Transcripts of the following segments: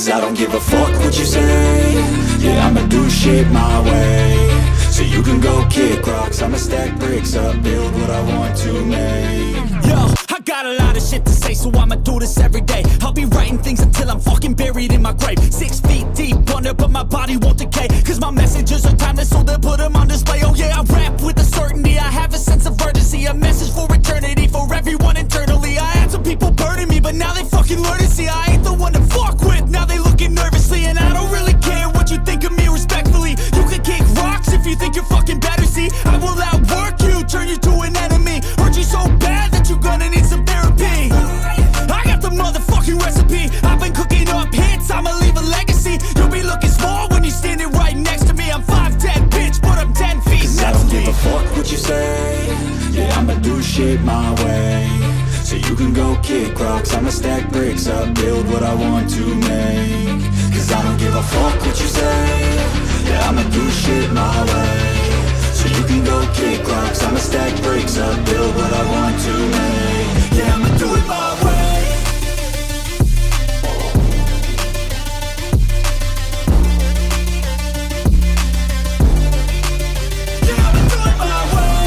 Cause I don't give a fuck what you say. Yeah, I'ma do shit my way. So you can go kick rocks, I'ma stack bricks up, build what I want to make. Yo, I got a lot of shit to say, so I'ma do this every day. I'll be writing things until I'm fucking buried in my grave. 6 feet deep under, but my body won't decay. Cause my messages are timeless, so they'll put them on display. Oh yeah, I rap with a certainty, I have a sense of urgency. A message for eternity, for everyone internally. I had some people burning me, but now they fucking learn to see I ain't the one to fuck with, now they looking nervously. And I don't really care what you think of me respectfully. You can kick rocks if you think you're fucking better, see I will outwork you, turn you to an enemy. Hurt you so bad that you're gonna need some therapy. I got the motherfucking recipe, I've been cooking up hits, I'ma leave a legacy. You'll be looking small when you're standing right next to me. I'm 5'10", bitch, but I'm 10 feet Cause I next don't to give me. a fuck what you say. Yeah, I'ma do shit my way. So you can go kick rocks, I'ma stack bricks up, build what I want to make. Cause I don't give a fuck what you say. Yeah, I'ma do shit my way. So you can go kick rocks, I'ma stack bricks up, build what I want to make. Yeah, I'ma do it my way. Yeah, I'ma do it my way.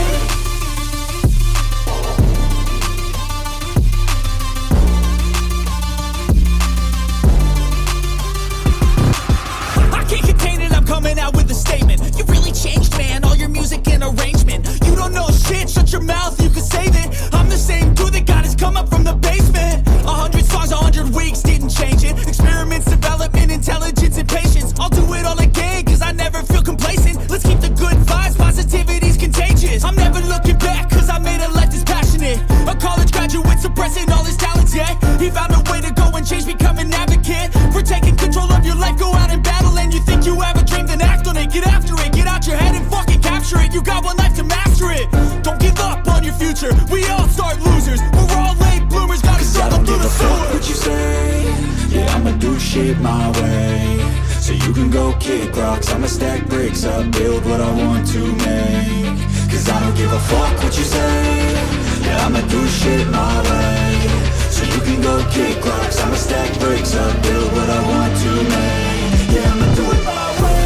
I can't contain it, I'm coming out with a statement. You really changed, man, all your music and arrangement. You don't know shit, shut your mouth, you can save it. I'm the same dude that got his come up from the basement. 100 songs, 100 weeks, didn't change it. Experiments, development, intelligence, and patience. I'll do it all again, cause I never feel complacent. Let's keep the good vibes, positivity's contagious. I'm never looking back, cause I made a life that's passionate. A college graduate suppressing all his talents, yeah. He found a way to go and change, become an advocate. For taking control of your life, go out and battle. And you think you have a dream, then act on it. Get after it, get out your head and fucking capture it. You got one life to master it. Don't give up on your future, we all start losers. We're all late bloomers, gotta Cause I struggle don't through give the a fuck sewer. what you say. Yeah, I'ma do shit my way. So you can go kick rocks, I'ma stack bricks up, build what I want to make. Cause I don't give a fuck what you say. Yeah, I'ma do shit my way. So you can go kick rocks, I'ma stack bricks up, build what I want to make. Yeah, I'ma do it my way.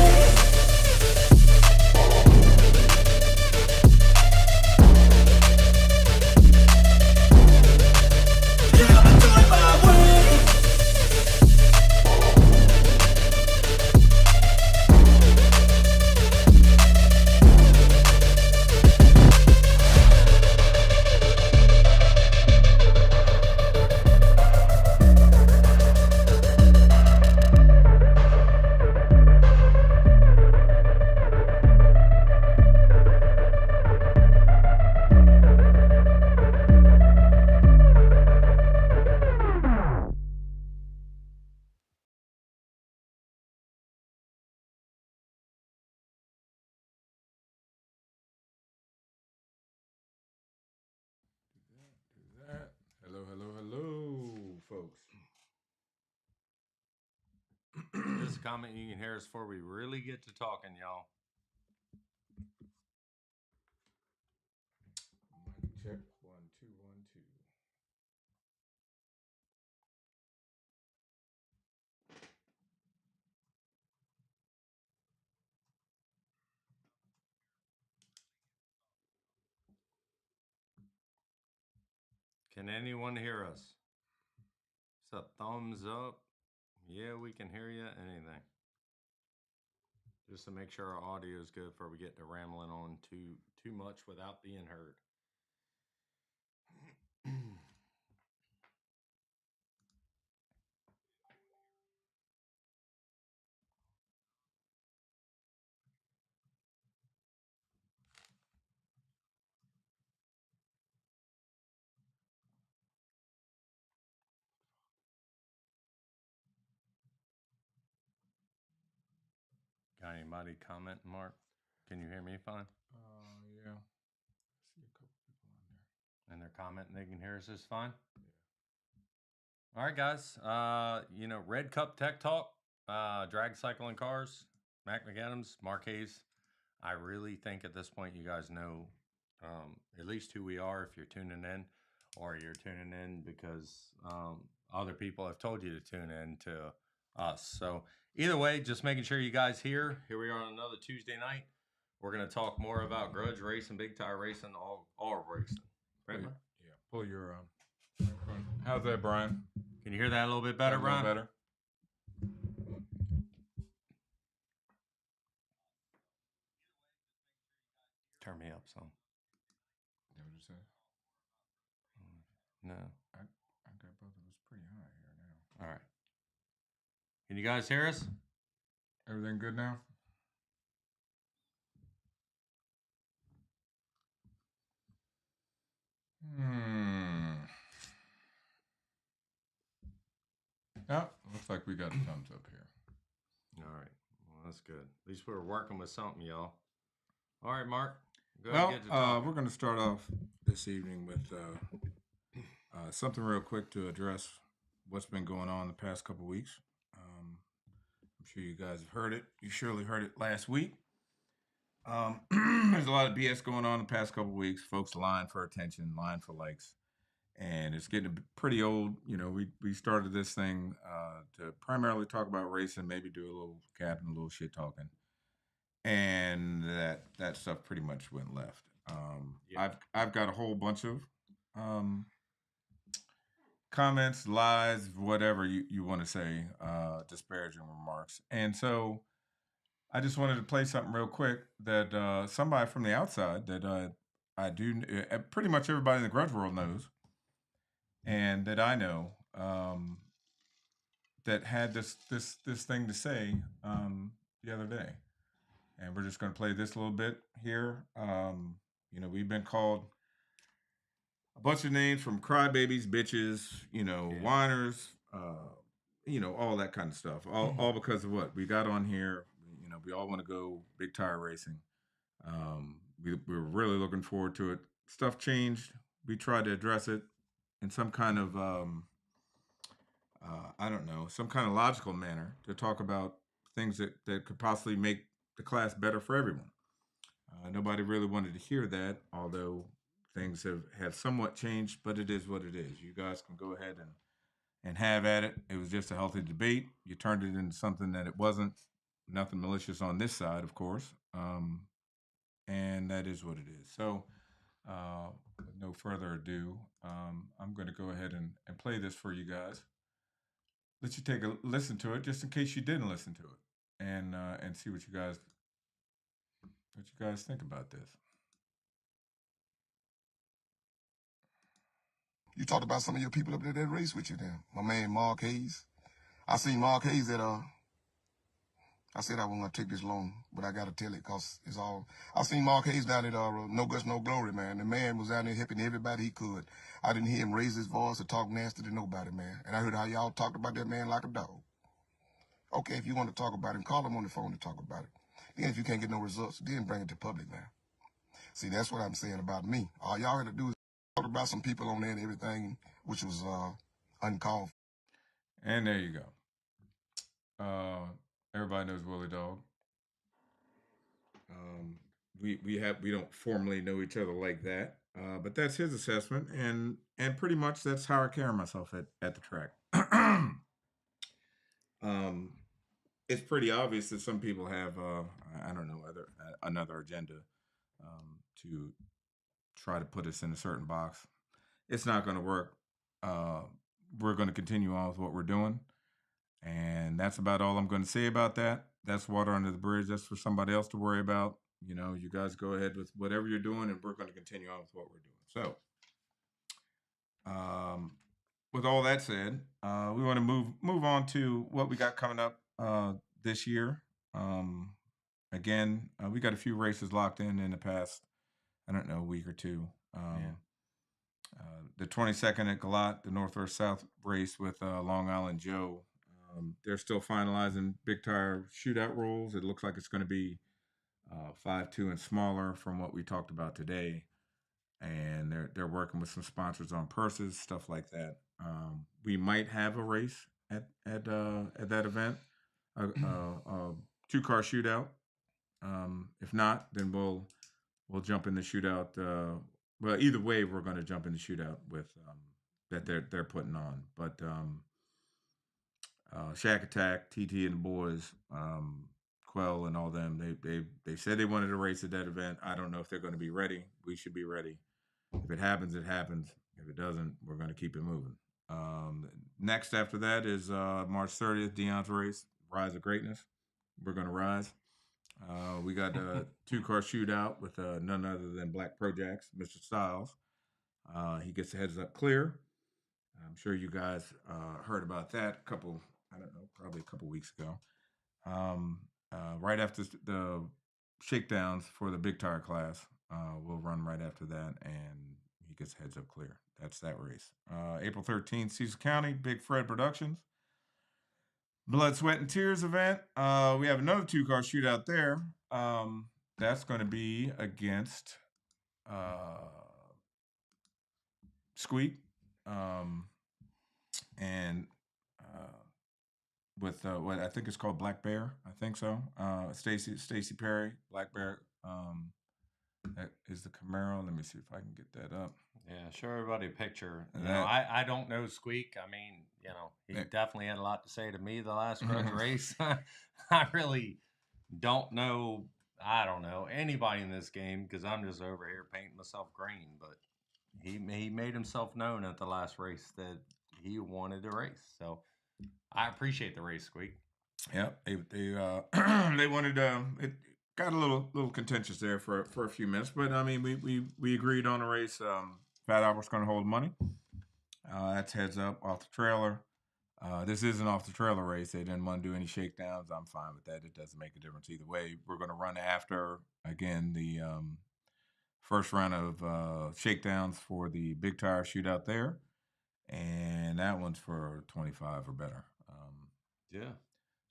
Yeah, I'ma do it my way. That. Hello, hello, hello, folks. This is a comment you can hear us before we really get to talking, y'all. Mic check 1 2 1 2. Can anyone hear us? What's up? Thumbs up. Yeah, we can hear you. Anything. Just to make sure our audio is good before we get to rambling on too much without being heard. Got anybody comment, Mark? Can you hear me fine? Yeah. I see a couple people on there. And they're commenting they can hear us just fine? Yeah. All right, guys. Red Cup Tech Talk, drag cycling cars, Mac McAdams, Mark Hayes. I really think at this point you guys know at least who we are if you're tuning in, or you're tuning in because other people have told you to tune in to us. So either way, just making sure you guys here we are on another Tuesday night. We're going to talk more about grudge racing, big tire racing, all racing. Right, man? Yeah, pull your microphone. How's that, Brian? Can you hear that a little bit better, Brian? Better. Turn me up some. Yeah, what you say? No. I got both of us pretty high here now. All right. Can you guys hear us? Everything good now? Oh, looks like we got a thumbs up here. All right. Well, that's good. At least we're working with something, y'all. All right, Mark. Well, we're going to start off this evening with something real quick to address what's been going on the past couple weeks. I'm sure you guys have heard it. You surely heard it last week. There's a lot of BS going on the past couple weeks. Folks lying for attention, lying for likes, and it's getting pretty old. You know, we started this thing to primarily talk about racing, maybe do a little capping, a little shit talking, and that stuff pretty much went left. I've got a whole bunch of comments, lies, whatever you want to say, disparaging remarks, and so I just wanted to play something real quick that somebody from the outside that I do pretty much everybody in the grudge world knows, and that I know that had this thing to say the other day, and we're just going to play this a little bit here. You know, we've been called a bunch of names from crybabies, bitches, whiners, you know, all that kind of stuff. All because of what we got on here. You know, we all want to go big tire racing. We're really looking forward to it. Stuff changed. We tried to address it in some kind of, I don't know, some kind of logical manner to talk about things that could possibly make the class better for everyone. Nobody really wanted to hear that, although things have somewhat changed, but it is what it is. You guys can go ahead and have at it. It was just a healthy debate. You turned it into something that it wasn't. Nothing malicious on this side, of course. And that is what it is. So, with no further ado, I'm going to go ahead and play this for you guys. Let you take a listen to it, just in case you didn't listen to it, and see what you guys think about this. You talked about some of your people up there that race with you then. My man Mark Hayes. I seen Mark Hayes at I said I wasn't gonna take this long, but I gotta tell it because it's all. I seen Mark Hayes down at No Guts No Glory, man. The man was out there helping everybody he could. I didn't hear him raise his voice or talk nasty to nobody, man. And I heard how y'all talked about that man like a dog. Okay, if you want to talk about him, call him on the phone to talk about it. Then if you can't get no results, then bring it to public, man. See, that's what I'm saying about me. All y'all got to do is talk about some people on there and everything, which was uncalled for. And there you go. Everybody knows Willie Dog. We don't formally know each other like that, but that's his assessment, and pretty much that's how I carry myself at the track. It's pretty obvious that some people have I don't know another agenda to try to put us in a certain box. It's not going to work. We're going to continue on with what we're doing. And that's about all I'm going to say about that. That's water under the bridge. That's for somebody else to worry about. You know, you guys go ahead with whatever you're doing, and we're going to continue on with what we're doing. So, with all that said, we want to move on to what we got coming up this year. Again, we got a few races locked in the past, I don't know, week or two. The 22nd at Galat, the North-South race with Long Island Joe. They're still finalizing big tire shootout rules. It looks like it's going to be 5.2 and smaller from what we talked about today, and they're working with some sponsors on purses, stuff like that. We might have a race at that event, a 2-car shootout. If not, then we'll jump in the shootout. Well, either way, we're going to jump in the shootout with that they're putting on, but. Shack Attack, TT and the boys, Quell and all them. They said they wanted to race at that event. I don't know if they're going to be ready. We should be ready. If it happens, it happens. If it doesn't, we're going to keep it moving. Next after that is March 30th, Dion's race, Rise of Greatness. We're going to rise. We got a 2-car shootout with none other than Black Projects, Mr. Styles. He gets the heads up clear. I'm sure you guys heard about that probably a couple weeks ago. Right after the shakedowns for the big tire class, we'll run right after that, and he gets heads up clear. That's that race. April 13th, Cecil County, Big Fred Productions. Blood, Sweat, and Tears event. We have another 2-car shootout there. That's going to be against Squeak. And with what I think is called Black Bear. I think so. Stacy Perry, Black Bear. That is the Camaro. Let me see if I can get that up. Yeah, show everybody a picture. I don't know Squeak. I mean, he definitely had a lot to say to me the last grudge race. I really don't know. I don't know anybody in this game because I'm just over here painting myself green. But he made himself known at the last race that he wanted to race. So I appreciate the race, Squeak. Yeah, they they wanted it got a little contentious there for a few minutes, but I mean we agreed on a race. Fat Albert's going to hold money. That's heads up off the trailer. This isn't off the trailer race. They didn't want to do any shakedowns. I'm fine with that. It doesn't make a difference either way. We're going to run after again the first round of shakedowns for the big tire shootout there, and that one's for 25 or better. Yeah.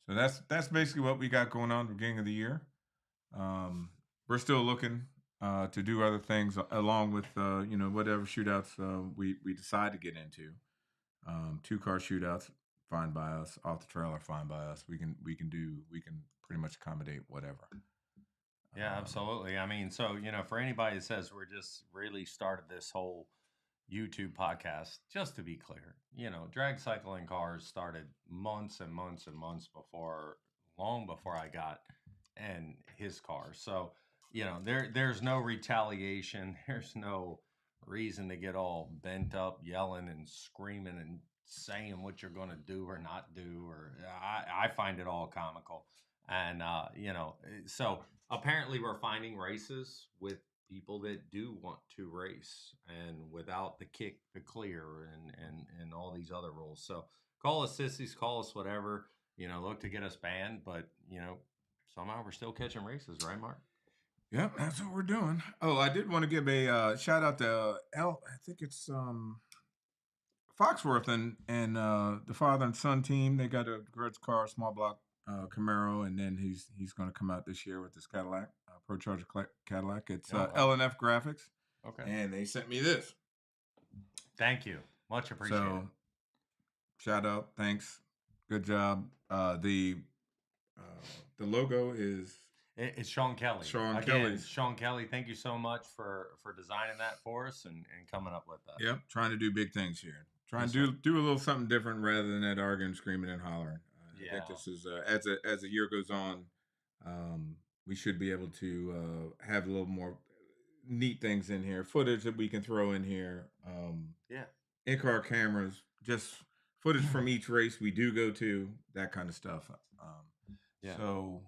So that's basically what we got going on at the beginning of the year. We're still looking to do other things along with whatever shootouts we decide to get into. 2-car shootouts, fine by us. Off the trailer, fine by us. We can pretty much accommodate whatever. Yeah, absolutely. I mean, so for anybody that says we're just really started this whole YouTube podcast, just to be clear, drag cycling cars started months and months and months long before I got in his car. So, there's no retaliation. There's no reason to get all bent up, yelling and screaming and saying what you're going to do or not do. Or I find it all comical. And, so apparently we're finding races with people that do want to race and without the kick, the clear, and all these other rules. So call us sissies, call us whatever, look to get us banned, but somehow we're still catching races, right, Mark? Yep, that's what we're doing. Oh, I did want to give a shout out to I think it's Foxworth and the father and son team. They got a grudge car, small block Camaro, and then he's going to come out this year with this Cadillac, Pro Charger Cadillac. It's L&F Graphics. Okay. And they sent me this. Thank you. Much appreciated. So, shout out. Thanks. Good job. The logo is... It's Sean Kelly. Sean Kelly, thank you so much for designing that for us and coming up with that. Yep, trying to do big things here. Trying to do a little something different rather than that arguing, screaming, and hollering. I think this is as the year goes on, we should be able to have a little more neat things in here, footage that we can throw in here. In-car cameras, just footage from each race we do go to, that kind of stuff. So,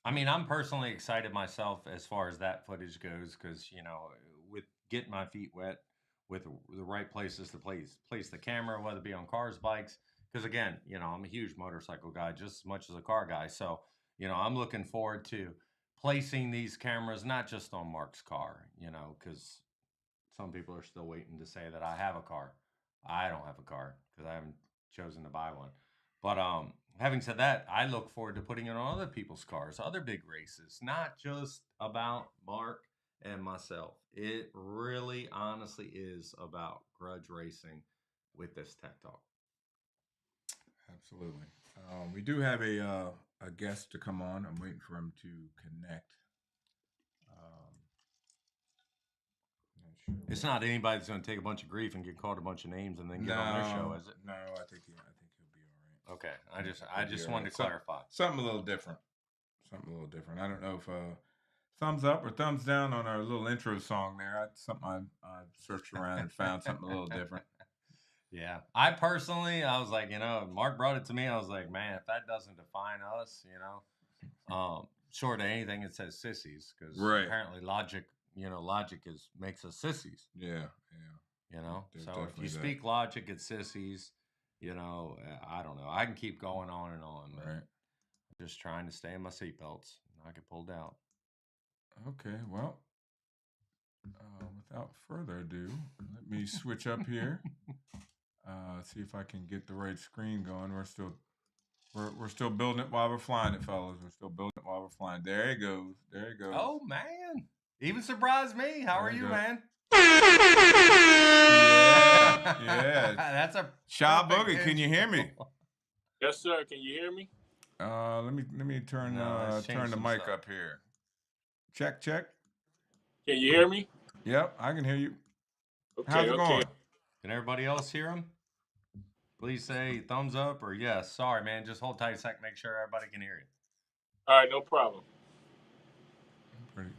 I mean, I'm personally excited myself as far as that footage goes because with getting my feet wet with the right places to place the camera, whether it be on cars, bikes. Because again, I'm a huge motorcycle guy just as much as a car guy. So, I'm looking forward to placing these cameras, not just on Mark's car, because some people are still waiting to say that I have a car. I don't have a car because I haven't chosen to buy one. But having said that, I look forward to putting it on other people's cars, other big races, not just about Mark and myself. It really, honestly is about grudge racing with this Tech Talk. Absolutely. We do have a guest to come on. I'm waiting for him to connect. Sure. It's not anybody that's going to take a bunch of grief and get called a bunch of names and then get on their show, is it? No, I think he'll be all right. Okay. I just You're wanted right. to clarify. Something a little different. Something a little different. I don't know if thumbs up or thumbs down on our little intro song there. I searched around and found something a little different. Yeah. I personally, I was like, Mark brought it to me. I was like, man, if that doesn't define us, short of anything, it says sissies because Right. apparently logic makes us sissies. Yeah. There's So if definitely you that. speak logic, it's sissies. I don't know. I can keep going on and on, but Right. I'm just trying to stay in my seatbelts. Not get pulled out. Okay. Well, without further ado, let me switch up here. See if I can get the right screen going. We're still building it while we're flying it, fellas. We're still building it while we're flying. There it goes. There it goes. Oh man, even surprised me. How There are you you, go. man? Yeah. That's a Shaw perfect Boogie, can you hear me? visual. Yes, sir. Can you hear me? Let me turn No, let's change turn the some mic stuff. up here. Check. Can you hear me? Yep, I can hear you. Okay, How's it going? Can everybody else hear him? Please say thumbs up or yes. Sorry, man. Just hold tight a sec. Make sure everybody can hear you. All right, no problem. Pretty.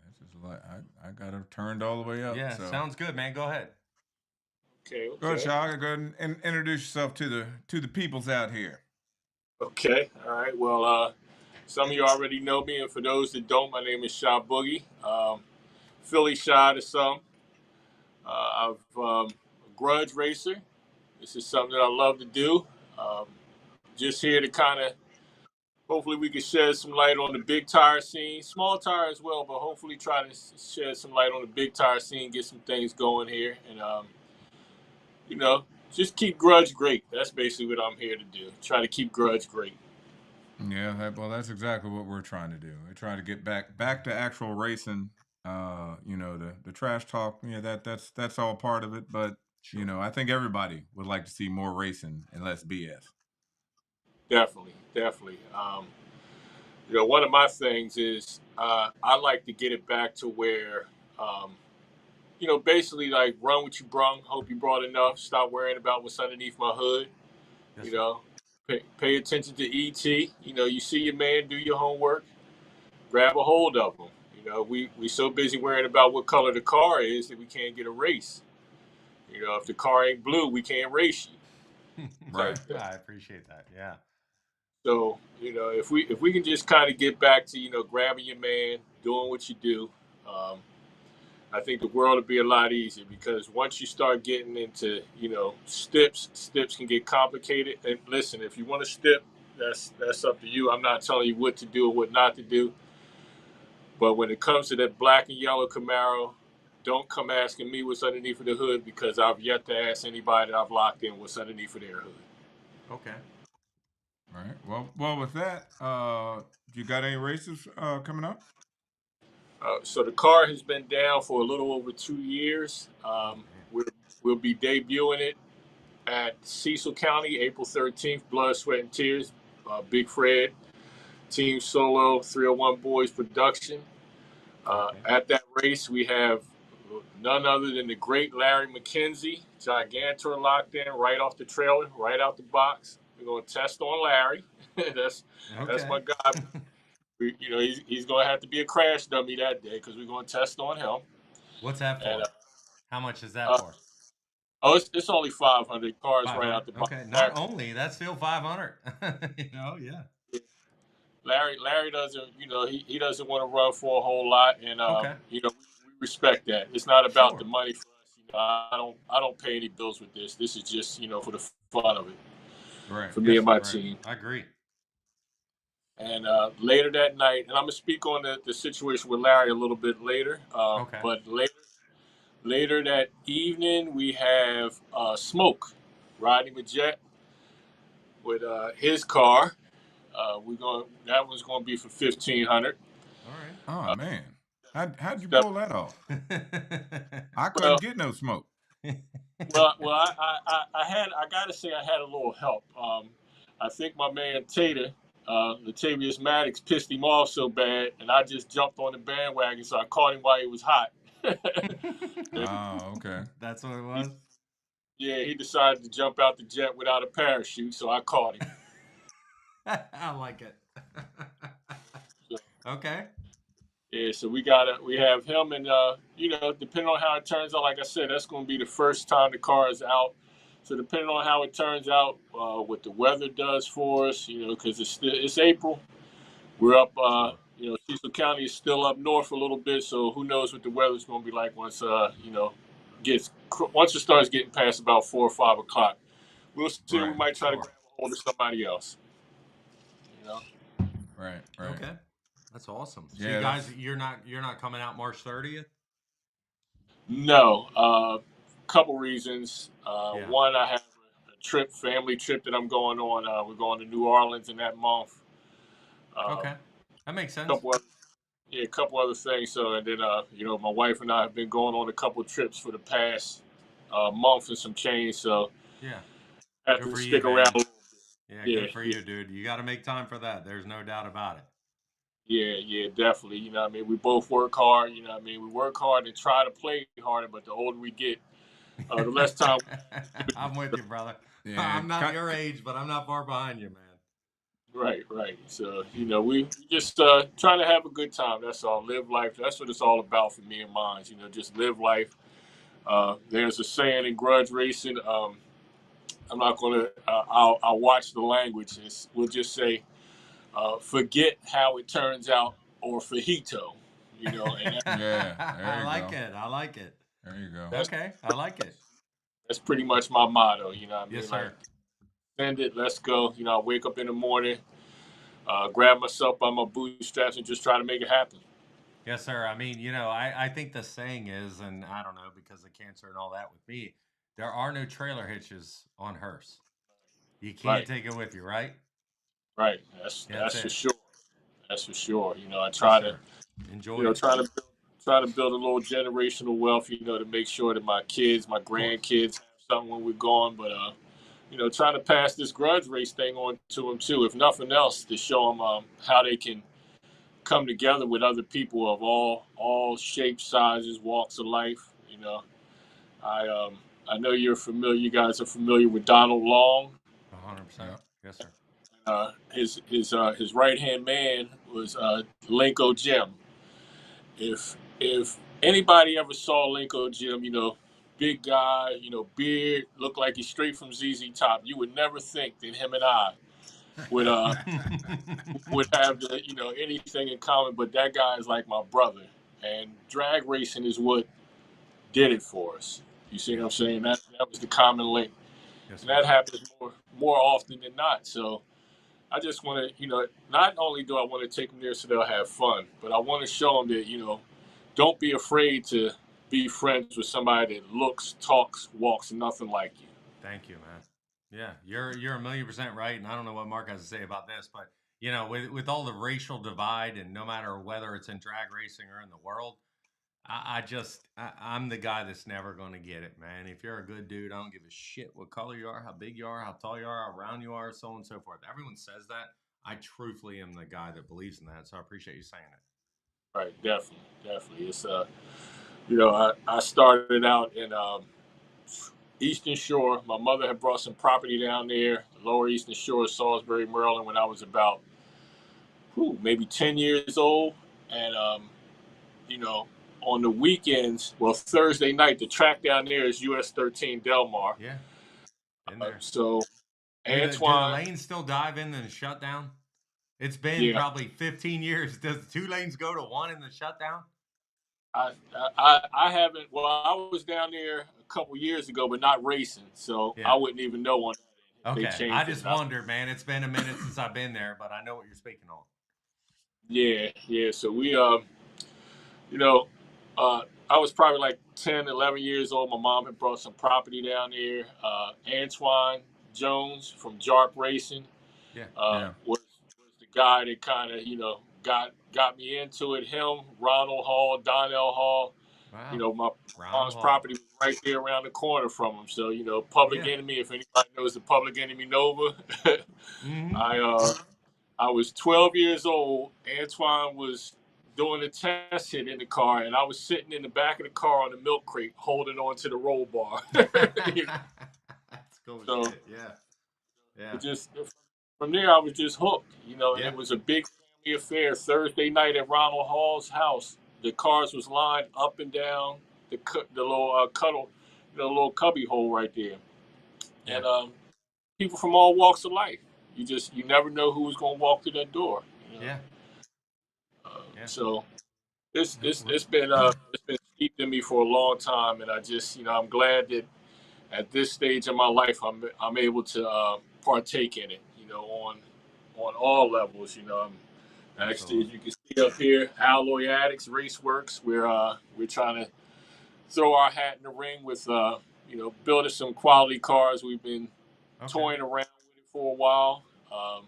This is like I got it turned all the way up. Yeah, so. sounds good, man. Go ahead. Okay. Go ahead, Shaw. Go ahead and introduce yourself to the peoples out here. Okay. All right. Well, some of you already know me, and for those that don't, my name is Shaw Boogie. Philly Shaw to some. I'm a grudge racer. This is something that I love to do. Um, just here to kind of, hopefully, we can shed some light on the big tire scene, small tire as well, but hopefully try to shed some light on the big tire scene, get some things going here, and just keep grudge great. That's basically what I'm here to do. Try to keep grudge great. Yeah, well, that's exactly what we're trying to do. We're trying to get back to actual racing. The trash talk. Yeah, that's all part of it. But Sure. I think everybody would like to see more racing and less BS. Definitely. One of my things is I like to get it back to where, basically like run what you brung. Hope you brought enough. Stop worrying about what's underneath my hood. Yes, You sir. know, pay attention to ET. You see your man, do your homework, grab a hold of him. We so busy worrying about what color the car is that we can't get a race. If the car ain't blue, we can't race you. Right. Type thing. I appreciate that. Yeah. So if we can just kind of get back to grabbing your man, doing what you do, I think the world will be a lot easier because once you start getting into steps can get complicated. And listen, if you want to step, that's up to you. I'm not telling you what to do or what not to do. But when it comes to that black and yellow Camaro, don't come asking me what's underneath of the hood because I've yet to ask anybody that I've locked in what's underneath of their hood. Okay. All right. Well, with that, you got any races coming up? So the car has been down for a little over 2 years. We'll be debuting it at Cecil County, April 13th. Blood, Sweat, and Tears. Big Fred, Team Solo, 301 Boys Production. Okay. At that race, we have none other than the great Larry McKenzie, Gigantor locked in right off the trailer, right out the box. We're going to test on Larry. that's my guy. He's going to have to be a crash dummy that day because we're going to test on him. What's that for? And How much is that for? it's only 500 cars right 500. out the box. Okay. Not only that's still 500. Yeah. Larry doesn't, he doesn't want to run for a whole lot, and Okay. we respect that. It's not about Sure. the money for us. I don't pay any bills with this. This is just, for the fun of it, Right. for me and my Right. team. I agree. And later that night, and I'm gonna speak on the situation with Larry a little bit later. Okay. But later that evening, we have Smoke, Rodney Majet, with his car. That one's gonna be for 1,500. All right. Oh man, how'd you Step- pull that off? I couldn't Well, get no smoke. I gotta say I had a little help. I think my man Tater, Latavius Maddox, pissed him off so bad, and I just jumped on the bandwagon, so I caught him while he was hot. Oh, okay. That's what it was. Yeah, he decided to jump out the jet without a parachute, so I caught him. I like it. So, Okay. yeah, so we have him, and depending on how it turns out, like I said, that's going to be the first time the car is out. So depending on how it turns out, what the weather does for us, because it's April, we're up. Sure. Cecil County is still up north a little bit, so who knows what the weather's going to be like once gets once it starts getting past about 4 or 5 o'clock. We'll see. We Right, might try to Sure. grab a hold of somebody else. You know. right. Okay. That's awesome. So you Yeah, guys, that's you're not coming out March 30th? No, couple reasons. Yeah. One, I have a family trip that I'm going on. We're going to New Orleans in that month. Um, Okay. That makes sense. couple other, yeah, a couple other things. So, and then my wife and I have been going on a couple trips for the past month and some change. So, Yeah. I have Good to for you, stick around. man. Yeah, Yeah, good for yeah, you, dude. You got to make time for that. There's no doubt about it. yeah, definitely. What I mean, we both work hard. What I mean, we work hard and try to play harder. But the older we get, the less time. I'm with you, brother. yeah. I'm not your age, but I'm not far behind you, man. Right, right. So, we just trying to have a good time. That's all. Live life. That's what it's all about for me and mine. Just live life. There's a saying in grudge racing. I'm not going to, I'll watch the language. We'll just say, forget how it turns out or fajito, and Yeah, there I you like go. it. I like it. There you go. that's, Okay, I like it. that's pretty much my motto. What I Yes, mean? Like, sir. send it, let's go. I wake up in the morning, grab myself by my bootstraps and just try to make it happen. Yes, sir. I mean, I think the saying is, and I don't know because of cancer and all that with me, there are no trailer hitches on hearse. You can't Right, take it with you, right? right. That's That's that's for it. sure. That's for sure. I Yes, try to, sir. Enjoy it. try to build a little generational wealth. To make sure that my kids, my Of course. grandkids, have something when we're gone. But trying to pass this grudge race thing on to them too. If nothing else, to show them how they can come together with other people of all shapes, sizes, walks of life. I I know you're familiar. You guys are familiar with Donald Long. 100%. Yeah. Yes, sir. His right hand man was Linko Jim. If anybody ever saw Linko Jim, big guy, beard, looked like he's straight from ZZ Top, you would never think that him and I would would have anything in common. But that guy is like my brother, and drag racing is what did it for us. You see what I'm Yes. saying? That was the common link, Yes, and sir. that happens more often than not. So I just want to, not only do I want to take them there so they'll have fun, but I want to show them that, don't be afraid to be friends with somebody that looks, talks, walks nothing like you. Thank you, man. Yeah, you're a million percent right, and I don't know what Mark has to say about this, but with all the racial divide, and no matter whether it's in drag racing or in the world, I'm the guy that's never going to get it, man. If you're a good dude, I don't give a shit what color you are, how big you are, how tall you are, how round you are, so on and so forth. Everyone says that. I truthfully am the guy that believes in that, so I appreciate you saying it. Right, definitely, definitely. It's I started out in Eastern Shore. My mother had brought some property down there, Lower Eastern Shore, Salisbury, Maryland, when I was about maybe 10 years old, and you know, on the weekends, well, Thursday night, the track down there is US 13 Delmar. Yeah, been there. So Do the Antoine, lanes still dive in and shut down? It's been yeah, probably 15 years. Does two lanes go to one in the shutdown? I haven't. Well, I was down there a couple years ago, but not racing, so I Yeah. wouldn't even know on if they Okay. I changed it. just wondered, man. It's been a minute since I've been there, but I know what you're speaking on. Yeah, yeah. So we, you know, uh, I was probably like 10, 11 years old. My mom had brought some property down there. Antoine Jones from JARP Racing Yeah. Yeah. was the guy that kind of got me into it. Him, Ronald Hall, Donnell Hall. Wow. My Ronald mom's Hall. property was right there around the corner from him. So Public Yeah. Enemy. If anybody knows the Public Enemy Nova, Mm-hmm. I I was 12 years old. Antoine was doing a test hit in the car, and I was sitting in the back of the car on the milk crate holding on to the roll bar. You know, That's cool so shit. Yeah. Yeah. it just from there I was just hooked, you know, and Yeah. it was a big family affair. Thursday night at Ronald Hall's house, the cars was lined up and down the little cuddle, you know, little cubby hole right there, Yeah. and people from all walks of life. You never know who was gonna walk through that door. You know, Yeah. Yeah. so it's No, it's it's been it's been steeped in me for a long time, and I just I'm glad that at this stage of my life I'm able to partake in it. You know, on all levels. You know, I'm actually, as absolutely. you can see up here, Alloy Addicts Raceworks. We're trying to throw our hat in the ring with building some quality cars. We've been Okay. toying around with it for a while. Um,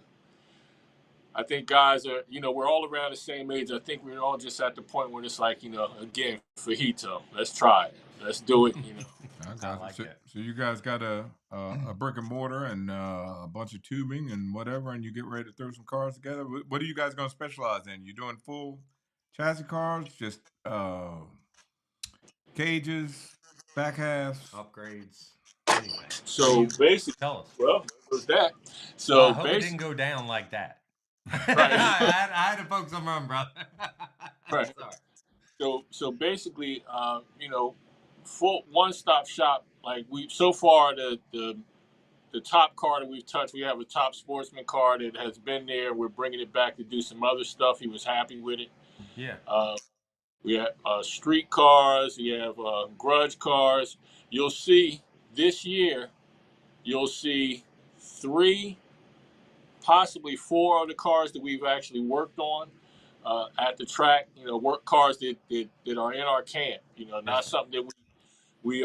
I think guys are, we're all around the same age. I think we're all just at the point where it's like, again, fajito. Let's try it. Let's do it. I I got it. like So, it. so you guys got a brick and mortar and a bunch of tubing and whatever, and you get ready to throw some cars together. What are you guys going to specialize in? You doing full chassis cars, just cages, back halves? Upgrades, anything. What do So you basically, tell us? well, it was that. Well, I So hope it didn't basically, go down like that. right, I had to poke some fun, brother. right. Sorry. So basically, full one-stop shop. Like we so far the top car that we've touched, we have a top sportsman car that has been there. We're bringing it back to do some other stuff. He was happy with it. Yeah. Uh, we have street cars. We have grudge cars. You'll see this year. You'll see three, possibly four of the cars that we've actually worked on at the track. Work cars that are in our camp. Yes, Not sir. something that we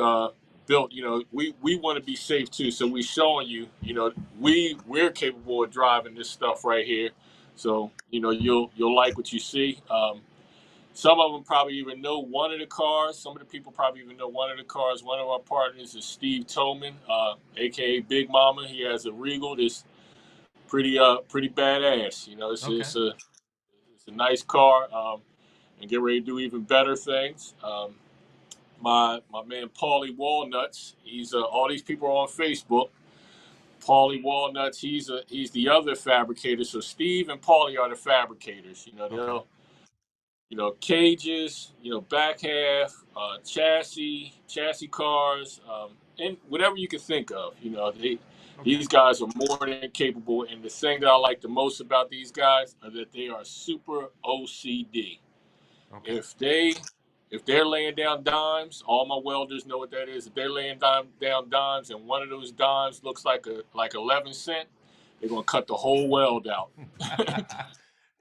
built. We want to be safe too, so we showing you. We're capable of driving this stuff right here. So you'll like what you see. Some of them probably even know one of the cars. Some of the people probably even know one of the cars. One of our partners is Steve Toman, aka Big Mama. He has a Regal that's pretty badass. Okay. It's a nice car, and get ready to do even better things. My man Paulie Walnuts. He's all these people are on Facebook. Paulie Walnuts. He's the other fabricator. So Steve and Paulie are the fabricators. Okay. Cages. Back half, chassis cars, and whatever you can think of. Okay. These guys are more than capable. And the thing that I like the most about these guys are that they are super OCD. Okay. If they're laying down dimes, all my welders know what that is. If they're laying down dimes and one of those dimes looks like 11 cent, they're gonna cut the whole weld out.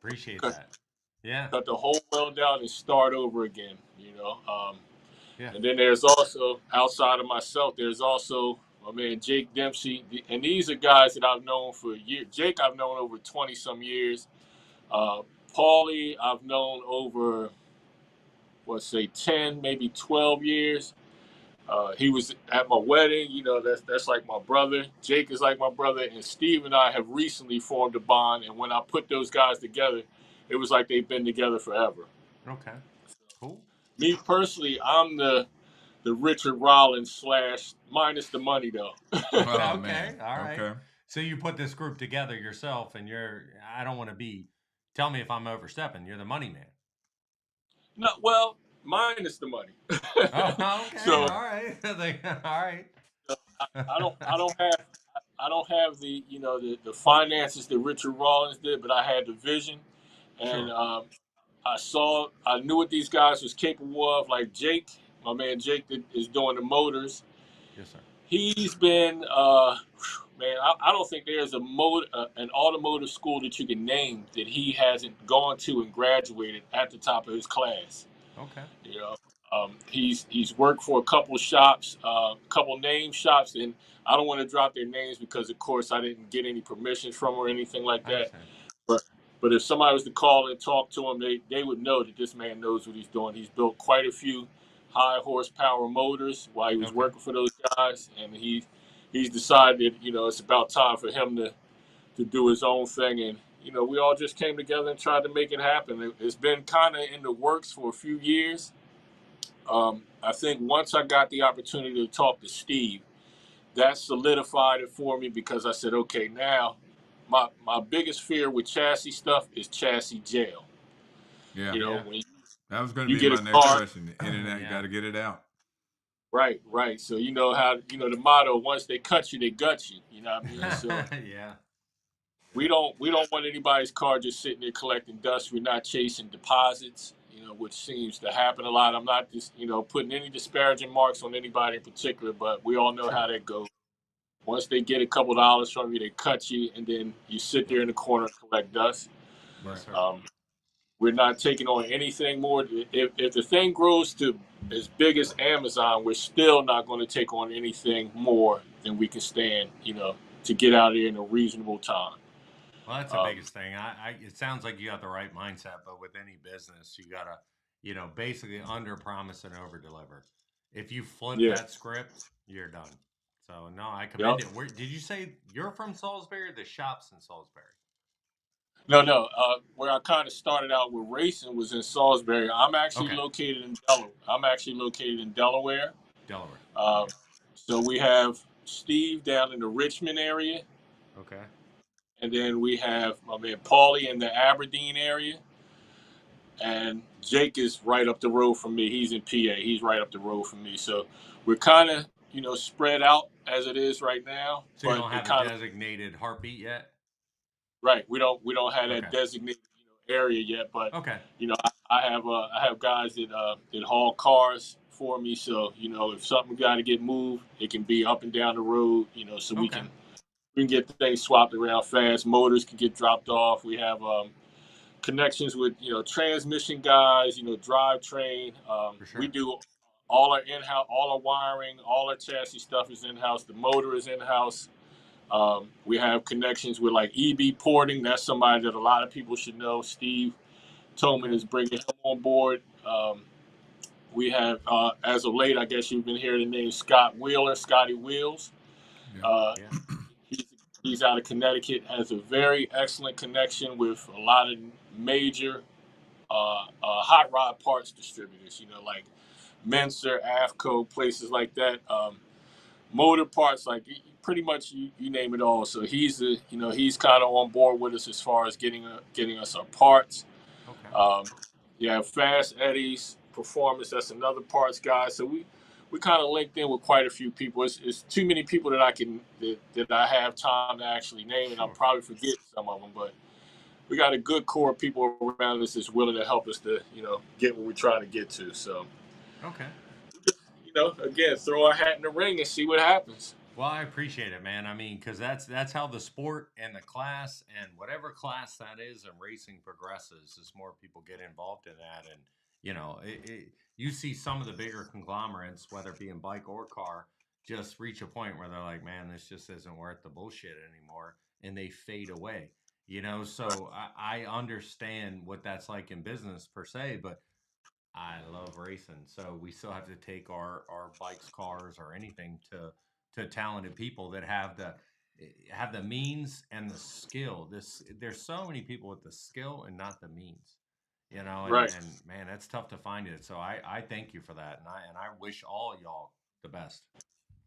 Appreciate cut, that. Yeah. cut the whole weld out and start over again. Yeah. And then there's also, outside of myself, there's also my man Jake Dempsey, and these are guys that I've known for years. Jake I've known over 20 some years. Uh, Paulie I've known over, let's say, 10, maybe 12 years. He was at my wedding. That's like my brother. Jake is like my brother, and Steve and I have recently formed a bond. And when I put those guys together, it was like they've been together forever. Okay. Cool. Me personally, I'm the Richard Rollins slash minus the money though. Oh Okay. man. All right. Okay. So you put this group together yourself, and I don't want to be. Tell me if I'm overstepping. You're the money man. No, well, minus the money. Oh, okay. So All right. All right. I don't have the finances that Richard Rollins did, but I had the vision, and Sure. I knew what these guys was capable of. Like Jake, my man Jake that is doing the motors. Yes, sir. He's been man. I don't think there's an automotive school that you can name that he hasn't gone to and graduated at the top of his class. Okay. You know, he's worked for a couple shops, a couple name shops, and I don't want to drop their names because, of course, I didn't get any permissions from or anything like I that. understand. But if somebody was to call and talk to him, they would know that this man knows what he's doing. He's built quite a few high horsepower motors while he was Okay. working for those guys, and he's decided it's about time for him to do his own thing, and we all just came together and tried to make it happen. It's been kind of in the works for a few years. I think once I got the opportunity to talk to Steve, that solidified it for me because I said, okay, now my biggest fear with chassis stuff is chassis jail. Yeah. When That was going to you be get a my next car, question. The internet, Yeah. got to get it out. right. So you know how the motto: once they cut you, they gut you. You know what I mean? So Yeah. we don't want anybody's car just sitting there collecting dust. We're not chasing deposits, which seems to happen a lot. I'm not just putting any disparaging marks on anybody in particular, but we all know how that goes. Once they get a couple dollars from you, they cut you, and then you sit there in the corner and collect dust. Yes, sir. We're not taking on anything more. If the thing grows to as big as Amazon, we're still not going to take on anything more than we can stand, to get out of here in a reasonable time. Well, that's the biggest thing. It sounds like you got the right mindset, but with any business, you gotta, basically under promise and over deliver. If you flip Yeah. that script, you're done. So no, I commend Yep. it. Where did you say you're from Salisbury? Or the shops in Salisbury. No. Where I kind of started out with racing was in Salisbury. I'm actually Okay, located in Delaware. Delaware. Delaware. Um, so we have Steve down in the Richmond area, Okay. and then we have my man Paulie in the Aberdeen area, and Jake is right up the road from me. He's in PA. He's right up the road from me. So we're kind of spread out as it is right now, So you but don't it have a kind of designated heartbeat yet? right. We don't have that Okay. designated area yet, but Okay. I have guys that haul cars for me. So if something got to get moved, it can be up and down the road. So Okay. we can get things swapped around fast. Motors can get dropped off. We have connections with transmission guys. Drivetrain. For We sure. do all our in-house, all our wiring, all our chassis stuff is in-house. The motor is in-house. We have connections with like EB Porting. That's somebody that a lot of people should know. Steve Toman Okay. is bringing him on board. We have, as of late, I guess you've been hearing the name Scott Wheeler, Scotty Wheels. Yeah. Uh, Yeah. he's, he's out of Connecticut, has a very excellent connection with a lot of major hot rod parts distributors, like Menser, AFCO, places like that. Motor parts, like pretty much you name it all. So he's kind of on board with us as far as getting us our parts. Okay. Um, yeah, Fast Eddie's Performance. That's another parts guy. So we kind of linked in with quite a few people. It's too many people that I have time to actually name, and I'll Sure. probably forget some of them. But we got a good core of people around us that's willing to help us to get what we're trying to get to. So Okay. again, throw our hat in the ring and see what happens. Well, I appreciate it, man. I mean, because that's how the sport and the class and whatever class that is and racing progresses, as more people get involved in that, and you see some of the bigger conglomerates, whether it be in bike or car, just reach a point where they're like, man, this just isn't worth the bullshit anymore, and they fade away. So I understand what that's like in business per se, but I love racing, so we still have to take our bikes, cars, or anything to talented people that have the means and the skill. There's so many people with the skill and not the means, Right. and man, that's tough to find it. So I thank you for that, and I wish all of y'all the best,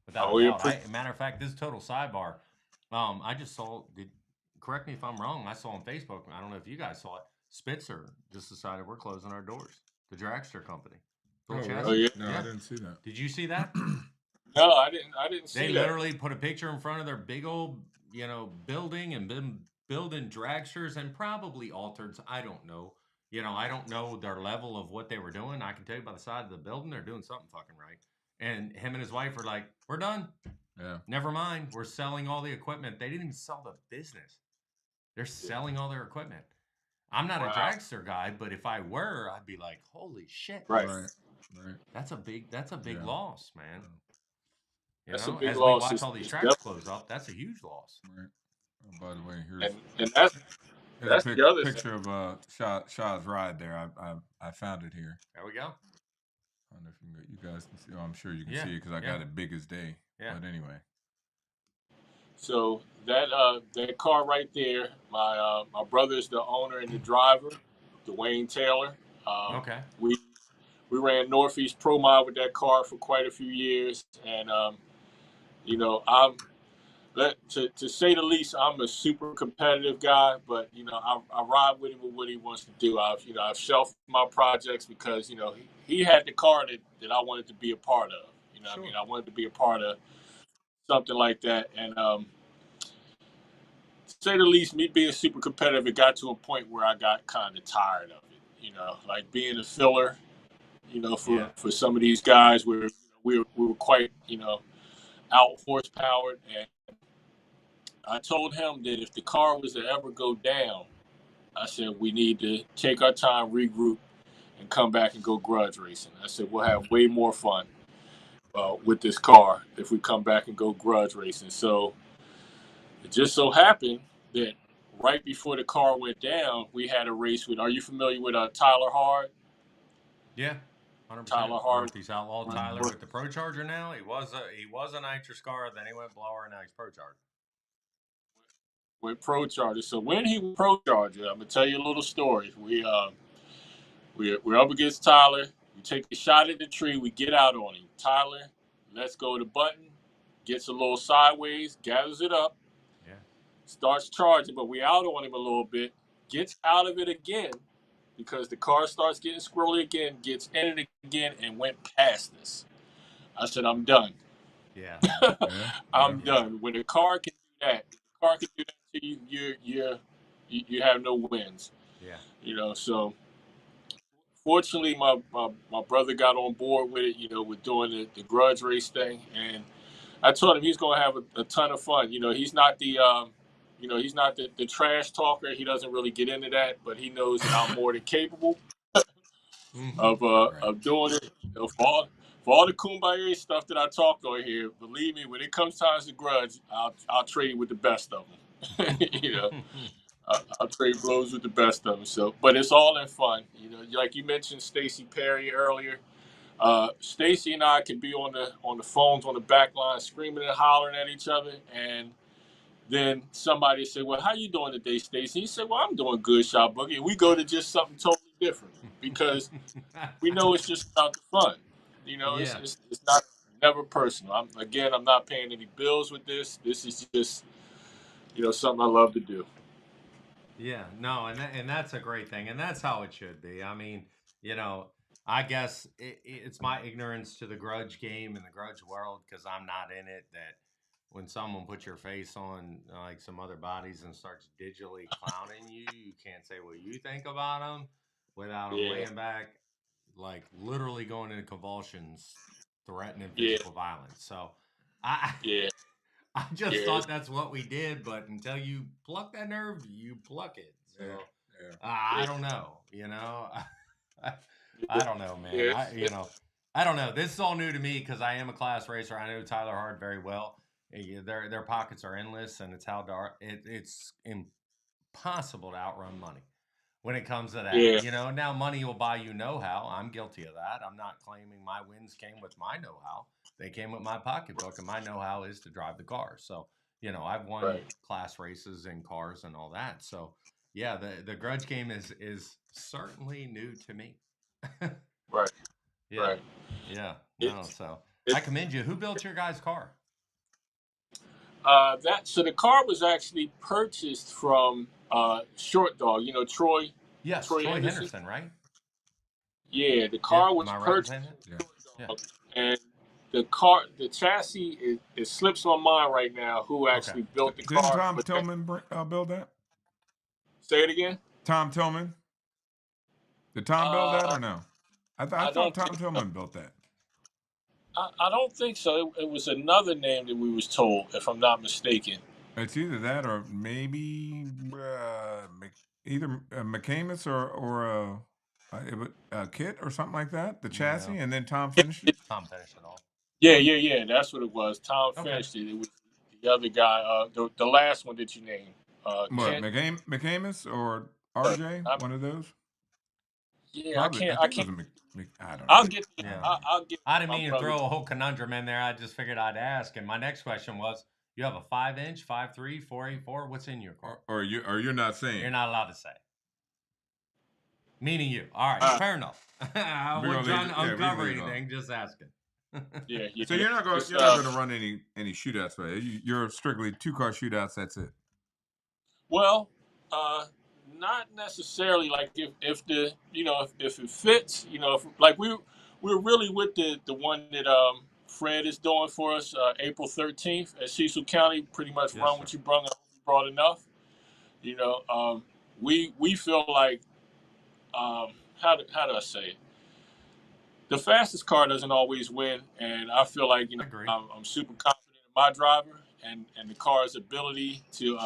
without a We doubt. appreciate. Matter of fact, this is total sidebar. I just saw. Correct me if I'm wrong. I saw on Facebook. I don't know if you guys saw it. Spitzer just decided we're closing our doors. The dragster company. Oh, Phil Oh really? yeah. Chassis. No, I Yeah. didn't see that. Did you see that? No, I didn't. I didn't They see that. literally put a picture in front of their big old, building and been building dragsters and probably altereds. I don't know. I don't know their level of what they were doing. I can tell you by the side of the building, they're doing something fucking right. And him and his wife were like, we're done. Yeah. Never mind. We're selling all the equipment. They didn't even sell the business. They're selling all their equipment. I'm not a Wow. dragster guy, but if I were, I'd be like, holy shit. Right. Right. Right. That's a big Yeah. loss, man. That's a big As we loss. watch all these It's tracks definitely, close up, that's a huge loss. Right. Oh, by the way, and here's a that's the other thing. picture of Shaw's ride there. I found it here. There we go. I don't know if you guys can see. Oh, I'm sure you can Yeah, see it because I yeah. got it big as day. Yeah. But anyway. So that car right there, my brother is the owner and the driver, Dwayne Taylor. Um, Okay. we we ran Northeast Pro Mile with that car for quite a few years, and you know, to say the least, I'm a super competitive guy, but I ride with him with what he wants to do. I've shelved my projects because he had the car that I wanted to be a part of. Sure. I wanted to be a part of something like that, and to say the least, me being super competitive, it got to a point where I got kind of tired of it. Like being a filler. Yeah. For some of these guys, where we were quite out horsepowered, and I told him that if the car was to ever go down, I said we need to take our time, regroup, and come back and go grudge racing. I said we'll have way more fun with this car if we come back and go grudge racing. So it just so happened that right before the car went down, we had a race with. Are you familiar with Tyler Hard? Yeah. 100%. Tyler Hard Northeast Outlaw Tyler run with the Pro Charger now. He was a nitrous car, then he went blower, now he's Pro Charger. with Pro Charger. So when he was Pro Charger, I'm gonna tell you a little story. We're up against Tyler. We take a shot at the tree. We get out on him. Tyler, let's go to button. Gets a little sideways, gathers it up, Yeah. starts charging, but we out on him a little bit. Gets out of it again because the car starts getting squirrely again. Gets in it again and went past us. I said, I'm done. Yeah. Yeah. I'm Yeah. done. When the car can do that, the car can do that to you. You have no wins. Yeah. So fortunately, my brother got on board with it. With doing the grudge race thing, and I told him he's going to have a ton of fun. He's not the trash talker. He doesn't really get into that, but he knows that I'm more than capable Mm-hmm. Right. of doing it. For all the kumbaya stuff that I talked on here, believe me, when it comes time to grudge, I'll trade with the best of them. I'll trade blows with the best of them. So, but it's all in fun. Like you mentioned, Stacy Perry earlier. Stacy and I could be on the phones on the back line, screaming and hollering at each other, and then somebody said, "Well, how you doing today, Stacy?" He said, "Well, I'm doing good, Shot Boogie." And we go to just something totally different because we know it's just about the fun. Yeah. It's not never personal. I'm not paying any bills with this. This is just something I love to do. Yeah, no, and that's a great thing, and that's how it should be. I mean, you know, I guess it's my ignorance to the grudge game and the grudge world because I'm not in it. That when someone puts your face on like some other bodies and starts digitally clowning you, you can't say what you think about them without them Yeah, laying back, like literally going into convulsions, threatening yeah, physical violence. So, I yeah, I just yeah, thought that's what we did, but until you pluck that nerve, you pluck it. Yeah. So Yeah. I yeah, don't know, I, yeah. I don't know, man. Yeah, I don't know. This is all new to me because I am a class racer. I know Tyler Hard very well. Their pockets are endless, and it's how dark it's impossible to outrun money when it comes to that. yeah, Now money will buy you know-how. I'm guilty of that. I'm not claiming my wins came with my know-how. They came with my pocketbook, and my know-how is to drive the car. So, I've won right, class races in cars and all that. So, yeah, the grudge game is certainly new to me. right, Yeah. right. Yeah. No, It's so I it's commend you. Who built your guy's car? that. So the car was actually purchased from Short Dog. Yes, Troy Troy Henderson. Henderson, right? Yeah, the Yeah. car Am was I right in purchased saying that? Yeah. Yeah. and the chassis, it slips my mind right now who Okay. actually built the Didn't car. Tom But Tillman build that? say it again. Tom Tillman? Did Tom build that Uh, or no? I I thought don't Tom think so. Tillman built that. I don't think so. It was another name that we was told, if I'm not mistaken. It's either that or maybe either McCamus or Kit or something like that. The Yeah. chassis, and then Tom Yeah, finished it. Tom finished it all. yeah. That's what it was. Tom Okay. finished it. It was the other guy, the last one that you named, What Kent. McCamus or But RJ? I, One of those. yeah, I Probably. can't. I I think it was can't. a I don't know. I'll get. I Yeah. don't know. I'll get I didn't my mean to brother. throw a whole conundrum in there. I just figured I'd ask. And my next question was, You have a 5-inch, 5.3, 4.84. What's in your car? Or you're not saying. You're not allowed to say. Meaning you. All right, fair enough. I wasn't trying to uncover anything. Just asking. Yeah. So you're not going to run any shootouts, right? You're strictly 2-car shootouts. That's it. Well, not necessarily. Like if the if it fits, if, like we're really with the one that Fred is doing for us, April 13th at Cecil County. Pretty much Yes, run sir. what you brought enough. We feel like how do I say it? The fastest car doesn't always win, and I feel like I agree. I'm super confident in my driver and the car's ability to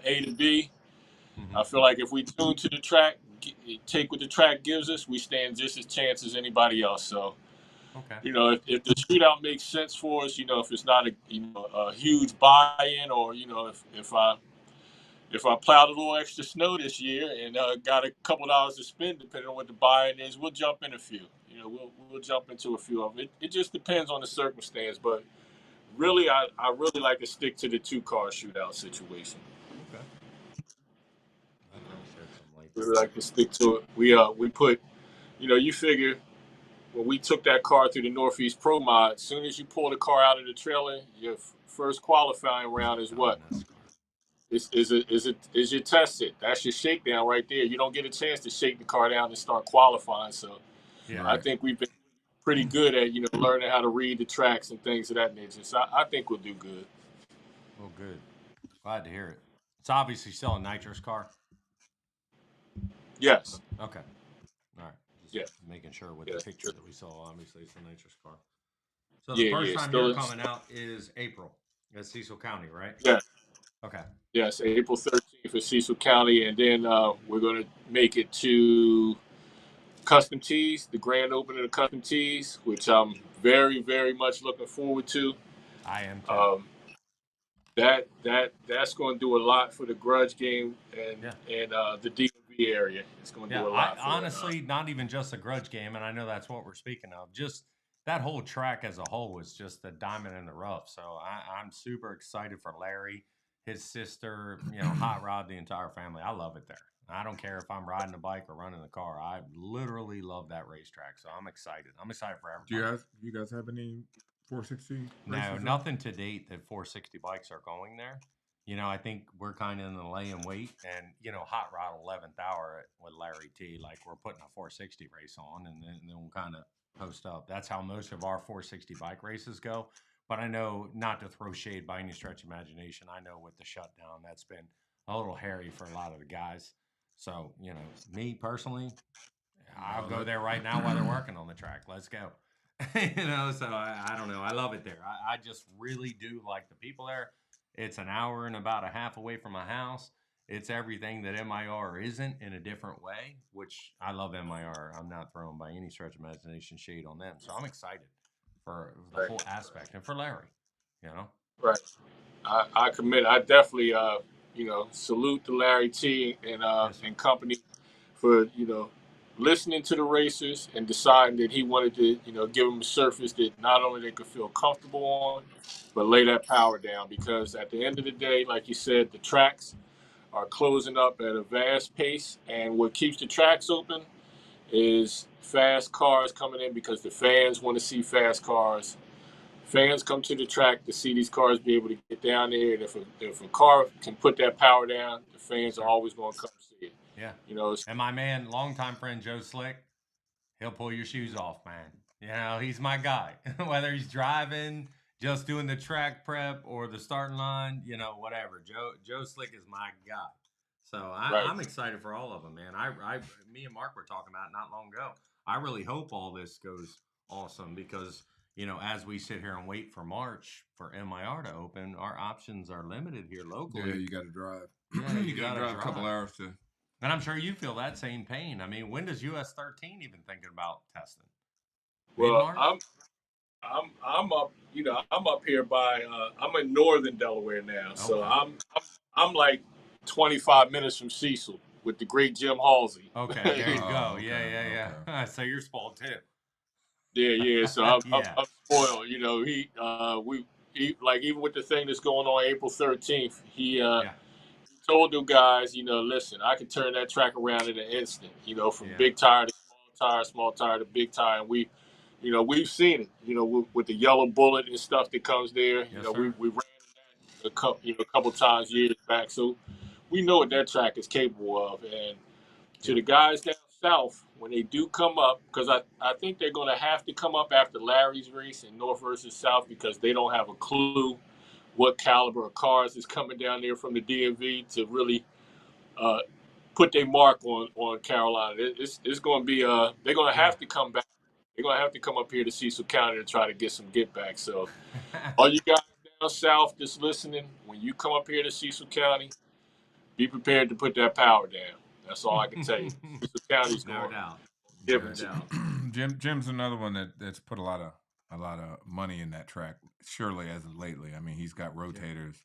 A to B. I feel like if we tune to the track, take what the track gives us, we stand just as chance as anybody else. So, Okay. if the shootout makes sense for us, if it's not a huge buy-in, or if I plowed a little extra snow this year and got a couple dollars to spend, depending on what the buy-in is, we'll jump in a few. We'll jump into a few of it. It just depends on the circumstance, but really, I really like to stick to the 2-car shootout situation. Okay. I can shed some light We there. like to stick to it. We put, you figure when we took that car through the Northeast Pro Mod, as soon as you pull the car out of the trailer, your first qualifying round is what? Is your test it? That's your shakedown right there. You don't get a chance to shake the car down and start qualifying. So Yeah. I think we've been pretty good at learning how to read the tracks and things of that nature. So I think we'll do good. Well, good. Glad to hear it. It's obviously still a nitrous car. Yes. Okay. All right. Just Yeah. making sure with Yeah. the picture that we saw, obviously it's a nitrous car. So the Yeah. first Yeah. time Still you're is. coming out is April at Cecil County, right? Yeah. Okay. Yes. April 13th for Cecil County, and then we're going to make it to Custom Tees, the grand opening of Custom Tees, which I'm very, very much looking forward to. I am too. That's going to do a lot for the grudge game and Yeah. the DMV area. It's going to Yeah, do a I lot for honestly, not even just a grudge game, and I know that's what we're speaking of. Just that whole track as a whole was just a diamond in the rough. So I'm super excited for Larry, his sister, Hot Rod, the entire family. I love it there. I don't care if I'm riding a bike or running the car. I literally love that racetrack. So I'm excited. I'm excited for everybody. Do you guys have any 460 No, races? nothing to date that 460 bikes are going there. I think we're kind of in the lay and wait, and Hot Rod 11th hour with Larry T. Like we're putting a 460 race on, and then we'll kind of post up. That's how most of our 460 bike races go. But I know not to throw shade by any stretch of imagination. I know with the shutdown, that's been a little hairy for a lot of the guys. So me personally, I'll go there right now while they're working on the track. Let's go. So I don't know. I love it there. I just really do like the people there. It's an hour and about a half away from my house. It's everything that MIR isn't in a different way, which I love MIR. I'm not throwing by any stretch of imagination shade on them. So I'm excited for the Right. whole aspect and for Larry, Right. I commit. I definitely, salute to Larry T and Yes, and company for listening to the racers and deciding that he wanted to give them a surface that not only they could feel comfortable on, but lay that power down. Because at the end of the day, like you said, the tracks are closing up at a vast pace, and what keeps the tracks open is fast cars coming in because the fans want to see fast cars. Fans come to the track to see these cars be able to get down there, and if a car can put that power down, the fans are always going to come see it. yeah. It's, And my man, longtime friend Joe Slick, he'll pull your shoes off, man. He's my guy. Whether he's driving, just doing the track prep or the starting line, whatever. Joe Slick is my guy. So right. I'm excited for all of them, man. Me and Mark were talking about it not long ago. I really hope all this goes awesome because as we sit here and wait for March for MIR to open, our options are limited here locally. Yeah, you got to drive. Yeah, you got to drive a couple hours to. And I'm sure you feel that same pain. I mean, when does US 13 even thinking about testing? Well, Mid-March? I'm up. I'm up here by. I'm in northern Delaware now, so Okay. I'm like 25 minutes from Cecil with the great Jim Halsey. Okay, there you go. Okay, Yeah. So you're spoiled too. Yeah. So I'm Yeah. spoiled. like even with the thing that's going on April 13th, he Yeah. told the guys, listen, I can turn that track around in an instant. From Yeah. big tire to small tire to big tire, and we've seen it. With the yellow bullet and stuff that comes there. Yes, We sir. ran a couple times years back, so we know what that track is capable of. And to Yeah. the guys down south, when they do come up, because I think they're going to have to come up after Larry's race in North versus South because they don't have a clue what caliber of cars is coming down there from the DMV to really uh, put their mark on Carolina. It's going to be they're going to Yeah. have to come back. They're going to have to come up here to Cecil County to try to get some get back. So all you guys down south just listening, when you come up here to Cecil County, be prepared to put that power down. That's all I can tell you. Cecil County's No going to doubt. give No it to you. doubt. Jim's another one that's put a lot of money in that track. Surely as of lately, I mean, he's got Yeah. rotators.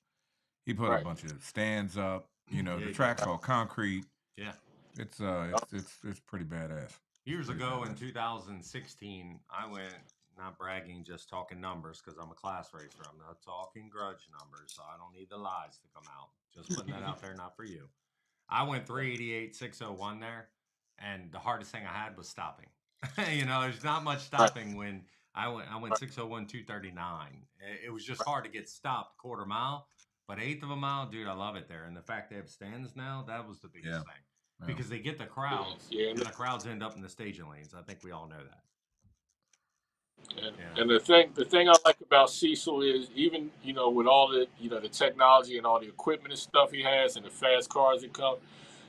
He put a Right. bunch of stands up. Yeah, The he did. track's all concrete. Yeah. It's pretty badass. Years Pretty ago in badass. 2016, I went, not bragging, just talking numbers because I'm a class racer. I'm not talking grudge numbers, so I don't need the lies to come out. Just putting that out there, not for you. I went 388, 601 there, and the hardest thing I had was stopping. There's not much Right. stopping when I went Right. 601, 239. It was just hard to get stopped quarter mile, but eighth of a mile, dude, I love it there. And the fact they have stands now, that was the biggest Yeah. thing Yeah. because they get the crowds, Yeah. and the crowds end up in the staging lanes. I think we all know that. And, Yeah. and the thing I like about Cecil is even with all the technology and all the equipment and stuff he has and the fast cars that come,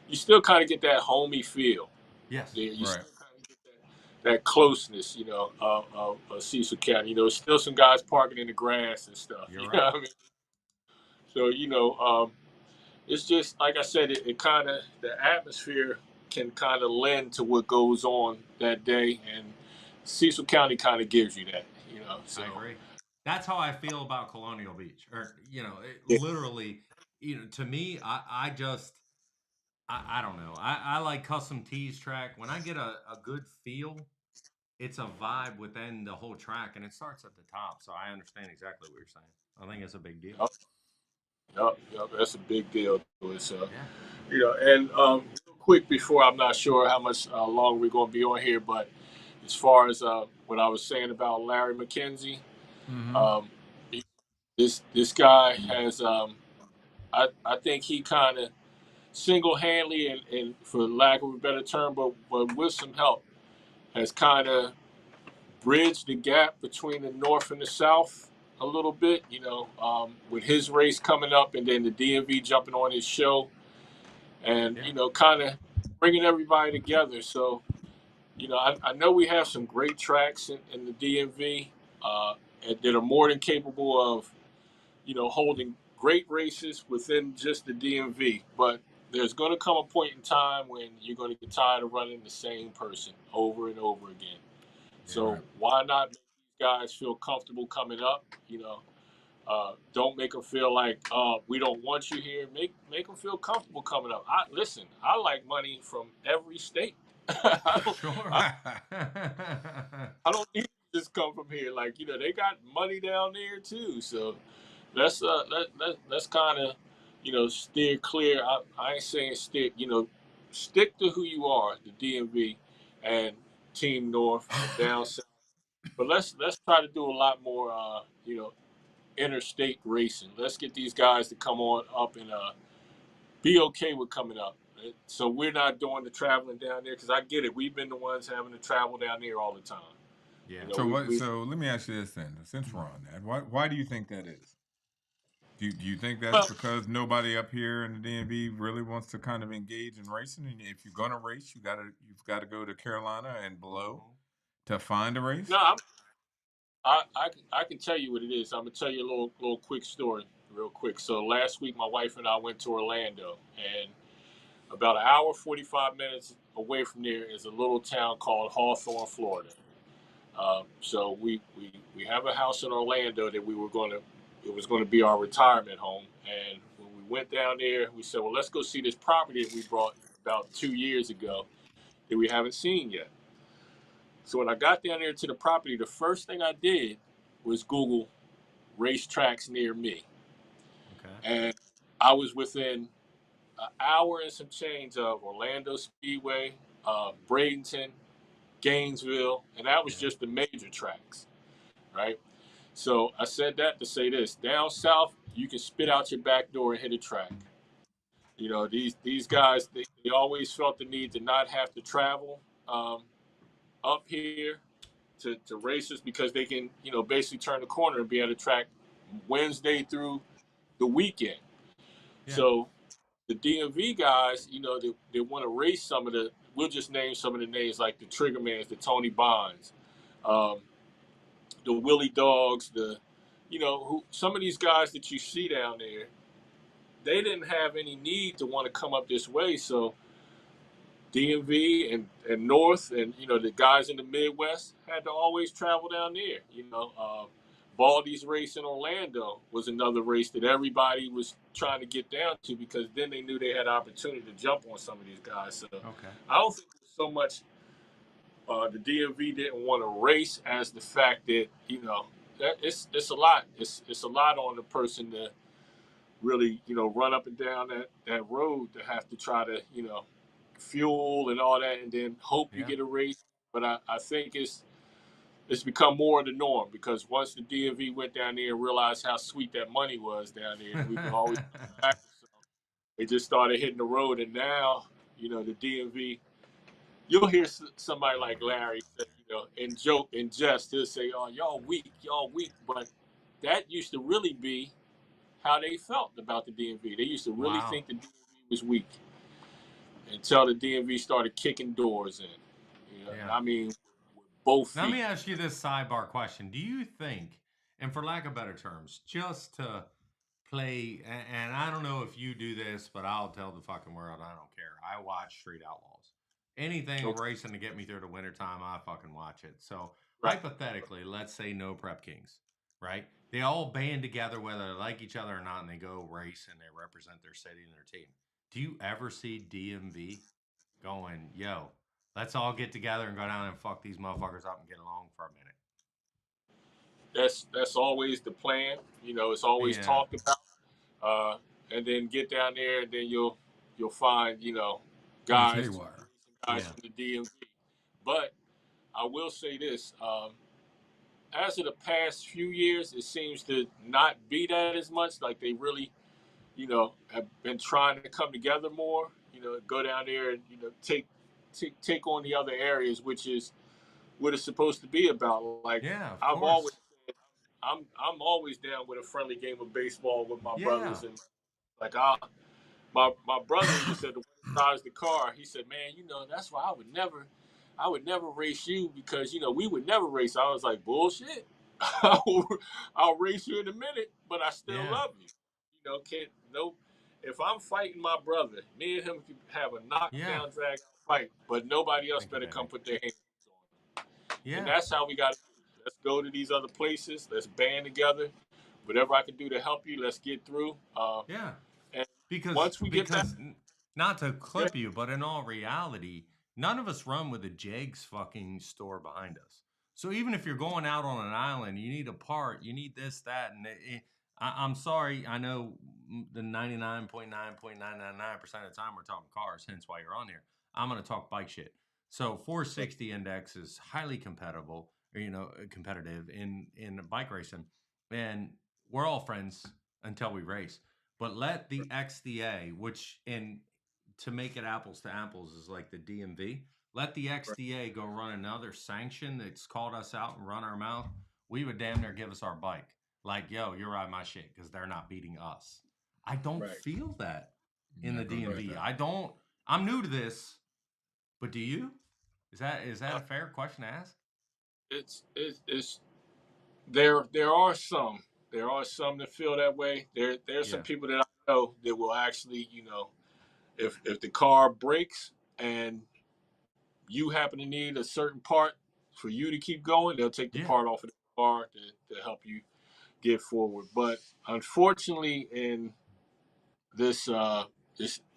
you still kind of get that homey feel. Yes. You Right. still kind of get that closeness, of Cecil County. Still some guys parking in the grass and stuff. You're You know right. what I mean? So it's just like I said, it kind of the atmosphere can kind of lend to what goes on that day, and Cecil County kind of gives you that. So I agree. That's how I feel about Colonial Beach. Or, yeah, literally, to me, I don't know. I like custom tees track. When I get a good feel, it's a vibe within the whole track, and it starts at the top. So I understand exactly what you're saying. I think it's a big deal. yep, yep, that's a big deal to it. So Yeah. and real quick before I'm not sure how much longer we're going to be on here, but as far as what I was saying about Larry McKenzie, Mm-hmm. um, this guy has I think he kind of single-handedly and for lack of a better term, but with some help, has kind of bridged the gap between the North and the South a little bit. With his race coming up and then the DMV jumping on his show, and Yeah. kind of bringing everybody together. So I know we have some great tracks in the DMV that are more than capable of holding great races within just the DMV. But there's going to come a point in time when you're going to get tired of running the same person over and over again. Yeah. So Right. why not make these guys feel comfortable coming up? Don't make them feel like we don't want you here. Make them feel comfortable coming up. Listen. I like money from every state. I don't. Sure. I don't need to just come from here. Like they got money down there too. So let's kind of steer clear. I ain't saying stick. Stick to who you are, the DMV and Team North and down south. But let's try to do a lot more. Interstate racing. Let's get these guys to come on up and be okay with coming up. So we're not doing the traveling down there because I get it. We've been the ones having to travel down there all the time. Yeah. So what? We So let me ask you this then. Since we're on that, why do you think that is? Do you think that's well, because nobody up here in the DMV really wants to kind of engage in racing? And if you're gonna race, you've got to go to Carolina and below to find a race. no, I can tell you what it is. I'm gonna tell you a little quick story, real quick. So last week, my wife and I went to Orlando, and about an hour 45 minutes away from there is a little town called Hawthorne, Florida. So we have a house in Orlando that it was going to be our retirement home. And when we went down there, we said, well, let's go see this property that we bought about 2 years ago that we haven't seen yet. So when I got down there to the property, the first thing I did was Google racetracks near me, Okay. and I was within an hour and some change of Orlando Speedway, Bradenton, Gainesville, and that was Yeah. just the major tracks, right? So I said that to say this: down south, you can spit out your back door and hit a track. You know, these guys, they always felt the need to not have to travel um, up here to races because they can, you know, basically turn the corner and be at a track Wednesday through the weekend. Yeah. So the DMV guys, you know, they want to race some of the. We'll just name some of the names like the Triggermans, the Tony Bonds, um, the Willie Dogs, the, you know, who some of these guys that you see down there, they didn't have any need to want to come up this way. So DMV and North and, you know, the guys in the Midwest had to always travel down there. You know, Baldy's race in Orlando was another race that everybody was trying to get down to because then they knew they had opportunity to jump on some of these guys. So Okay. I don't think it was so much the DMV didn't want to race as the fact that, you know, that it's a lot. It's a lot on the person to really, you know, run up and down that road to have to try to, you know, fuel and all that and then hope you Yeah. get a race. But I think it's become more of the norm because once the DMV went down there and realized how sweet that money was down there, we could always back. So they just started hitting the road, and now, you know, the DMV. You'll hear somebody like Larry say, you know, in joke, in jest, he'll say, "Oh, y'all weak," but that used to really be how they felt about the DMV. They used to really Wow. think the DMV was weak until the DMV started kicking doors in. You know, Yeah. I mean, with both Now, let feet. me ask you this sidebar question. Do you think, and for lack of better terms, just to play, and I don't know if you do this, but I'll tell the fucking world I don't care. I watch Street Outlaws. Anything Okay, racing to get me through the wintertime, I fucking watch it. So, right. hypothetically, let's say no Prep Kings, right? They all band together, whether they like each other or not, and they go race and they represent their city and their team. Do you ever see DMV going, yo, let's all get together and go down and fuck these motherfuckers up and get along for a minute? That's always the plan. You know, it's always Yeah. talked about. And then get down there, and then you'll find, you know, It's guys haywire. guys Yeah. from the DMV. But I will say this: as of the past few years, it seems to not be that as much. Like they really, you know, have been trying to come together more. You know, go down there and, you know, take on the other areas, which is what it's supposed to be about. Like Yeah, of I've always, course. I'm always down with a friendly game of baseball with my Yeah. brothers, and like my brother even said the one that drives the car, he said, "Man, you know, that's why I would never race you because, you know, we would never race." I was like, "Bullshit. I'll race you in a minute, but I still Yeah. love you." You know, can't no. If I'm fighting my brother, me and him could have a Yeah. knockdown, drag out fight, but nobody else Thank you, better come baby. put their hands on. And Yeah. that's how we got to do it. Let's go to these other places. Let's band together. Whatever I can do to help you, let's get through. Yeah. And Because once we get back, because not to yeah, clip you, but in all reality, none of us run with a Jags fucking store behind us. So even if you're going out on an island, you need a part, you need this, that, and I'm sorry, I know the 99.9.999% of the time we're talking cars, hence why you're on here. I'm going to talk bike shit. So 460 index is highly compatible, or, competitive in bike racing, and we're all friends until we race. But let the XDA, which in to make it apples to apples is like the DMV, let the XDA go run another sanction that's called us out and run our mouth. We would damn near give us our bike. Like, yo, you're riding my shit because they're not beating us. I don't right. feel that in the Never get DMV. that. I don't. I'm new to this, but do you? Is that a fair question to ask? It's there are some that feel that way. There's some Yeah. people that I know that will actually, you know, if the car breaks and you happen to need a certain part for you to keep going, they'll take the Yeah. part off of the car to help you get forward. But unfortunately, in this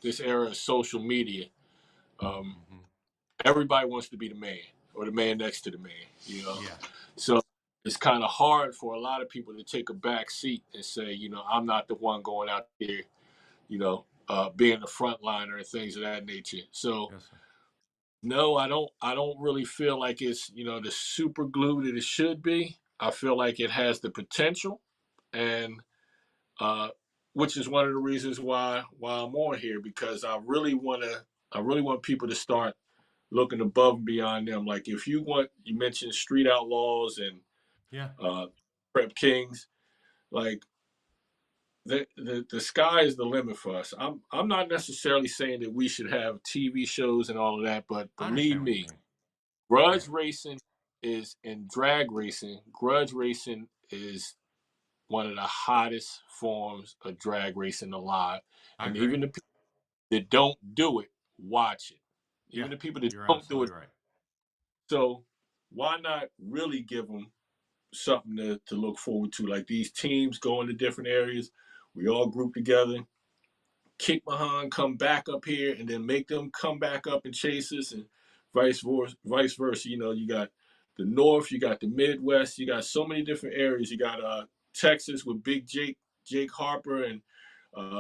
this era of social media, um, Hmm. everybody wants to be the man or the man next to the man. You know, Yeah. so it's kind of hard for a lot of people to take a back seat and say, I'm not the one going out there, being the frontliner and things of that nature. So Yes, sir. no, I don't really feel like it's the super glue that it should be. I feel like it has the potential, and uh, which is one of the reasons why I'm on here, because I really want people to start looking above and beyond them. Like, if you mentioned Street Outlaws and Yeah. Prep Kings, like the sky is the limit for us. I'm not necessarily saying that we should have TV shows and all of that, but I believe understand what you me, mean. Yeah. grudge racing is and drag racing. Grudge racing is one of the hottest forms of drag racing alive, I and agree. even the people that don't do it, watch it. Yeah. Even the people that You're don't do it. absolutely right. So why not really give them something to look forward to? Like, these teams go into different areas. We all group together, kick behind, come back up here, and then make them come back up and chase us, and vice versa. Vice versa. You got the North, you got the Midwest, you got so many different areas. You got Texas with Big Jake Harper, and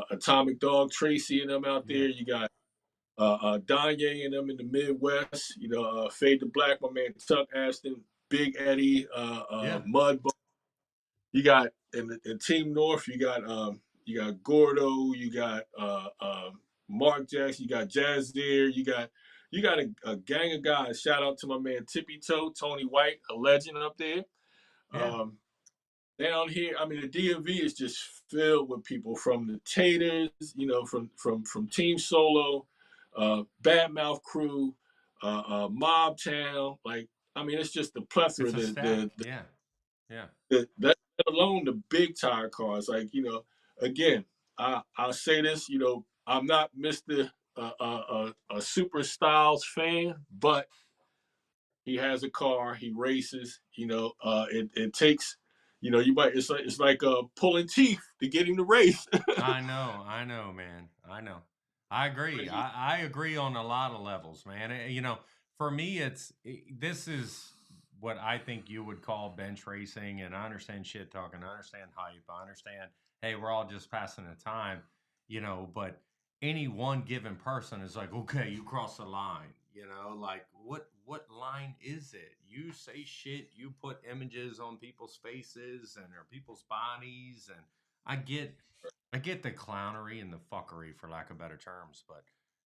Atomic Dog Tracy and them out Yeah. there. You got Danye and them in the Midwest. Fade to Black, my man Chuck Ashton, Big Eddie, Yeah. Mud. You got in Team North, you got Gordo, you got Mark Jackson, you got Jazzir, you got a gang of guys. Shout out to my man Tippy Toe, Tony White, a legend up there. Yeah. Um, Down here, I mean, the DMV is just filled with people, from the Taters, from Team Solo, Bad Mouth Crew, Mob Town. Like, I mean, it's just the plethora. It's a The stack. the Yeah. Yeah. that alone, the big tire cars. Like, again, I'll say this. I'm not Mister a Super Styles fan, but he has a car. He races. It takes. It's like pulling teeth to get him to race. I know, man. I know. I agree. I agree on a lot of levels, man. For me, this is what I think you would call bench racing, and I understand shit talking, I understand hype, I understand. Hey, we're all just passing the time, But any one given person is like, okay, you cross the line, Like what line is it? You say shit, you put images on people's faces and their people's bodies, and I get I get the clownery and the fuckery, for lack of better terms, but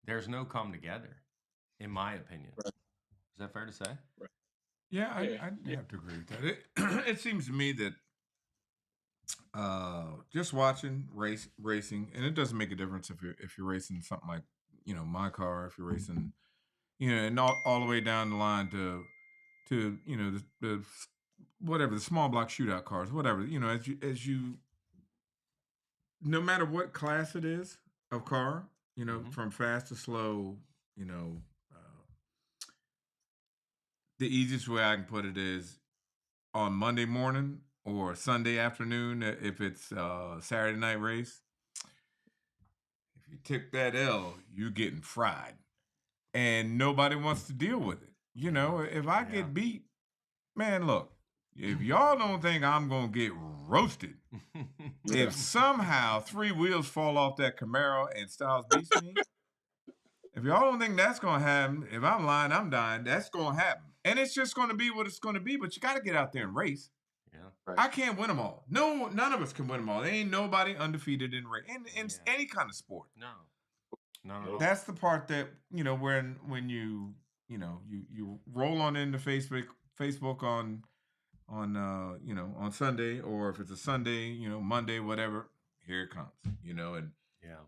there's no come together, in my opinion. Is that fair to say? Right. Yeah, Yeah. I'd Yeah. have to agree with that. It seems to me that just watching racing, and it doesn't make a difference if you're racing something like my car, if you're racing and all the way down the line to the whatever the small block shootout cars, whatever as you no matter what class it is of car, Hmm. from fast to slow, you know, uh, the easiest way I can put it is on Monday morning or Sunday afternoon, if it's Saturday night race. If you took that L, you're getting fried, and nobody wants to deal with it. Yeah. If I Yeah. get beat, man, look, if y'all don't think I'm gonna get roasted, Yeah. if somehow three wheels fall off that Camaro and Styles beats me, if y'all don't think that's gonna happen, if I'm lying, I'm dying. That's gonna happen, and it's just gonna be what it's gonna be. But you got to get out there and race. Yeah. Right. I can't win them all. No, none of us can win them all. There ain't nobody undefeated in race in Yeah. any kind of sport. No. Not at Nope. all. That's the part that when you roll on into Facebook on Sunday, or if it's a Sunday, Monday, whatever. Here it comes, and Yeah.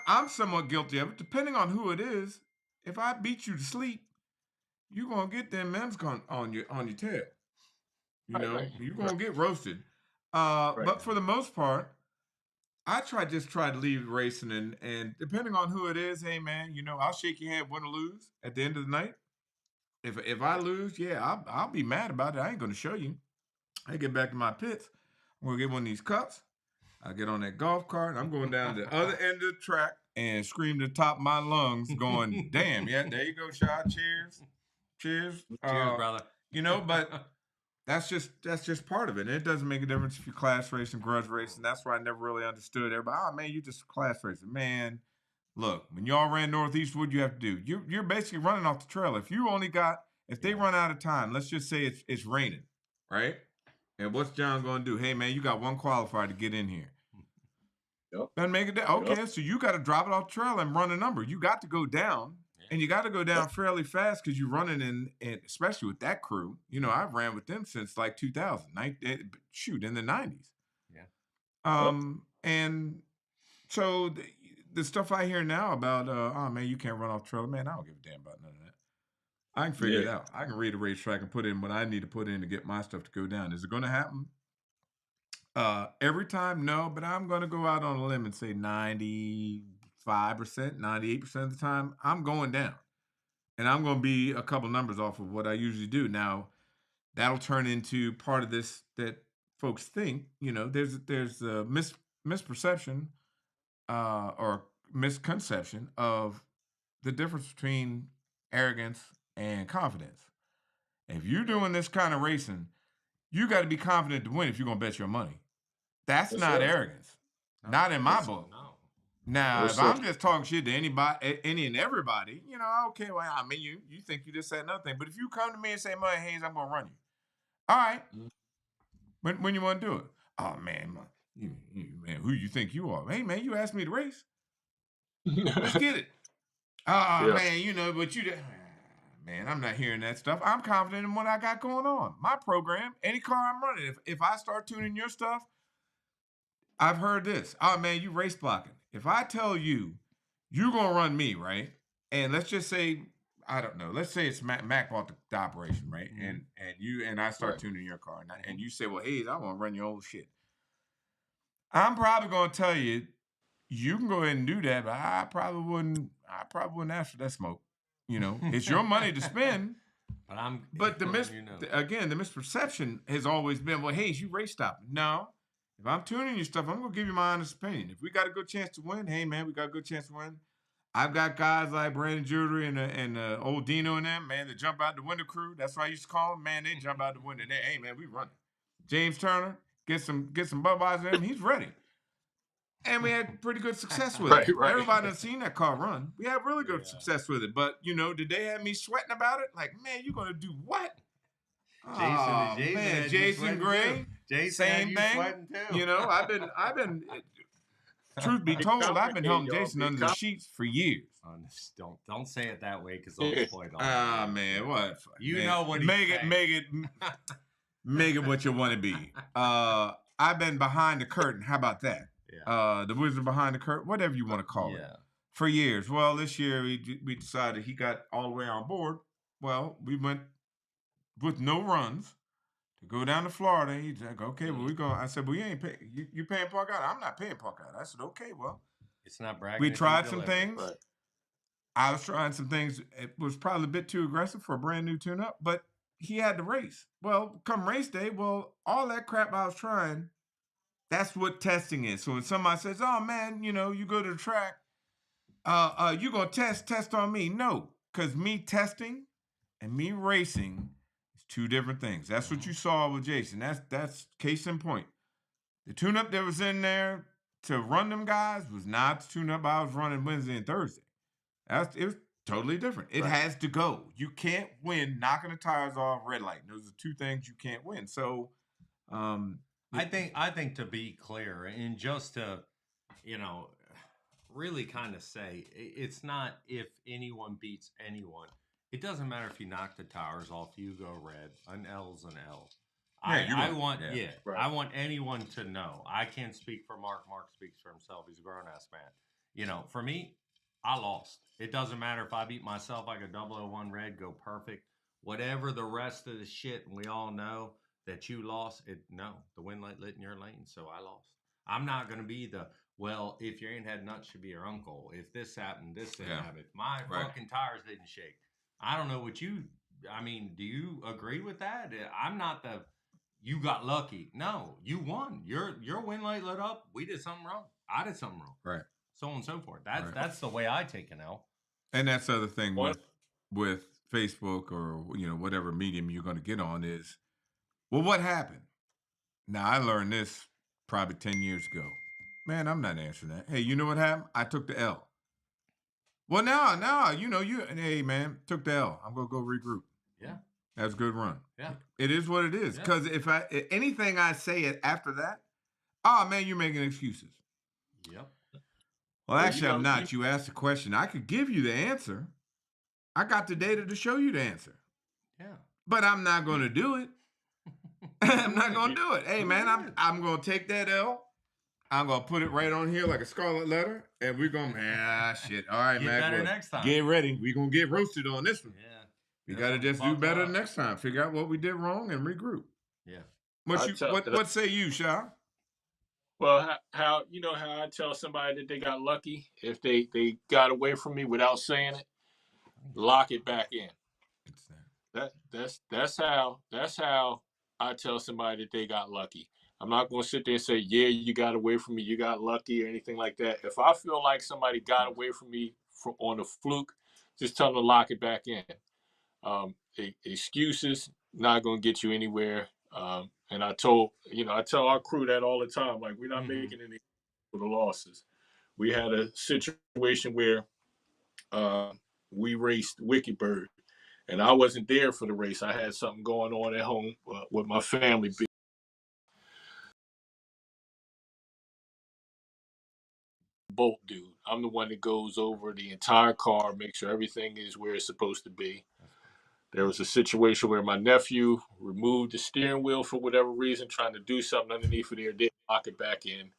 I'm somewhat guilty of it. Depending on who it is, if I beat you to sleep, you're gonna get them M's on your tail. Right. Right. You're Right. gonna get roasted. Right. But for the most part, I try to leave racing, and depending on who it is, hey man, I'll shake your hand, win or lose at the end of the night. If I lose, yeah, I'll be mad about it. I ain't gonna show you. I get back to my pits. I'm gonna get one of these cups. I get on that golf cart, and I'm going down to the other end of the track and scream to the top of my lungs, going, "Damn, yeah, there you go, shot. Cheers, cheers." Cheers, brother. But that's just part of it. And it doesn't make a difference if you class racing, grudge racing. That's why I never really understood everybody. Oh man, you just class racing, man. Look, when y'all ran Northeast, what do you have to do? You're basically running off the trail. If they run out of time, let's just say it's raining, right? And what's John going to do? Hey man, you got one qualifier to get in here. Yep. Doesn't make it. Okay, so you got to drop it off the trail and run a number. You got to go down. And you got to go down fairly fast because you're running in, especially with that crew. You know, I've ran with them since like 2000, in the 90s. Yeah. And so the stuff I hear now about, oh man, you can't run off trail. Man, I don't give a damn about none of that. I can figure it out. I can read a racetrack and put in what I need to put in to get my stuff to go down. Is it going to happen? Every time, no, but I'm going to go out on a limb and say 95%, 98% of the time, I'm going down. And I'm going to be a couple numbers off of what I usually do. Now, that'll turn into part of this that folks think, you know, there's a misperception or misconception of the difference between arrogance and confidence. If you're doing this kind of racing, you got to be confident to win if you're going to bet your money. That's not arrogance. Not in my book. No. Now, if I'm just talking shit to anybody, any and everybody, you know, okay, well, I mean, you think you just said another thing. But if you come to me and say, Muddy Hayes, I'm going to run you. All right. When you want to do it? Oh, man, man, who you think you are? Hey, man, you asked me to race. Let's get it. Man, you know, but man, I'm not hearing that stuff. I'm confident in what I got going on. My program, any car I'm running, if I start tuning your stuff, I've heard this. Oh, man, you race blocking. If I tell you, you're going to run me, right? And let's just say, I don't know. Let's say it's Mac bought the operation, right? And you and I start tuning your car. And you say, well, Hayes, I want to run your old shit. I'm probably going to tell you, you can go ahead and do that, but I probably wouldn't ask for that smoke. You know, it's your money to spend. But the misperception has always been, well, Hayes, you race stopping. No. If I'm tuning your stuff, I'm going to give you my honest opinion. If we got a good chance to win, hey, man, we got a good chance to win. I've got guys like Brandon Jewelry and old Dino and them, man, that jump out the window crew. That's what I used to call them. Man, they jump out the window. Hey, man, we running. James Turner, get some Budweiser in him. He's ready. And we had pretty good success with it. Right. Everybody has seen that car run. We had really good success with it. But, you know, did they have me sweating about it? Like, man, you're going to do what? Jason Gray, same thing. You know, I've been. Truth be told, I've been helping Jason under the sheets for years. Don't say it that way because they'll spoil it. Man, what? You know what? Make it what you want to be. I've been behind the curtain. How about that? Yeah. The wizard behind the curtain, whatever you want to call it, for years. Well, this year we decided he got all the way on board. Well, we went with no runs to go down to Florida. He's like, okay, well, we going. I said, well, you ain't paying. You paying park out? I'm not paying park out. I said, okay, well. It's not bragging. We tried some things. Right. I was trying some things. It was probably a bit too aggressive for a brand new tune-up, but he had to race. Well, come race day, well, all that crap I was trying, that's what testing is. So when somebody says, oh, man, you know, you go to the track, you going to test on me. No, because me testing and me racing is two different things. That's what you saw with Jason. That's case in point. The tune-up that was in there to run them guys was not the tune-up I was running Wednesday and Thursday. It was totally different. It has to go. You can't win knocking the tires off, red light. Those are two things you can't win. So, I think to be clear and just to, you know, really kind of say it's not if anyone beats anyone. It doesn't matter if you knock the tires off, you go red. An L's an L. I want anyone to know. I can't speak for Mark. Mark speaks for himself. He's a grown-ass man. You know, for me, I lost. It doesn't matter if I beat myself like a 001 red, go perfect. Whatever the rest of the shit, and we all know that you lost. The wind light lit in your lane, so I lost. I'm not going to be well, if your ain't had nuts, should be your uncle. If this happened, this didn't happen. If my fucking tires didn't shake. I don't know what do you agree with that? I'm not you got lucky. No, you won. Your wind light lit up. We did something wrong. I did something wrong. Right. So on and so forth. That's the way I take it now. And that's the other thing with Facebook or, you know, whatever medium you're going to get on is Well, what happened? Now, I learned this probably 10 years ago. Man, I'm not answering that. Hey, you know what happened? I took the L. Well, now, hey, man, took the L. I'm going to go regroup. Yeah. That's a good run. Yeah. It is what it is. Yeah. Because anything I say after that, oh, man, you're making excuses. Yep. Well, actually, I'm not. You asked the question. I could give you the answer. I got the data to show you the answer. Yeah. But I'm not going to do it. I'm not going to do it. Hey, man, I'm going to take that L. I'm going to put it right on here like a scarlet letter. And we're going to, shit. All right, Get man. better next time. Get ready. We're going to get roasted on this one. Yeah. We got to just do better next time. Figure out what we did wrong and regroup. Yeah. What say you, Sha? Well, how I tell somebody that they got lucky if they got away from me without saying it, lock it back in. That's how I tell somebody that they got lucky. I'm not going to sit there and say, yeah, you got away from me, you got lucky or anything like that. If I feel like somebody got away from me on a fluke, just tell them to lock it back in. Excuses not going to get you anywhere. And I tell our crew that all the time, like, we're not making any for the losses. We had a situation where we raced Wicked Bird, and I wasn't there for the race. I had something going on at home with my family. Bolt dude. I'm the one that goes over the entire car, make sure everything is where it's supposed to be. There was a situation where my nephew removed the steering wheel for whatever reason, trying to do something underneath of there, didn't lock it back in.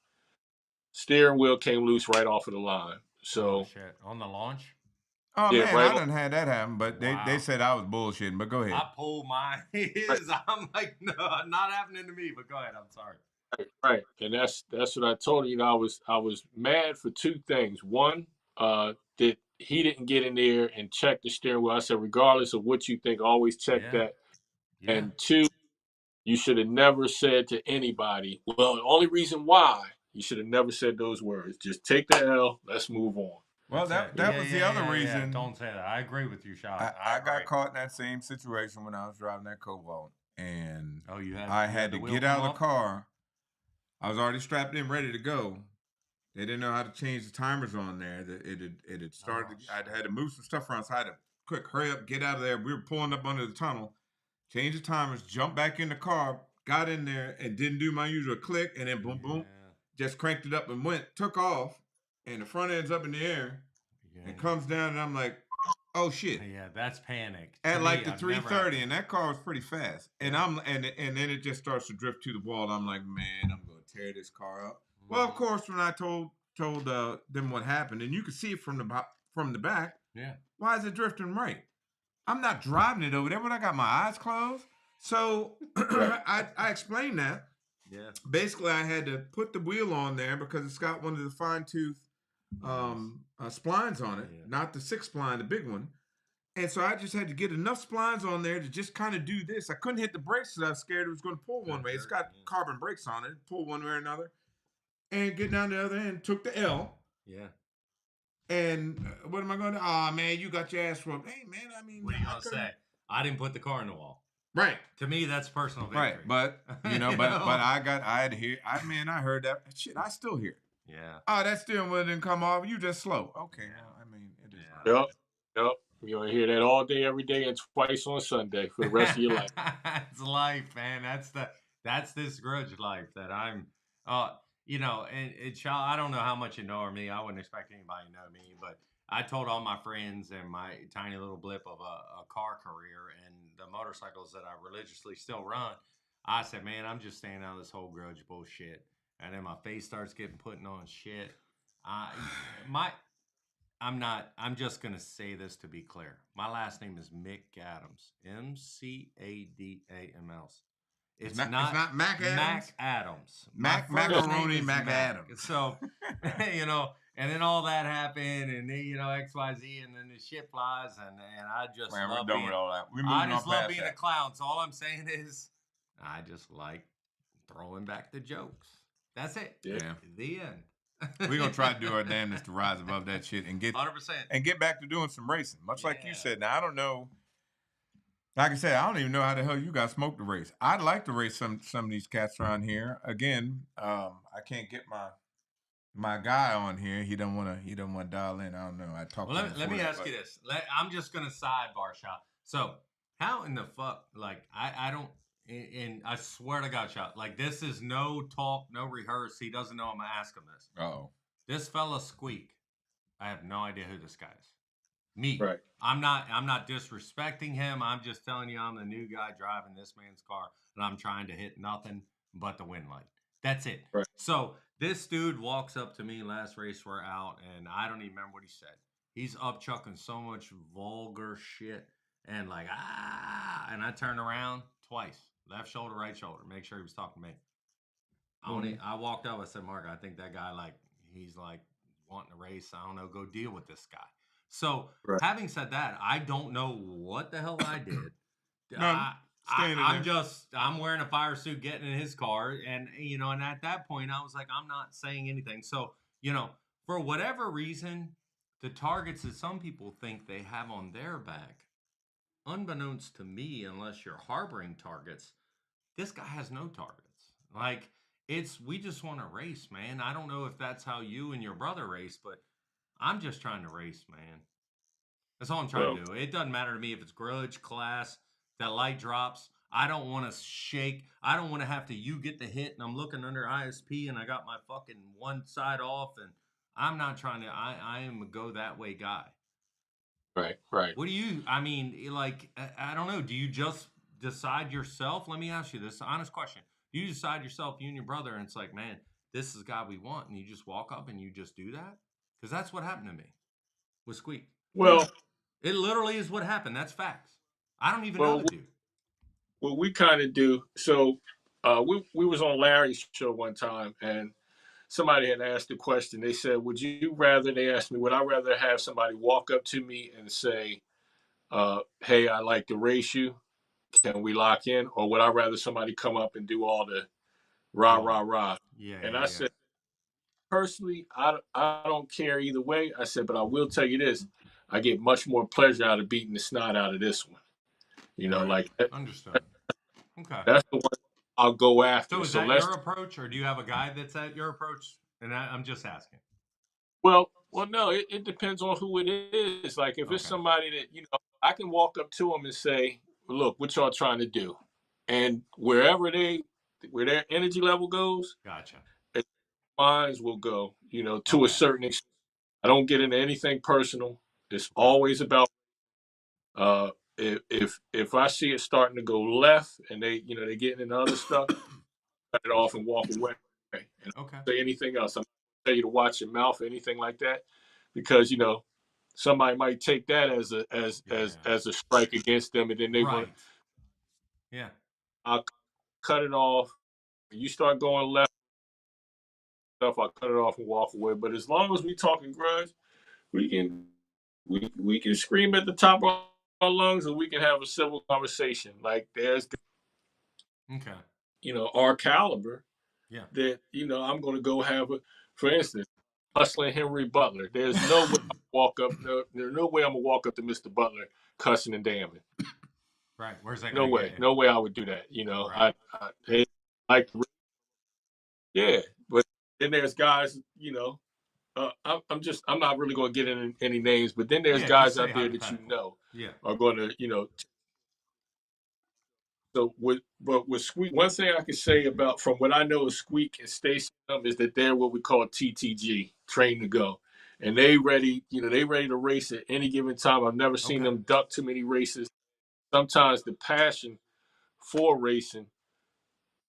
Steering wheel came loose right off of the line. So shit. On the launch? Oh, yeah, man, I done had that happen, but they said I was bullshitting, but go ahead. I pulled my ears. I'm like, no, not happening to me, but go ahead. I'm sorry. Right. And that's what I told him. I was mad for two things. One, that he didn't get in there and check the steering wheel. I said, regardless of what you think, always check that. Yeah. And two, you should have never said to anybody, well, the only reason why you should have never said those words. Just take the L, let's move on. Well, that was the other reason. Yeah. Don't say that. I agree with you, Sean. I got caught in that same situation when I was driving that Cobalt. And I had to get out of the car. I was already strapped in, ready to go. They didn't know how to change the timers on there. It had started. I had to move some stuff around, so I had to quick hurry up, get out of there. We were pulling up under the tunnel, change the timers, jump back in the car, got in there, and didn't do my usual click, and then boom, boom, just cranked it up and took off, and the front end's up in the air, and comes down, and I'm like, oh shit! Yeah, that's panic. At like the 330, and that car was pretty fast, and and then it just starts to drift to the wall. I'm like, man, I'm gonna tear this car up. Well, of course, when I told them what happened, and you could see it from the back. Yeah. Why is it drifting right? I'm not driving it over there when I got my eyes closed. So I explained that. Yeah. Basically, I had to put the wheel on there because it's got one of the fine tooth splines on it, not the 6 spline, the big one. And so I just had to get enough splines on there to just kind of do this. I couldn't hit the brakes because I was scared it was going to pull one way. It's got carbon brakes on it, pull one way or another. And get down the other end, took the L. Yeah. And what am I going to do? Oh, man, you got your ass whooped. Hey, man, I mean. What are you going to say? I didn't put the car in the wall. Right. To me, that's personal victory. Right. But, but I had to hear. I heard that. Shit, I still hear it. Yeah. Oh, that steering wheel didn't come off. You just slow. Okay. I mean, it is. Yep. You're going to hear that all day, every day, and twice on Sunday for the rest of your life. That's life, man. That's this grudge life that I'm, and I don't know how much you know of me. I wouldn't expect anybody to know me, but I told all my friends and my tiny little blip of a car career and the motorcycles that I religiously still run, I said, man, I'm just staying out of this whole grudge bullshit. And then my face starts getting putting on shit. I'm just going to say this to be clear. My last name is Mick Adams. Mcadams. It's not Mac Adams. Mac Adams. Macaroni Mac Adams. So, and then all that happened, and then, XYZ, and then the shit flies, and I just love being, all that. I just love being a clown. So all I'm saying is, I just like throwing back the jokes. That's it. Yeah. The end. We're gonna try to do our damnedest to rise above that shit and get 100% and get back to doing some racing. Much like you said. Now I don't know. Like I said, I don't even know how the hell you got smoked to race. I'd like to race some of these cats around here. Again, I can't get my guy on here. He don't want to dial in. I don't know. I talked Well, to him let before me that, ask you this. I'm just gonna sidebar shot. So, how in the fuck? Like, I don't. And I swear to God, shot. Like, this is no talk, no rehearse. He doesn't know I'm gonna ask him this. oh. This fella Squeak. I have no idea who this guy is. Me. Right. I'm not disrespecting him. I'm just telling you I'm the new guy driving this man's car and I'm trying to hit nothing but the wind light. That's it. Right. So this dude walks up to me last race we're out and I don't even remember what he said. He's up chucking so much vulgar shit and like and I turned around twice. Left shoulder, right shoulder. Make sure he was talking to me. I walked up, I said, Mark, I think that guy he's like wanting to race. I don't know, go deal with this guy. So, Right. having said that, I don't know what the hell I did. No, I'm wearing a fire suit, getting in his car, and and at that point, I was like, I'm not saying anything. So, for whatever reason, the targets that some people think they have on their back, unbeknownst to me, unless you're harboring targets, this guy has no targets. Like we just want to race, man. I don't know if that's how you and your brother race, but I'm just trying to race, man. That's all I'm trying to do. It doesn't matter to me if it's grudge, class, that light drops. I don't want to shake. I don't want to have to you get the hit and I'm looking under ISP and I got my fucking one side off and I'm not trying to I am a go that way guy. Right. Right. What do you I mean, like I don't know, do you just decide yourself? Let me ask you this honest question. Do you decide yourself, you and your brother, and it's like, man, this is the guy we want, and you just walk up and you just do that? Because that's what happened to me with Squeak. Well, It literally is what happened. That's facts. I don't even know well, the dude. what we kind of do. So, we was on Larry's show one time, and somebody had asked the question. They said, "Would you rather?" They asked me, "Would I rather have somebody walk up to me and say, hey, I like to race you. Can we lock in?" Or would I rather somebody come up and do all the rah, Well, rah, rah? yeah, And yeah, I yeah. said, personally, I don't care either way. I said, but I will tell you this. I get much more pleasure out of beating the snot out of this one. Right. Like Understood. Okay. that's the one I'll go So after. is So that let's, your approach, or do you have a guy that's at your approach? And I'm just asking. well, no, it depends on who it is. Like if it's Okay. somebody that, I can walk up to them and say, look, what y'all trying to do? And where their energy level goes, Gotcha. minds will go, to a Okay. certain extent. I don't get into anything personal. It's Right. always about uh if I see it starting to go left and they're getting into other stuff, cut it off Gotcha. and walk away. And Okay. don't say anything else. I'm not gonna tell you to watch your mouth or anything like that. Because somebody might take that as a Yeah. as a strike against them and then they want Right. Yeah. I'll cut it off. You start going left stuff, I'll cut it off and walk away. But as long as we talking grudge, we can we can scream at the top of our lungs and we can have a civil conversation. Like there's Okay. our caliber Yeah. that I'm going to go have a, for instance, hustling Henry Butler. There's no way I walk up. No, there's no way I'm gonna walk up to Mr. Butler cussing and damning. Right. Where's that No gonna get way. you? No way I would do that. Right. They like yeah, but then there's guys. I'm not really going to get into any names, but then there's Yeah. Just guys say out there that hypothetical. Yeah. are going to So with Squeak, one thing I can say about from what I know of Squeak and Stacy is that they're what we call TTG, train to go, and they ready. They ready to race at any given time. I've never seen Okay. them duck too many races. Sometimes the passion for racing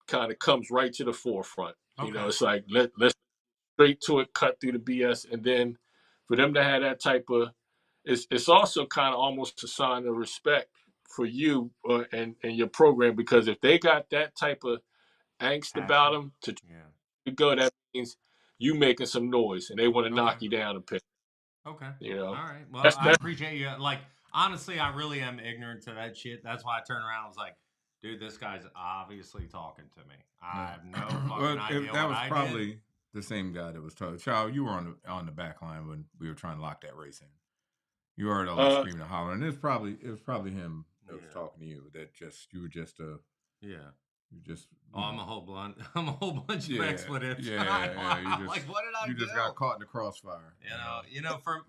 kind of comes right to the forefront. Okay. It's like let's straight to it, cut through the BS, and then for them to have that type of, it's also kind of almost a sign of respect for you and your program, because if they got that type of angst about Passion. them Yeah. to go, that means you making some noise and they want to Okay. knock you down a pick. Okay. You know, All right. Well, that's I appreciate you. Like, honestly, I really am ignorant to that shit. That's why I turned around and was like, dude, this guy's obviously talking to me. I have no fucking idea that what was I probably did. the same guy that was talking. Child, you were on the back line when we were trying to lock that race in. You heard all that screaming and hollering. It was probably him that was Yeah. talking to you. That you were just Yeah. you just Oh, I'm a whole blunt. I'm a whole bunch of yeah, expletives. yeah. I'm like, what did I you do? just got caught in the crossfire.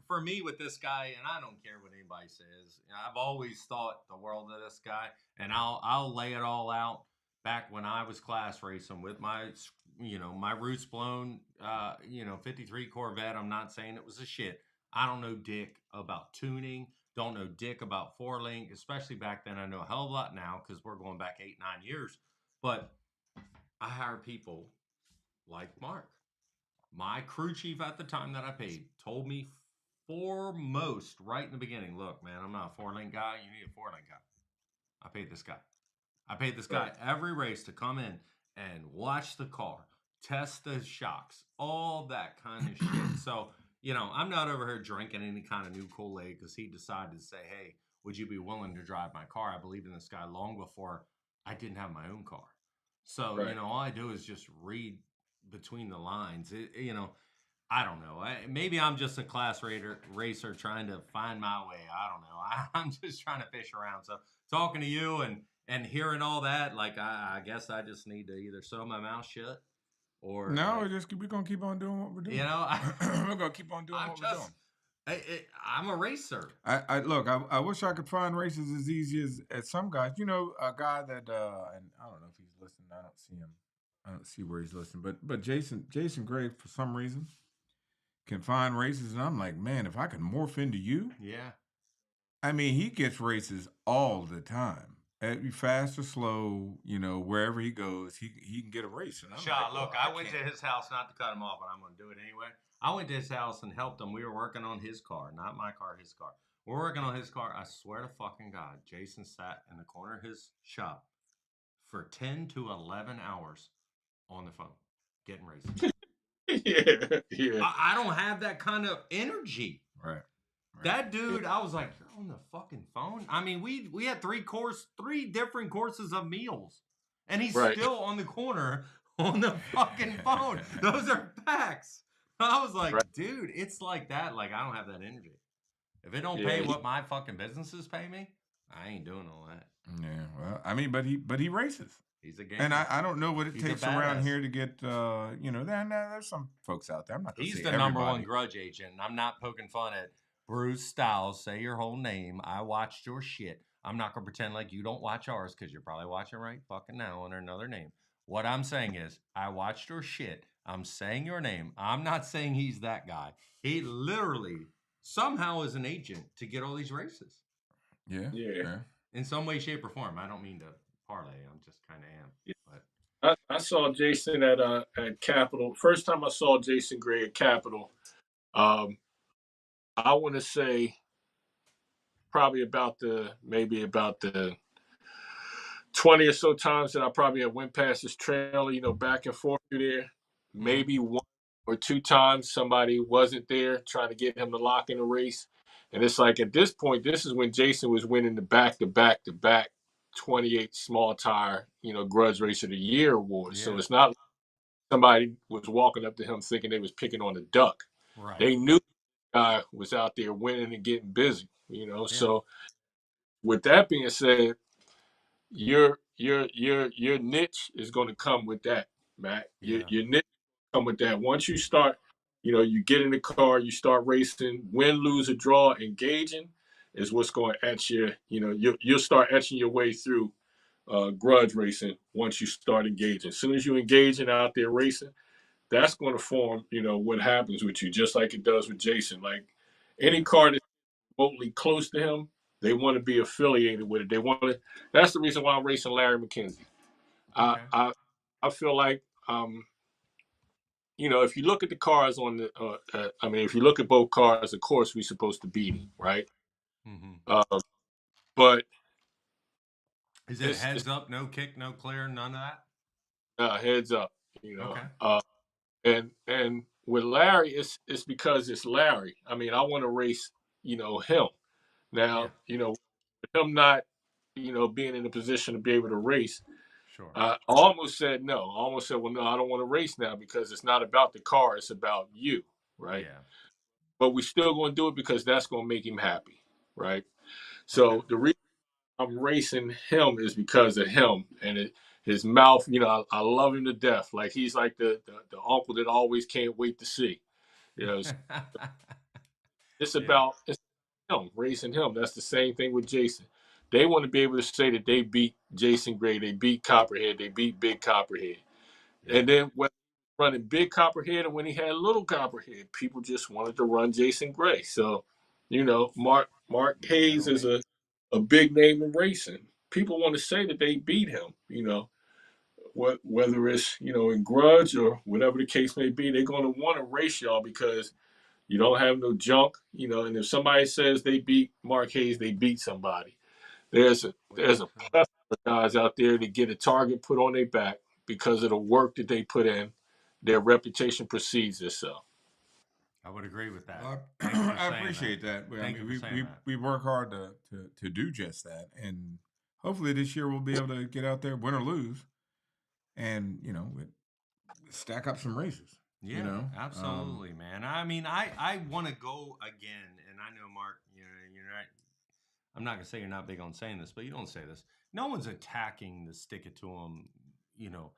For me with this guy, and I don't care what anybody says. I've always thought the world of this guy, and I'll lay it all out. Back when I was class racing with my roots blown, 53 Corvette. I'm not saying it was a shit. I don't know dick about tuning. Don't know dick about four link, especially back then. I know a hell of a lot now because we're going back 8-9 years. But I hire people like Mark. My crew chief at the time that I paid told me foremost right in the beginning, look, man, I'm not a four lane guy. You need a four lane guy. I paid this guy. I paid this guy every race to come in and watch the car, test the shocks, all that kind of shit. So, I'm not over here drinking any kind of new Kool-Aid because he decided to say, hey, would you be willing to drive my car? I believed in this guy long before I didn't have my own car. So, all I do is just read between the lines. I don't know. Maybe I'm just a class racer trying to find my way. I don't know. I'm just trying to fish around. So talking to you and hearing all that, like I guess I just need to either sew my mouth shut or No, we're gonna keep on doing what we're doing. We're gonna keep on doing what we're doing. I'm a racer. I look. I wish I could find races as easy as some guys. A guy that and I don't know if he's listening. I don't see him. I don't see where he's listening. But Jason Gray for some reason can find races, and I'm like, man, if I could morph into you, Yeah. I mean, he gets races all the time. Fast or slow, wherever he goes, he can get a race. And I'm Shaw, like, look, I went to his house, not to cut him off, but I'm going to do it anyway. I went to his house and helped him. We were working on his car, not my car, his car. We're working on his car. I swear to fucking God, Jason sat in the corner of his shop for 10 to 11 hours on the phone getting races. Yeah. I don't have that kind of energy. Right. That dude, I was like, you're on the fucking phone. I mean, we had three different courses of meals, and he's still on the corner on the fucking phone. Those are facts. I was like, dude, it's like that. Like, I don't have that energy. If it don't pay what my fucking businesses pay me, I ain't doing all that. Yeah, well, I mean, but he races. He's a gamer. And I don't know what it takes around here to get, there's some folks out there. I'm not going to say he's the number one grudge agent. And I'm not poking fun at Bruce Styles. Say your whole name. I watched your shit. I'm not going to pretend like you don't watch ours because you're probably watching right fucking now under another name. What I'm saying is, I watched your shit. I'm saying your name. I'm not saying he's that guy. He literally somehow is an agent to get all these races. Yeah. In some way, shape, or form. I don't mean to parlay. I'm just kind of am. Yeah. But I saw Jason at Capitol. First time I saw Jason Gray at Capitol, I want to say probably about the 20 or so times that I probably have went past his trailer, back and forth through there. Maybe one or two times somebody wasn't there trying to get him to lock in a race. And it's like at this point, this is when Jason was winning the back-to-back 28 small tire, Grudge Racer of the Year award. So it's not like somebody was walking up to him thinking they was picking on a duck. Right. They knew the guy was out there winning and getting busy, So with that being said, your niche is going to come with that, Matt. Your niche come with that. Once you start, you get in the car, you start racing, win, lose, or draw, engaging is what's going to etch you. You'll start etching your way through grudge racing once you start engaging. As soon as you engaging out there racing, that's going to form, what happens with you, just like it does with Jason. Like any car that's remotely close to him, they want to be affiliated with it. They want to. That's the reason why I'm racing Larry McKenzie. Okay. I feel like, if you look at the cars on the, if you look at both cars, of course we're supposed to beat him, right? Mm-hmm. But is it heads up, no kick, no clear, none of that? Heads up, Okay. And with Larry, it's because it's Larry. I mean, I want to race, him. Now, him not, being in a position to be able to race. Sure. I almost said no. I almost said, well, no, I don't want to race now because it's not about the car. It's about you, right? Yeah. But we're still going to do it because that's going to make him happy, right? So the reason I'm racing him is because of him and his mouth. You know, I love him to death. Like he's like the uncle that always can't wait to see. You know, it's Yeah. about it's him racing him. That's the same thing with Jason. They want to be able to say that they beat Jason Gray, they beat Copperhead, they beat Big Copperhead, Yeah. and then when running Big Copperhead and when he had Little Copperhead, people just wanted to run Jason Gray. So, you know, Mark Hayes is Literally. a big name in racing. People want to say that they beat him. You know, whether it's in grudge or whatever the case may be, they're going to want to race y'all because you don't have no junk. You know, and if somebody says they beat Mark Hayes, they beat somebody. There's a True. plethora of guys out there that get a target put on their back because of the work that they put in. Their reputation precedes itself. I would agree with that. Well, Thank you for I saying that. appreciate that. I Thank you mean, for saying that. we work hard to do just that, and hopefully this year we'll be able to get out there, win or lose, and stack up some races. You Yeah, know, absolutely, man. I mean, I want to go again, and I know Mark, you're not. I'm not gonna say you're not big on saying this, but you don't say this. No one's attacking the stick it to them, you know,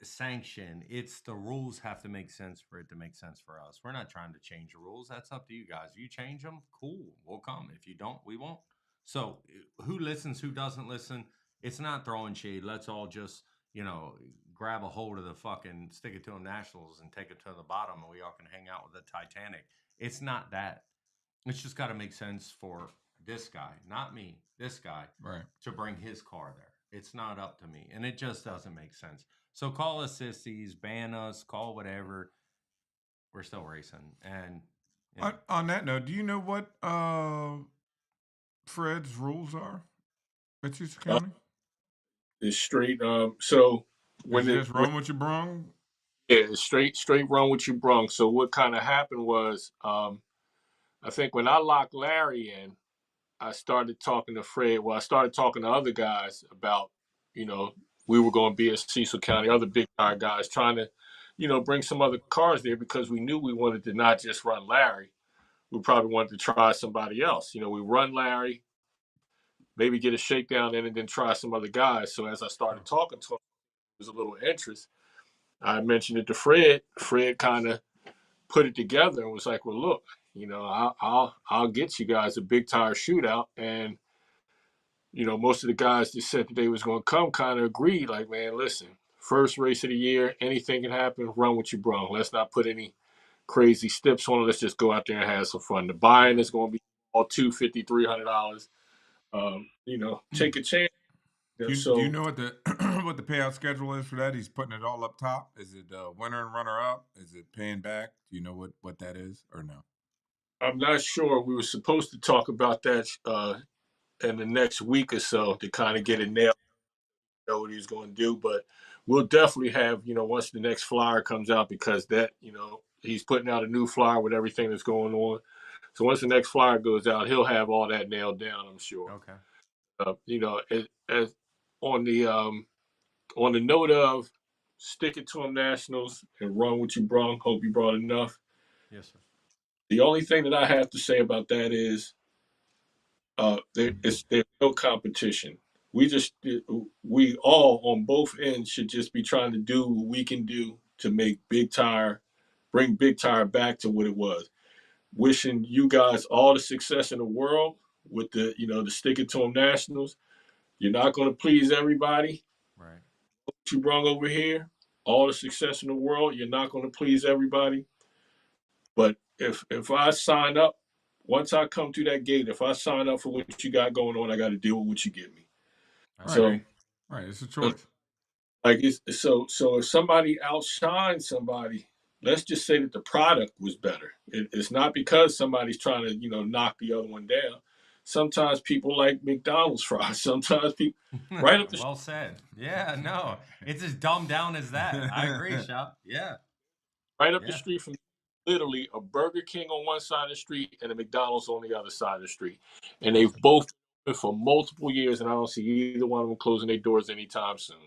sanction. It's the rules have to make sense for it to make sense for us. We're not trying to change the rules. That's up to you guys. You change them, cool. We'll come. If you don't, we won't. So who listens, who doesn't listen? It's not throwing shade. Let's all just, grab a hold of the fucking stick it to them nationals and take it to the bottom and we all can hang out with the Titanic. It's not that. It's just got to make sense for this guy, not me, this guy, right? to bring his car there. It's not up to me. And it just doesn't make sense. So call us sissies, ban us, call whatever. We're still racing. And, On that note, do you know what Fred's rules are at Houston Uh, County? it's straight. So Is when it it just when run what you brung? yeah, it's straight run with you brung. So what kind of happened was, I think when I locked Larry in, I started talking to Fred. Well, I started talking to other guys about, you know, we were going to be at Cecil County, other big car guys trying to, bring some other cars there because we knew we wanted to not just run Larry. We probably wanted to try somebody else. You know, we run Larry, maybe get a shakedown in, and then try some other guys. So as I started sure. talking to him, there was a little interest. I mentioned it to Fred. Fred kind of put it together and was like, "Well, look, I'll get you guys a big tire shootout." And most of the guys that said that they was going to come kind of agreed. Like, man, listen, first race of the year, anything can happen. Run what you brung. Let's not put any crazy steps on it. Let's just go out there and have some fun. The buy-in Yeah. is going to be all $250, $300. Take a chance. Do you So know what the what the payout schedule is for that? He's putting it all up top. Is it winner and runner up? Is it paying back? Do you know what that is or no? I'm not sure. We were supposed to talk about that in the next week or so to kind of get Okay. it nailed, know what he's going to do. But we'll definitely have, once the next flyer comes out, because that, he's putting out a new flyer with everything that's going on. So once the next flyer goes out, he'll have all that nailed down, I'm sure. Okay. As on the note of stick it to him nationals and run what you brung. Hope you brought enough. Yes, sir. The only thing that I have to say about that is there's no competition. We all on both ends should just be trying to do what we can do to make bring Big Tire back to what it was. Wishing you guys all the success in the world with the Stick It To 'em Nationals. You're not going to please everybody. Right. What you brung over here, all the success in the world. You're not going to please everybody. But if I sign up, once I come through that gate, if I sign up for what you got going on, I got to deal with what you give me. I Right, So agree. right. It's a choice. like so if somebody outshines somebody, let's just say that the product was better. It's not because somebody's trying to knock the other one down. Sometimes people like McDonald's fries. Sometimes people right up the Well said. Yeah, no. It's as dumbed down as that. I agree, Shop. Yeah. right up the Yeah. street from literally a Burger King on one side of the street and a McDonald's on the other side of the street, and they've both been for multiple years, and I don't see either one of them closing their doors anytime soon.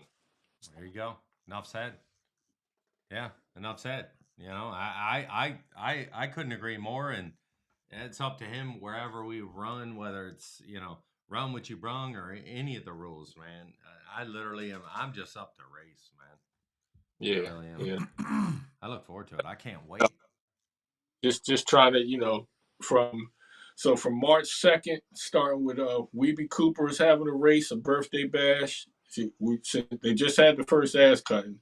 There you go. Enough said. Yeah, enough said. I couldn't agree more, and it's up to him wherever we run, whether it's run what you brung or any of the rules, man. I literally am. I'm just up to race, man. I Yeah, really am. yeah. I look forward to it. I can't wait. Just trying to, from from March 2nd, starting with Weeby Cooper is having a race, a birthday bash. They just had the first ass cutting,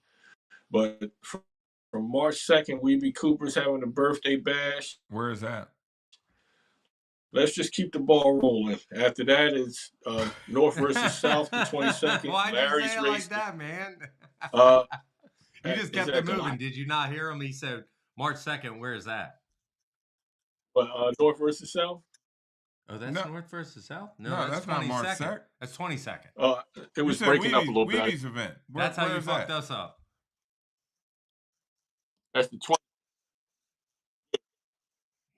but from March 2nd, Weeby Cooper's having a birthday bash. Where is that? Let's just keep the ball rolling. After that is North versus South, the 22nd. Why'd you say Larry's it like race. that, man? Uh, You just is kept it at the moving. Did you not hear him? He said March 2nd. Where is that? North versus South. Oh, that's No, North versus South? No, no, that's that's not March 22nd. 2nd. That's 22nd. It You was said breaking up a Weeby's little bit. Weeby's event. That's how Where you is fucked that? us up. That's the 20.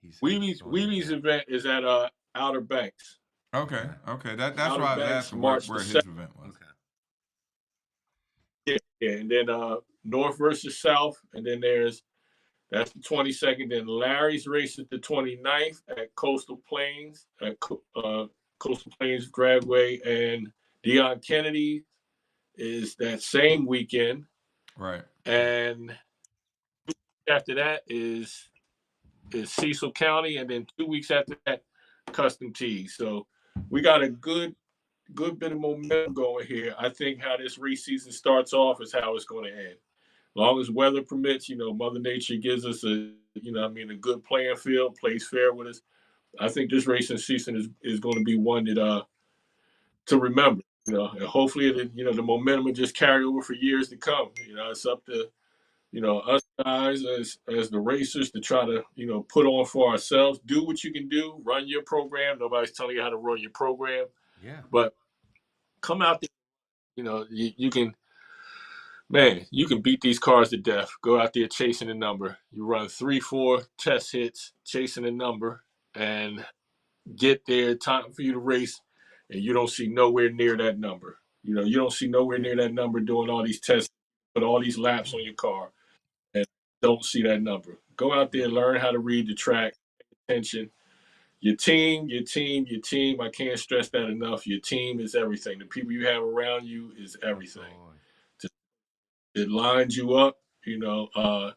He said Weeby's 20. Weeby's event is at Outer Banks. Okay, Okay. okay. That's Outer why I was Banks, asking where, March the where 2nd. his event was. Okay. Yeah, and then North versus South, and then that's the 22nd. Then Larry's race is the 29th at Coastal Plains, at Coastal Plains Dragway, and Dion Kennedy is that same weekend. Right. And after that is Cecil County, and then 2 weeks after that, Custom Tees. So we got a good bit of momentum going here. I think how this race season starts off is how it's going to end. As long as weather permits, Mother Nature gives us a good playing field, plays fair with us. I think this racing season is going to be one that to remember. And hopefully the momentum will just carry over for years to come. It's up to us guys as the racers to try to put on for ourselves. Do what you can do. Run your program. Nobody's telling you how to run your program, Yeah. but come out there. You can, man, you can beat these cars to death. Go out there chasing a number. You run 3-4 test hits chasing a number and get there. Time for you to race, and you don't see nowhere near that number. You don't see nowhere near that number doing all these tests, put all these laps on your car, and don't see that number. Go out there, learn how to read the track, pay attention. Your team, your team, your team. I can't stress that enough. Your team is everything. The people you have around you is everything. Absolutely. It lines you up, to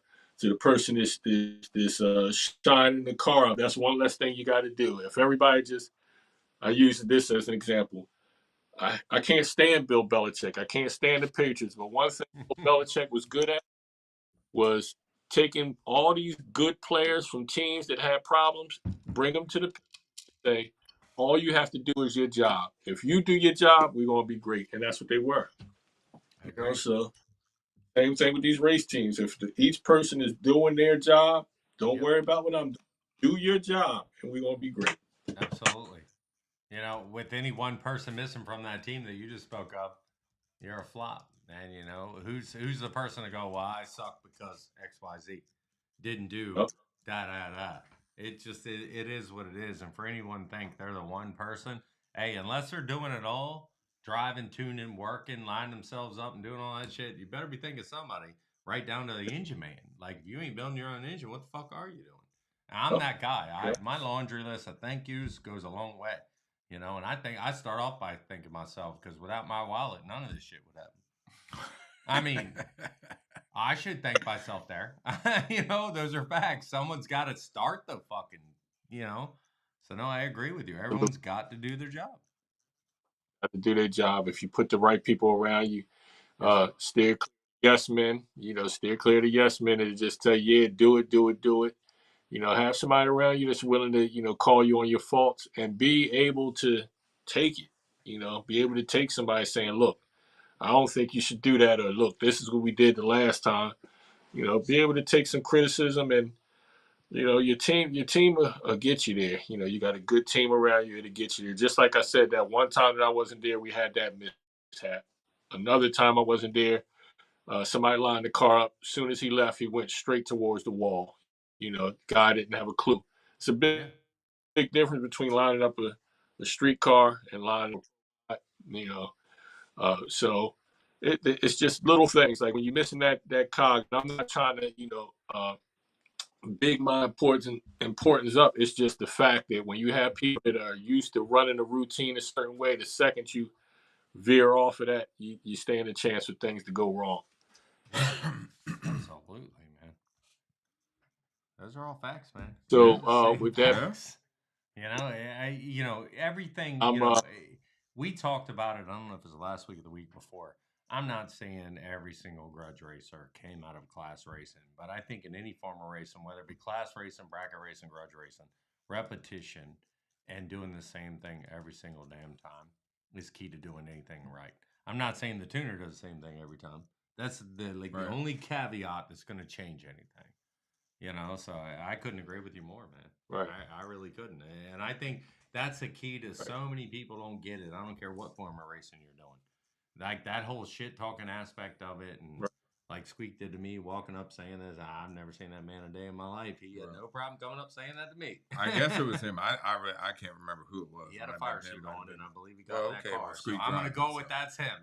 the person that's shining the car up. That's one less thing you got to do. If everybody I use this as an example. I can't stand Bill Belichick. I can't stand the Patriots. But one thing Bill Belichick was good at was taking all these good players from teams that had problems, bring them to the say, all you have to do is your job. If you do your job, we're gonna be great, and that's what they were. I agree. So same thing with these race teams. If each person is doing their job, don't Yep. worry about what I'm doing. Do your job, and we're gonna be great. Absolutely. With any one person missing from that team that you just spoke of, you're a flop. And who's the person to go, well, I suck because XYZ didn't do Oh, da da da. It is what it is. And for anyone to think they're the one person, hey, unless they're doing it all, driving, tuning, working, lining themselves up and doing all that shit, you better be thinking somebody, right down to the engine man. Like if you ain't building your own engine, what the fuck are you doing? I'm oh, that guy. yeah. My laundry list of thank yous goes a long way. And I think I start off by thanking myself because without my wallet, none of this shit would happen. I mean, I should thank myself there. Those are facts. Someone's got to start the fucking, So no, I agree with you. Everyone's got to do their job. Have to do their job. If you put the right people around you, Yes, steer clear of yes men. Steer clear of the yes men and just tell you, yeah, do it, do it, do it. Have somebody around you that's willing to, call you on your faults and be able to take it. Be able to take somebody saying, look, I don't think you should do that, or look, this is what we did the last time. Be able to take some criticism, and your team will get you there. You got a good team around you to get you there. Just like I said, that one time that I wasn't there, we had that mishap. Another time I wasn't there, somebody lined the car up. As soon as he left, he went straight towards the wall. Guy didn't have a clue. It's a big, yeah, big difference between lining up a street car and lining, you know. So it's just little things like when you're missing that cog. I'm not trying to, big my importance up. It's just the fact that when you have people that are used to running a routine a certain way, the second you veer off of that, you stand a chance for things to go wrong. Absolutely, man. Those are all facts, man. So They're the same with that, facts. You know, everything, I'm we talked about it. I don't know if it was last week or the week before. I'm not saying every single grudge racer came out of class racing, but I think in any form of racing, whether it be class racing, bracket racing, grudge racing, repetition and doing the same thing every single damn time is key to doing anything right. I'm not saying the tuner does the same thing every time. That's the Right. the only caveat that's going to change anything. So I couldn't agree with you more, man. right. I really couldn't. And I think that's the key to so many people don't get it. I don't care what form of racing you're doing. Like that whole shit talking aspect of it. And Right. like Squeak did to me, walking up saying this, I've never seen that man a day in my life. He had Right. no problem coming up saying that to me. I guess it was him. I can't remember who it was. He had a Might fire have been- suit might have on, been- and I believe he got in that okay, well, car. So Squeak I'm going to driving, go with so. that's him.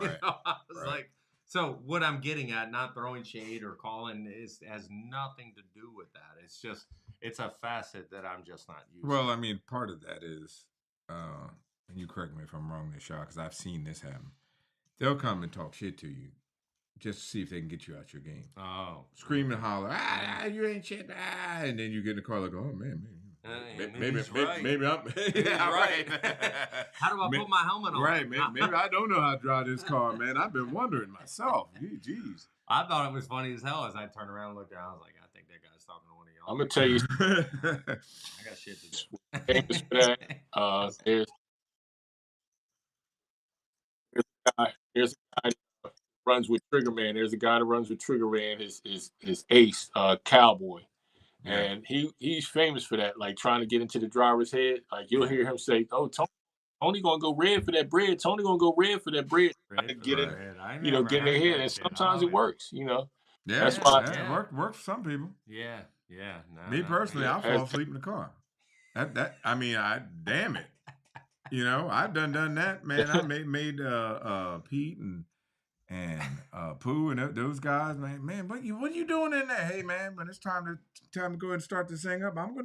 Right. I was Right. like, so what I'm getting at, not throwing shade or calling, has nothing to do with that. It's just it's a facet that I'm just not used. Well, to. I mean, part of that is, and you correct me if I'm wrong, Nisha, because I've seen this happen. They'll come and talk shit to you just to see if they can get you out your game. Oh, Scream and holler, you ain't shit, and then you get in the car like, oh man, maybe right. maybe I'm yeah, right. How do I put my helmet on? Right, maybe I don't know how to drive this car, man. I've been wondering myself. Jeez. I thought it was funny as hell as I turned around and looked down. I was like, I think that guy's talking to one of y'all. I'm gonna tell you, I got shit to do. famous for that. There's a guy that runs with Trigger Man. There's a guy that runs with Trigger Man. His ace, Cowboy. Yeah. And he's famous for that, like trying to get into the driver's head. Like you'll hear him say, "Oh, Tony gonna go red for that bread. Tony gonna go red for that bread." Trying to get in, get in their head, and sometimes it works. Yeah, That's why. it works for some people. Yeah. Me personally, yeah. I'll fall asleep in the car. I mean, damn it. I've done that, man. I made Pete and Pooh and those guys, man. What you doing in there? Hey, man, when it's time to go ahead and start this thing up, I'm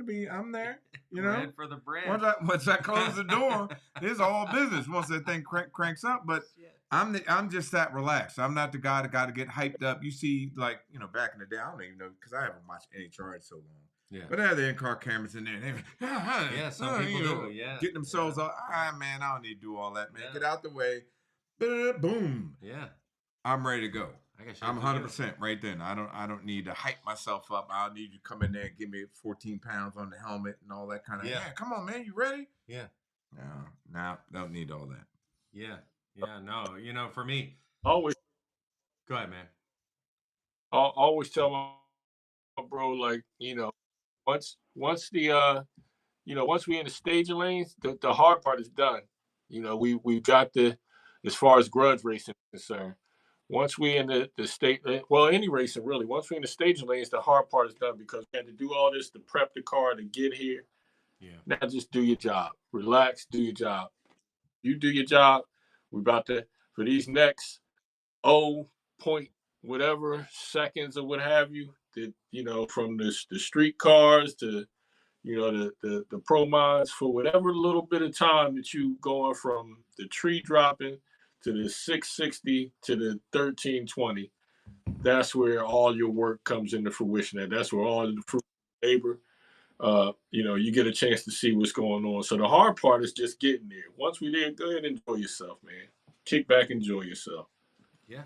there. Red for the bread. Once I close the door, it's all business. Once that thing cranks up, but I'm just that relaxed. I'm not the guy that got to get hyped up. You see, like back in the day, I don't even know because I haven't watched any charge so long. Yeah. But they have the in-car cameras in there. Yeah, some people do. Yeah. Getting themselves out. Man, I don't need to do all that, man. Yeah. Get out the way. Boom. Yeah. I'm ready to go. I'm 100% right then. I don't need to hype myself up. I need you to come in there and give me 14 pounds on the helmet and all that kind of. Yeah, come on, man. You ready? Yeah. No, don't need all that. Yeah. No. For me, Always. Go ahead, man. I'll always tell my bro, like once we in the staging lanes, the hard part is done. We've got as far as grudge racing is concerned. Once we in the state, well, any racing really. Once we in the staging lanes, the hard part is done because we had to do all this to prep the car to get here. Yeah. Now just do your job. Relax, do your job. You do your job. We're about to for these next point whatever seconds or what have you. That from the street cars to the pro mods for whatever little bit of time that you going from the tree dropping to the 660 to the 1320. That's where all your work comes into fruition. And that's where all the fruit labor, you get a chance to see what's going on. So the hard part is just getting there. Once we're there, go ahead and enjoy yourself, man. Kick back, enjoy yourself. Yeah,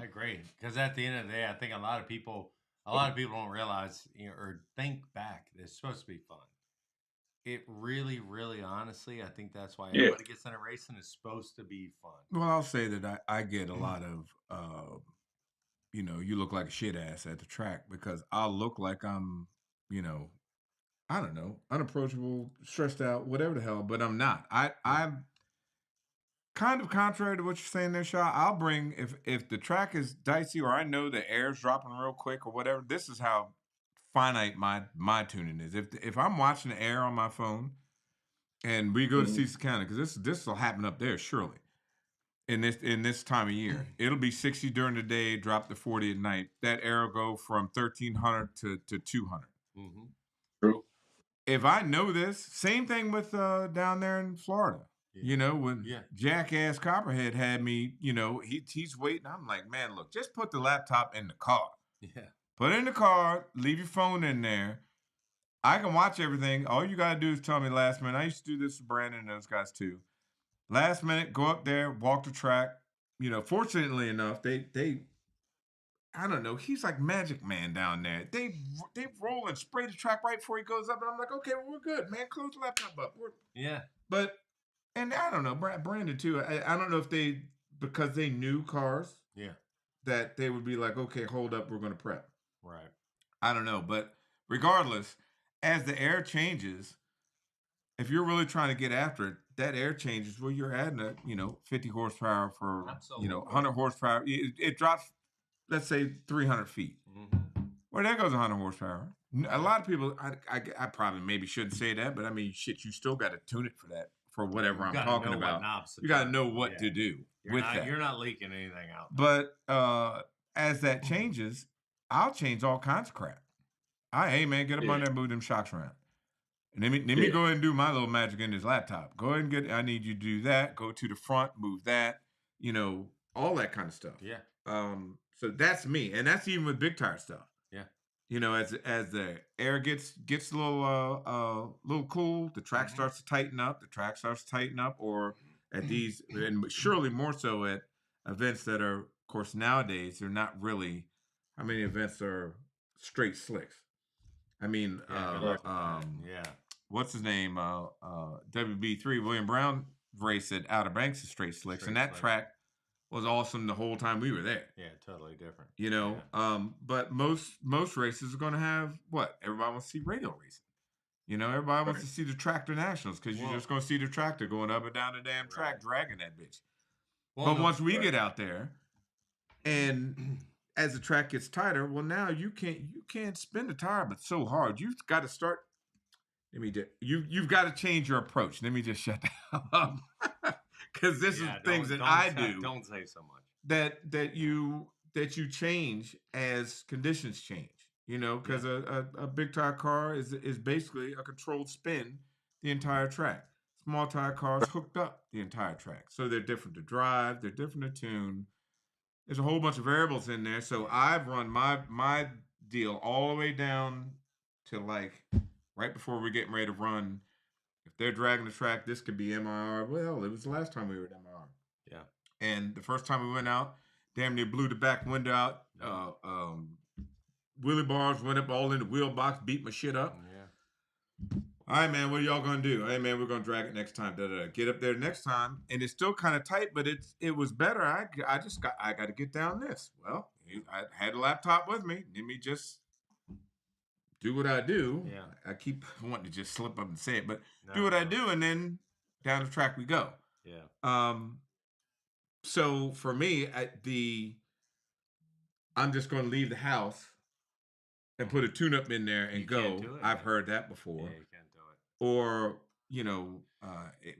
I agree. Because at the end of the day, I think a lot of people don't realize or think back that it's supposed to be fun. It really, really, honestly, I think that's why everybody gets in a racing. It's supposed to be fun. Well, I'll say that I get a lot of, you look like a shit ass at the track because I'll look like I'm, I don't know, unapproachable, stressed out, whatever the hell, but I'm not. I'm kind of contrary to what you're saying there, Shaw. I'll bring if the track is dicey or I know the air's dropping real quick or whatever. This is how finite my tuning is. If I'm watching the air on my phone and we go to Cecil County because this will happen up there surely. in this time of year. It'll be 60 during the day, drop to 40 at night. That air will go from 1,300 to 200. Mm-hmm. True. If I know this, same thing with down there in Florida. Yeah. You know, when Yeah. Jackass Copperhead had me, you know, he's waiting. I'm like, man, look, just put the laptop in the car. Yeah. Put it in the car, leave your phone in there. I can watch everything. All you got to do is tell me last minute. I used to do this with Brandon and those guys too. Last minute, go up there, walk the track. You know, fortunately enough, they I don't know. He's like Magic Man down there. They roll and spray the track right before he goes up, and I'm like, okay, well, we're good, man. Close the laptop up. Yeah. But and I don't know, Brandon too. I don't know if they, because they knew cars. Yeah. That they would be like, okay, hold up, we're going to prep. Right. I don't know, but regardless, as the air changes, if you're really trying to get after it, that air changes. Well, you're adding 50 horsepower for Absolutely. 100 horsepower. It drops, let's say 300 feet. Mm-hmm. Well, there goes 100 horsepower. A lot of people, I probably maybe shouldn't say that, but I mean, shit, you still got to tune it for that, for whatever I'm talking about. You got to know what to do with that. You're not leaking anything out. But as that changes, I'll change all kinds of crap. Hey man, get up on there and move them shocks around. And let me go ahead and do my little magic in this laptop. Go ahead and I need you to do that. Go to the front, move that, all that kind of stuff. Yeah. So that's me. And that's even with big tire stuff. Yeah. As the air gets a little cool, the track starts to tighten up. Or at these, and surely more so at events that are, of course, nowadays, they're not really, how many events are straight slicks? I mean, what's his name? WB3, William Brown race at Outer Banks is straight slicks. And that track was awesome the whole time we were there. Yeah, totally different. But most races are going to have what? Everybody wants to see radio racing. Everybody wants to see the tractor nationals because you're just going to see the tractor going up and down the damn track, dragging that bitch. But once we get out there, and as the track gets tighter, well, now you can't spin the tire, but so hard. You've got to start. You've got to change your approach. Let me just shut down up because this is things that I do. Don't say so much. That you change as conditions change. Because a big tire car is basically a controlled spin the entire track. Small tire cars hooked up the entire track. So they're different to drive, they're different to tune. There's a whole bunch of variables in there. So I've run my deal all the way down to like right before we're getting ready to run. If they're dragging the track, this could be MIR. Well, it was the last time we were at MIR. Yeah. And the first time we went out, damn near blew the back window out. Wheelie bars went up all in the wheel box, beat my shit up. Yeah. All right, man, what are y'all gonna do? Hey, man, we're gonna drag it next time. Get up there next time, and it's still kind of tight, but it was better. I got to get down this. Well, I had a laptop with me. Let me just do what I do. Yeah. I keep wanting to just slip up and say it, but do what I do, and then down the track we go. Yeah. So for me, I'm just gonna leave the house and put a tune-up in there and go. I've heard that before. Yeah, you can't do it. Or,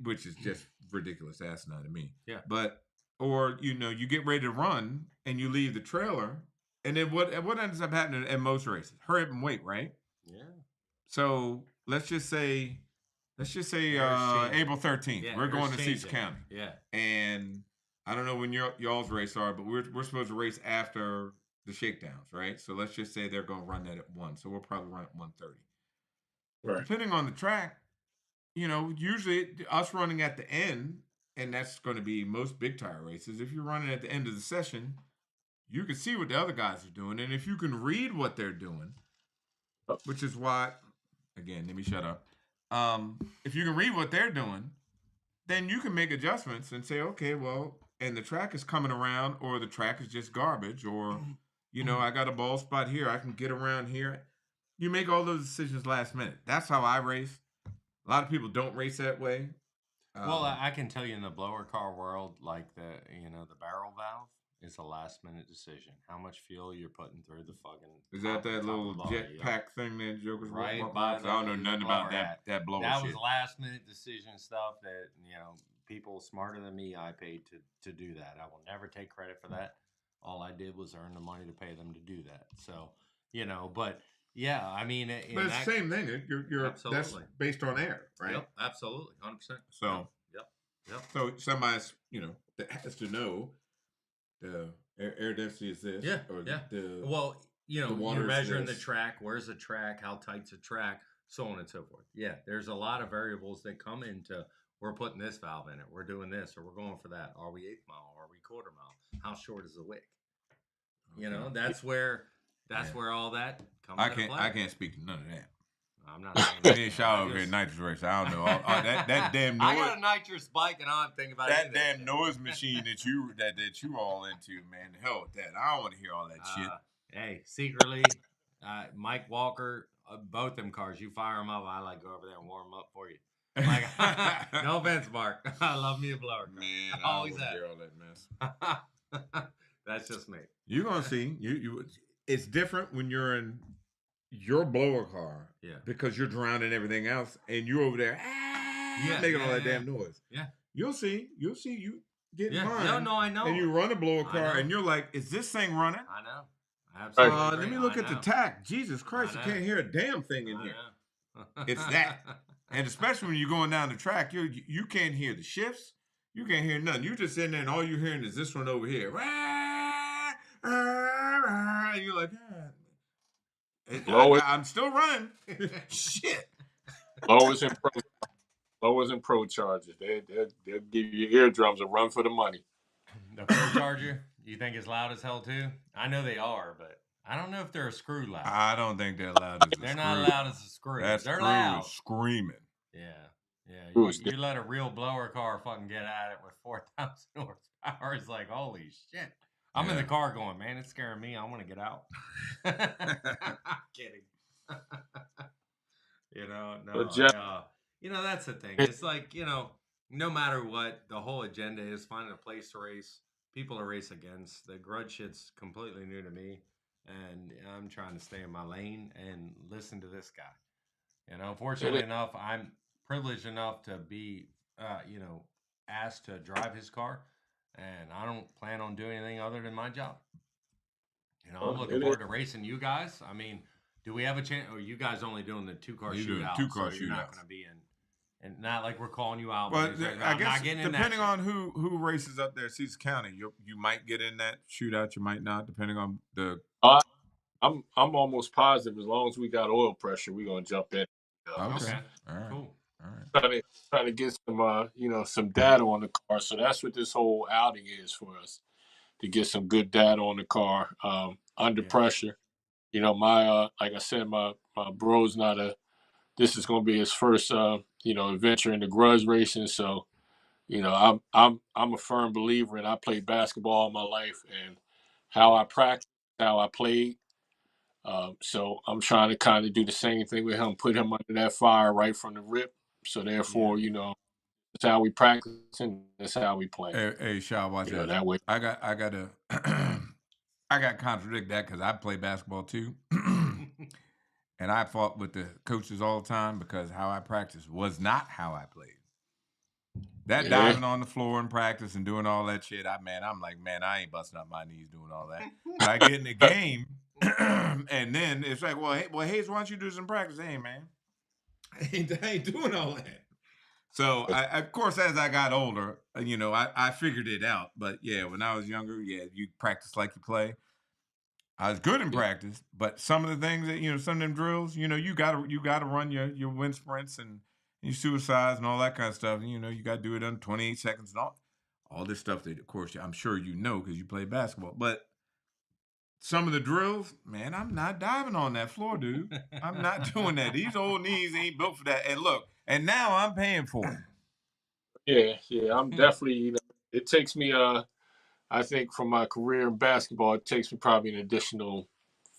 which is just ridiculous asinine to me. Yeah. But, or, you get ready to run and you leave the trailer. And then what ends up happening at most races? Hurry up and wait, right? Yeah. So let's just say April 13th. Yeah, we're going to Cecil County. Yeah. And I don't know when y'all's race are, but we're supposed to race after the shakedowns, right? So let's just say they're going to run that at 1. So we'll probably run at 1:30. Right. Depending on the track, usually us running at the end, and that's going to be most big tire races. If you're running at the end of the session, you can see what the other guys are doing. And if you can read what they're doing, which is why, again, let me shut up. If you can read what they're doing, then you can make adjustments and say, okay, well, and the track is coming around, or the track is just garbage, or, I got a ball spot here. I can get around here. You make all those decisions last minute. That's how I race. A lot of people don't race that way. Well, I can tell you in the blower car world, like the barrel valve is a last minute decision. How much fuel you're putting through the fucking. Is that little jet pack thing that Joker's right? I don't know nothing about that blower That shit. was last minute decision stuff that people smarter than me I paid to do that. I will never take credit for that. All I did was earn the money to pay them to do that. So, but yeah, I mean, But it's the same thing. You're that's Absolutely. based on air, right? Yep, absolutely, 100%. So, Yep. so somebody's that has to know the air density is this. Yeah, Or yeah. The Well, the water you're is measuring the this. track. Where's the track? How tight's the track? So on and so forth. Yeah, there's a lot of variables that come into. We're putting this valve in it. We're doing this, or we're going for that. Are we 1/8 mile? Are we 1/4 mile? How short is the wick? That's where all that comes. I can't speak to none of that. I'm not saying Me and Shaw over here at nitrous race. I don't know all that damn noise. I got a nitrous bike, and I'm thinking about that damn noise machine that you all into, man. The hell with that. I don't want to hear all that shit. Hey, secretly, Mike Walker, both them cars, you fire them up. I like go over there and warm them up for you. Like, no offense, Mark. I love me a blower car. Man, I always hear all that mess. That's just me. You're gonna see. It's different when you're in your blower car. Yeah. Because you're drowning everything else, and you're over there making all that damn noise. Yeah. You'll see. You get mine. No, I know. And you run a blower car, and you're like, "Is this thing running?" I know. Absolutely. Let me look at the tack. Jesus Christ, I can't hear a damn thing in here. It's that. And especially when you're going down the track, you can't hear the shifts. You can't hear nothing. You're just sitting there, and all you're hearing is this one over here. And you're like, I'm still running. Shit. Lowers and pro chargers. They'll give you eardrums and run for the money. The pro charger, you think is loud as hell too? I know they are, but I don't know if they're a screw loud. I don't think they're loud as a screw. They're not loud as a screw. That they're screw loud. is screaming. Yeah. You let a real blower car fucking get at it with 4,000 horsepower. It's like, holy shit. I'm in the car going, man, it's scaring me. I want to get out. Kidding. That's the thing. It's like, no matter what, the whole agenda is finding a place to race, people to race against. The grudge shit's completely new to me, and I'm trying to stay in my lane and listen to this guy. Fortunately enough, I'm privileged enough to be, asked to drive his car, and I don't plan on doing anything other than my job. I'm looking forward to racing you guys. I mean, do we have a chance? Or are you guys only doing the 2-car shootout? You're not going to be in. And not like we're calling you out. Well, I guess depending on who races up there at Cecil County, you might get in that shootout. You might not, depending on the. I'm almost positive as long as we got oil pressure, we're gonna jump in. Okay. All right. Cool. All right. Trying to get some some data on the car. So that's what this whole outing is for us, to get some good data on the car under pressure. My like I said, my bro's this is going to be his first adventure into grudge racing. So I'm a firm believer, and I played basketball all my life, and how I practiced, how I played. So I'm trying to kind of do the same thing with him, put him under that fire right from the rip. So therefore, that's how we practice and that's how we play. Hey, Shaw, watch that. That way. I got to I got to contradict that because I play basketball too. And I fought with the coaches all the time because how I practiced was not how I played. That diving on the floor in practice and doing all that shit, I'm like, I ain't busting up my knees doing all that. But I get in the game, and then it's like, Hayes, why don't you do some practice? Hey, man, I ain't doing all that. So, of course, as I got older, I figured it out. But, yeah, when I was younger, you practice like you play. I was good in practice, but some of the things that, some of them drills, you gotta run your wind sprints and your suicides and all that kind of stuff. You got to do it in 28 seconds and all this stuff that, of course, I'm sure because you play basketball. But some of the drills, man, I'm not diving on that floor, dude. I'm not doing that. These old knees ain't built for that. And look, and now I'm paying for it. Yeah, I'm definitely, it takes me, I think from my career in basketball, it takes me probably an additional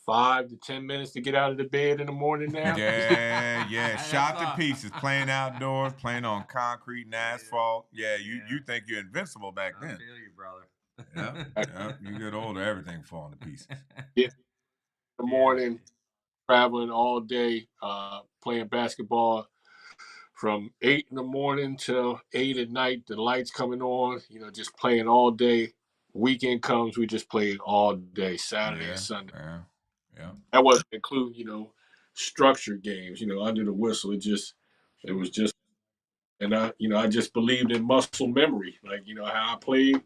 5 to 10 minutes to get out of the bed in the morning now. Yeah. Shot to pieces, playing outdoors, playing on concrete and asphalt. Yeah, you think you're invincible back then. I feel you, brother. Yep. You get older, everything falling to pieces. Yeah. In the morning, traveling all day, playing basketball from 8 in the morning till 8 at night. The lights coming on, just playing all day. Weekend comes, we just played all day, Saturday and Yeah, Sunday. yeah. That wasn't including, structured games, under the whistle. It was just, and I just believed in muscle memory, like, how I played,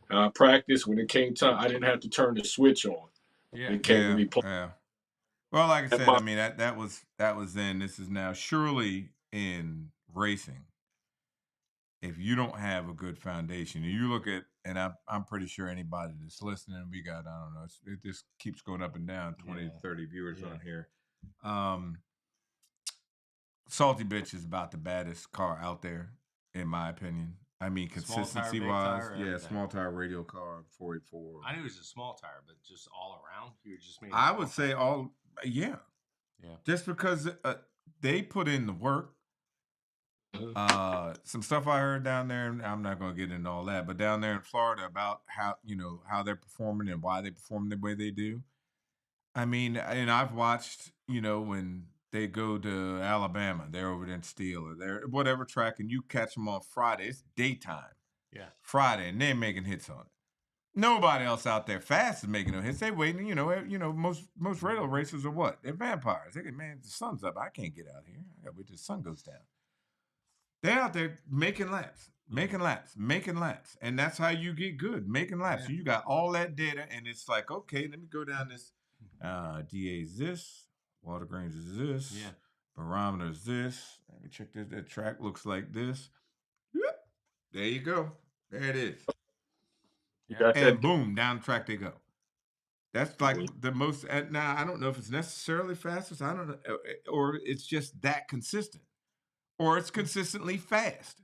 how I practiced. When it came time, I didn't have to turn the switch on. Yeah. It came to Yeah, me playing. yeah. Well, like I That said, I muscle. mean that was then. This is now. Surely in racing, if you don't have a good foundation, and you look at, and I'm pretty sure anybody that's listening, we got, I don't know, it just keeps going up and down, 20 to 30 viewers on here. Salty Bitch is about the baddest car out there, in my opinion. I mean, Small tire, consistency big wise, tire, yeah, everything. small tire radial car, 484. I knew it was a small tire, but just all around, you just mean. I would say all, yeah, Yeah. just because they put in the work. Some stuff I heard down there, and I'm not going to get into all that, but down there in Florida about how they're performing and why they perform the way they do. I mean, and I've watched, when they go to Alabama, they're over there in Steel or they're whatever track, and you catch them on Friday. It's daytime, Yeah. Friday, and they're making hits on it. Nobody else out there fast is making no hits. They waiting, most radio racers are what? They're vampires. They go, man, the sun's up. I can't get out here. I got to wait till the sun goes down. They're out there making laps. And that's how you get good, making laps. Yeah. So you got all that data, and it's like, okay, let me go down this. DA is this. Water Grange is this. Yeah. Barometer is this. Let me check this. That track looks like this. Yep. There you go. There it is. You got And that. boom, down the track they go. That's like the most. Now, I don't know if it's necessarily fastest. I don't know. Or it's just that consistent. Or it's consistently fast.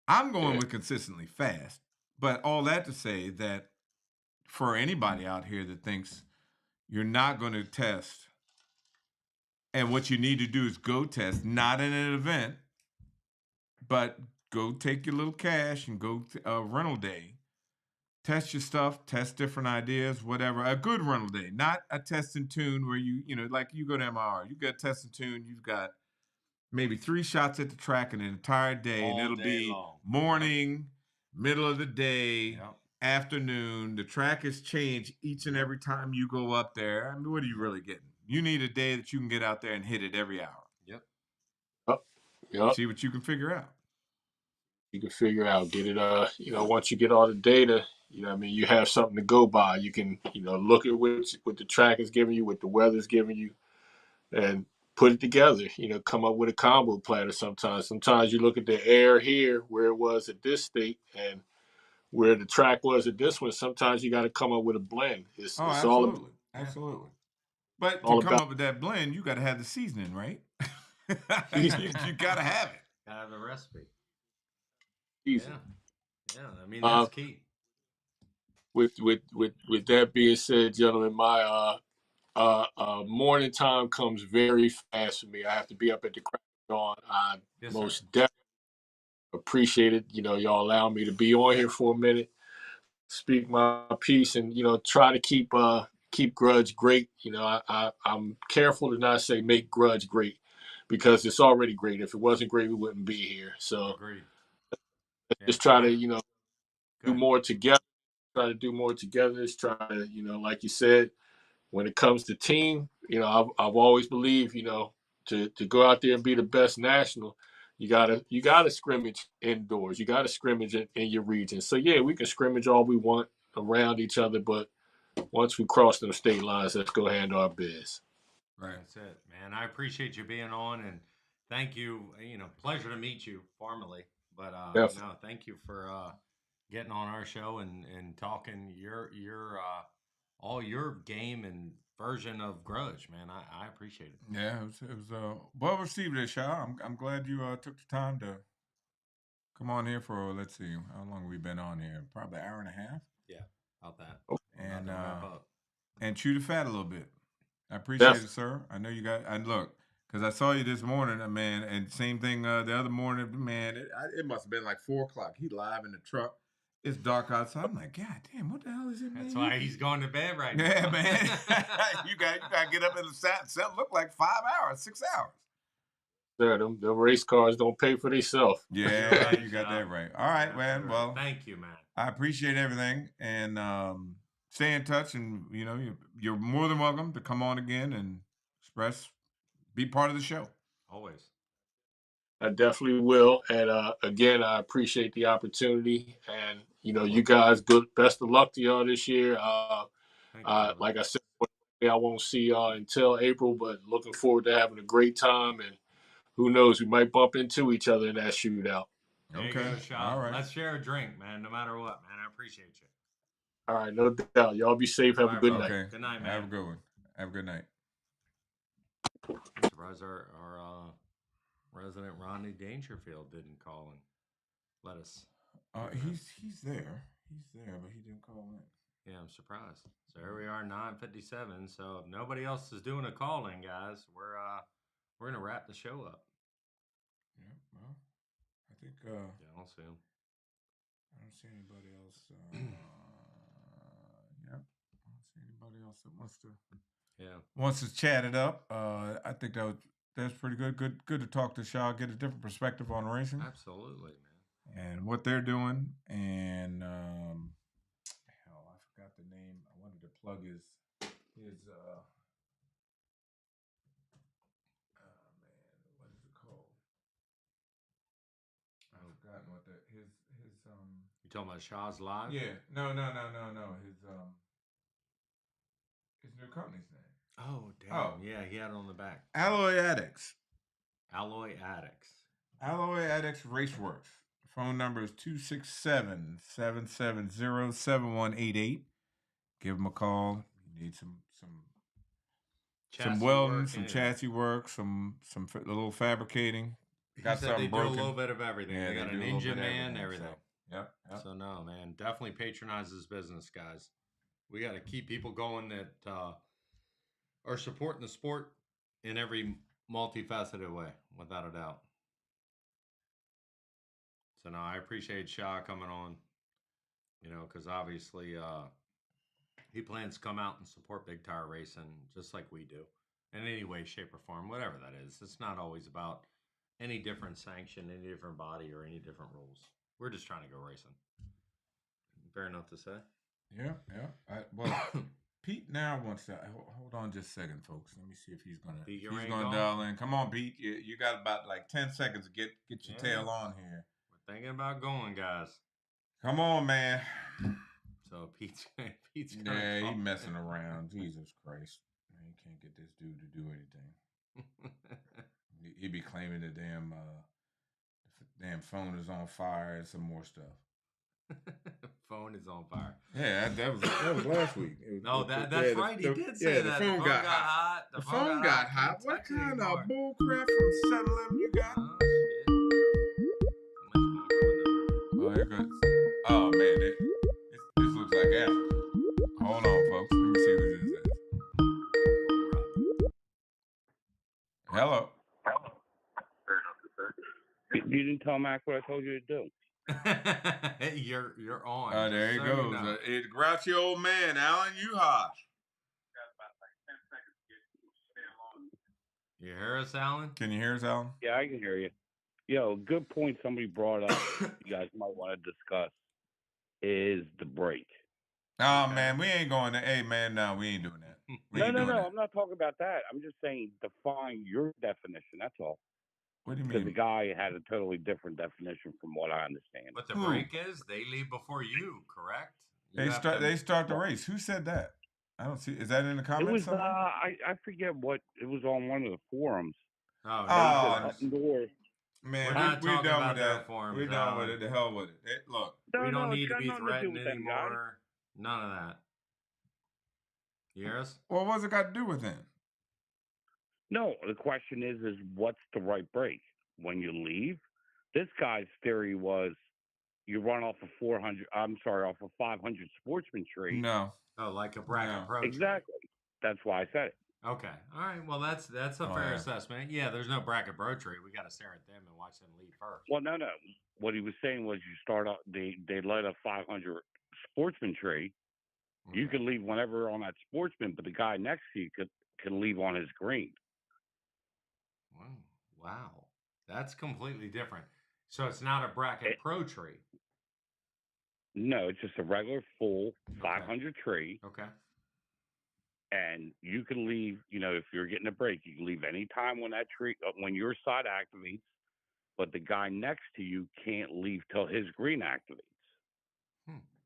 I'm going with consistently fast. But all that to say that for anybody out here that thinks you're not going to test, and what you need to do is go test, not in an event, but go take your little cash and go rental day. Test your stuff, test different ideas, whatever. A good rental day, not a test and tune where like you go to MIR, you got test and tune, you've got maybe 3 shots at the track in an entire day, and All it'll day be long. morning, middle of the day, Yep. afternoon. The track is changed each and every time you go up there. I mean, what are you really getting? You need a day that you can get out there and hit it every hour. Yep. Yep. See what you can figure out. You can figure out, get it. Once you get all the data, you have something to go by. You can, look at what the track is giving you, what the weather's giving you, and put it together. Come up with a combo platter. Sometimes you look at the air here, where it was at this state, and where the track was at this one. Sometimes you got to come up with a blend. It's Absolutely. Absolutely. But to all come about up with that blend, you got to have the seasoning, right? you seasoning. got to have it. Gotta have the recipe. Easy. Yeah. I mean, that's key. With that being said, gentlemen, my morning time comes very fast for me. I have to be up at the crack of dawn. I most definitely appreciate it. Y'all allow me to be on here for a minute, speak my piece, and try to keep Grudge great. I'm careful to not say make Grudge great, because it's already great. If it wasn't great, we wouldn't be here. So Agreed. just try to do more together. Try to do more together. Just try to like you said, when it comes to team, I've always believed, to go out there and be the best national, you gotta scrimmage indoors. You gotta scrimmage in your region. So yeah, we can scrimmage all we want around each other, but once we cross those state lines, let's go handle our biz. Right. That's it, man. I appreciate you being on, and thank you. Pleasure to meet you formally, but Definitely. no, thank you for getting on our show and talking your all your game and version of Grudge, man. I appreciate it. Yeah, it was well received, this show. I'm glad you took the time to come on here for, let's see, how long have we been on here? Probably an hour and a half. Yeah, about that. And About to wrap up. and chew the fat a little bit. I appreciate Definitely. it, sir. I know you got. And look, because I saw you this morning, man, and same thing the other morning, man. It must have been like 4:00. He live in the truck. It's dark outside. I'm like, God damn, what the hell is it, man? That's why he's going to bed right now. Yeah, man. you got to get up in the set. Look like 5 hours, 6 hours. sir. Them race cars don't pay for themselves. Yeah, right, you got Sean. that right. All right, You're man. absolutely right. Well, Thank you, man. I appreciate everything, and stay in touch. And you're more than welcome to come on again and be part of the show. Always. I definitely will. And again, I appreciate the opportunity. And you guys, best of luck to y'all this year. Thank you, brother. Like I said, I won't see y'all until April, but looking forward to having a great time. And who knows, we might bump into each other in that shootout. There Okay. you go, Sean. All right. Let's share a drink, man. No matter what, man. I appreciate you. All right, no doubt. Y'all be safe. Have All a right, good brother. night. Okay. Good night, man. Have a good one. Have a good night. I'm surprised our resident Rodney Dangerfield didn't call and let us. He's there. He's there, but he didn't call in. Yeah, I'm surprised. So here we are, 9:57. So if nobody else is doing a call in, guys, we're gonna wrap the show up. Yeah. Well, I think Yeah, I don't see him. I don't see anybody else. Yep. I don't see anybody else that wants to chat it up. I think that's pretty good. Good to talk to Shaw, get a different perspective on racing. Absolutely, man. And what they're doing. And hell, I forgot the name. I wanted to plug his man, what is it called? I've forgotten what his You talking about Shaw's Live? yeah, no. His new company's name. Oh, damn. Oh. Yeah, he had it on the back. Alloy Addicts. Alloy Addicts. Alloy Addicts Raceworks. Phone number is 267-770-7188. Give them a call. You need some welding, work, some anything. chassis work, some little fabricating. Got something broken. They do a little bit of everything. Yeah, they got an engine man, everything. Yep. So no, man, definitely patronize this business, guys. We got to keep people going that are supporting the sport in every multifaceted way, without a doubt. So no, I appreciate Shaw coming on. Because obviously he plans to come out and support big tire racing just like we do, in any way, shape, or form, whatever that is. It's not always about any different sanction, any different body, or any different rules. We're just trying to go racing. Fair enough to say. Yeah. Well, Pete now wants to hold on just a second, folks. Let me see if he's gonna dial in. Come on, Pete. You got about like 10 seconds to get your tail on here. We're thinking about going, guys. Come on, man. So Pete's he's messing around. Jesus Christ, man, you can't get this dude to do anything. He be claiming the damn phone is on fire and some more stuff. Phone is on fire. Yeah, that was last week. That's right. He did say that. The phone got hot. The phone got hot. What kind of bull crap from 7-Eleven you got? Oh, here goes. Oh man, this looks like Apple. Hold on, folks. Let me see what this is. Hello. You didn't tell Mac what I told you to do. You're on. Oh, there he goes. It's grouchy old man, Alan Uhas. You hear us, Alan? Can you hear us, Alan? Yeah, I can hear you. Yo, good point somebody brought up you guys might want to discuss is the brake. Oh, man, we ain't going to. Hey, man, no, we ain't doing that. No, I'm not talking about that. I'm just saying define your definition. That's all. What do you mean? Because the guy had a totally different definition from what I understand. What the brake is, they leave before you, correct? They start the race. Who said that? I don't see. Is that in the comments? It was somewhere? I forget what it was on one of the forums. Oh, man, we're done with that. We're done with it. The hell with it. Look, we don't need to be threatened anymore. None of that. You hear us? Well, what's it got to do with it? No, the question is what's the right brake when you leave? This guy's theory was you run off a 500 Sportsman tree. No. Oh, like a bracket approach. Exactly. That's why I said it. Okay. All right. Well, that's a fair assessment. Yeah, there's no bracket bro tree. We got to stare at them and watch them lead first. Well, no. What he was saying was you start off, they let a 500 Sportsman tree. Okay. You can leave whenever on that Sportsman, but the guy next to you can leave on his green. Wow. That's completely different. So it's not a bracket pro tree. No, it's just a regular full 500 tree. Okay. And you can leave, if you're getting a break, you can leave any time when that tree, when your side activates, but the guy next to you can't leave till his green activates.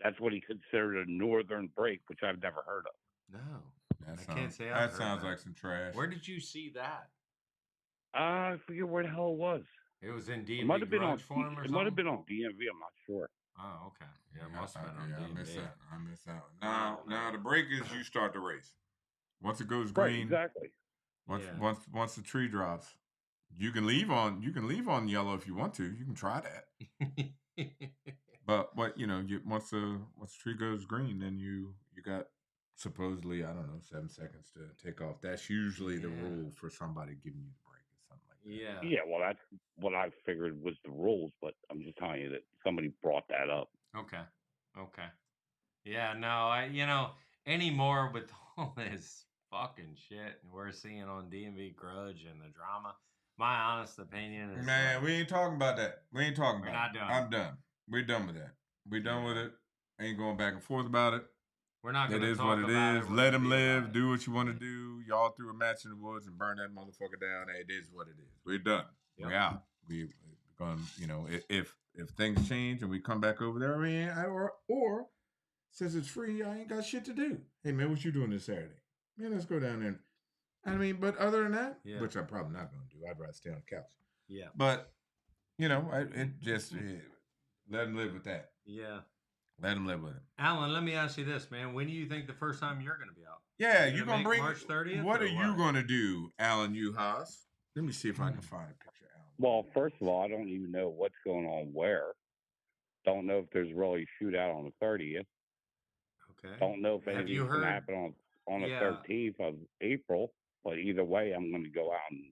That's what he considered a northern break, which I've never heard of. No, I can't say I've that heard sounds that. like some trash. Where did you see that? I forget where the hell it was. It was in DMV It might have been on Forum or It something? might have been on DMV. I'm not sure. Oh, okay. Yeah, it must have been on DMV. I missed that one. Now the break is you start the race. Once it goes Right, green, exactly. once the tree drops, you can leave on yellow if you want to. You can try that. But once the tree goes green, then you got supposedly, I don't know, 7 seconds to take off. That's usually the rule for somebody giving you the break or something like that. Yeah. Yeah, well, that's what I figured was the rules, but I'm just telling you that somebody brought that up. Okay. Yeah, no, anymore with all this fucking shit we're seeing on DMV Grudge and the drama, my honest opinion is, Man, we ain't talking about that. We ain't talking about not it. done. I'm done. We're done with that. We're done with it. Ain't going back and forth about it. We're not going It to is talk what it about is. it. We're Let gonna them be live. about it. Do what you want to do. Y'all threw a match in the woods and burn that motherfucker down. Hey, it is what it is. We're done. Yep. We're out. We're going. If things change and we come back over there, or since it's free, I ain't got shit to do. Hey man, what you doing this Saturday? Man, let's go down there. But other than that, which I'm probably not going to do. I'd rather stay on the couch. Yeah. But let them live with that. Yeah. Let them live with it. Alan, let me ask you this, man. When do you think the first time you're going to be out? Yeah, you're going to bring March 30th? What are you going to do, Alan Uhas? Let me see if I can find a picture, Alan. Well, first of all, I don't even know what's going on where. Don't know if there's really a shootout on the 30th. Okay. Don't know if anything's going to happen on the 13th of April. But either way, I'm going to go out and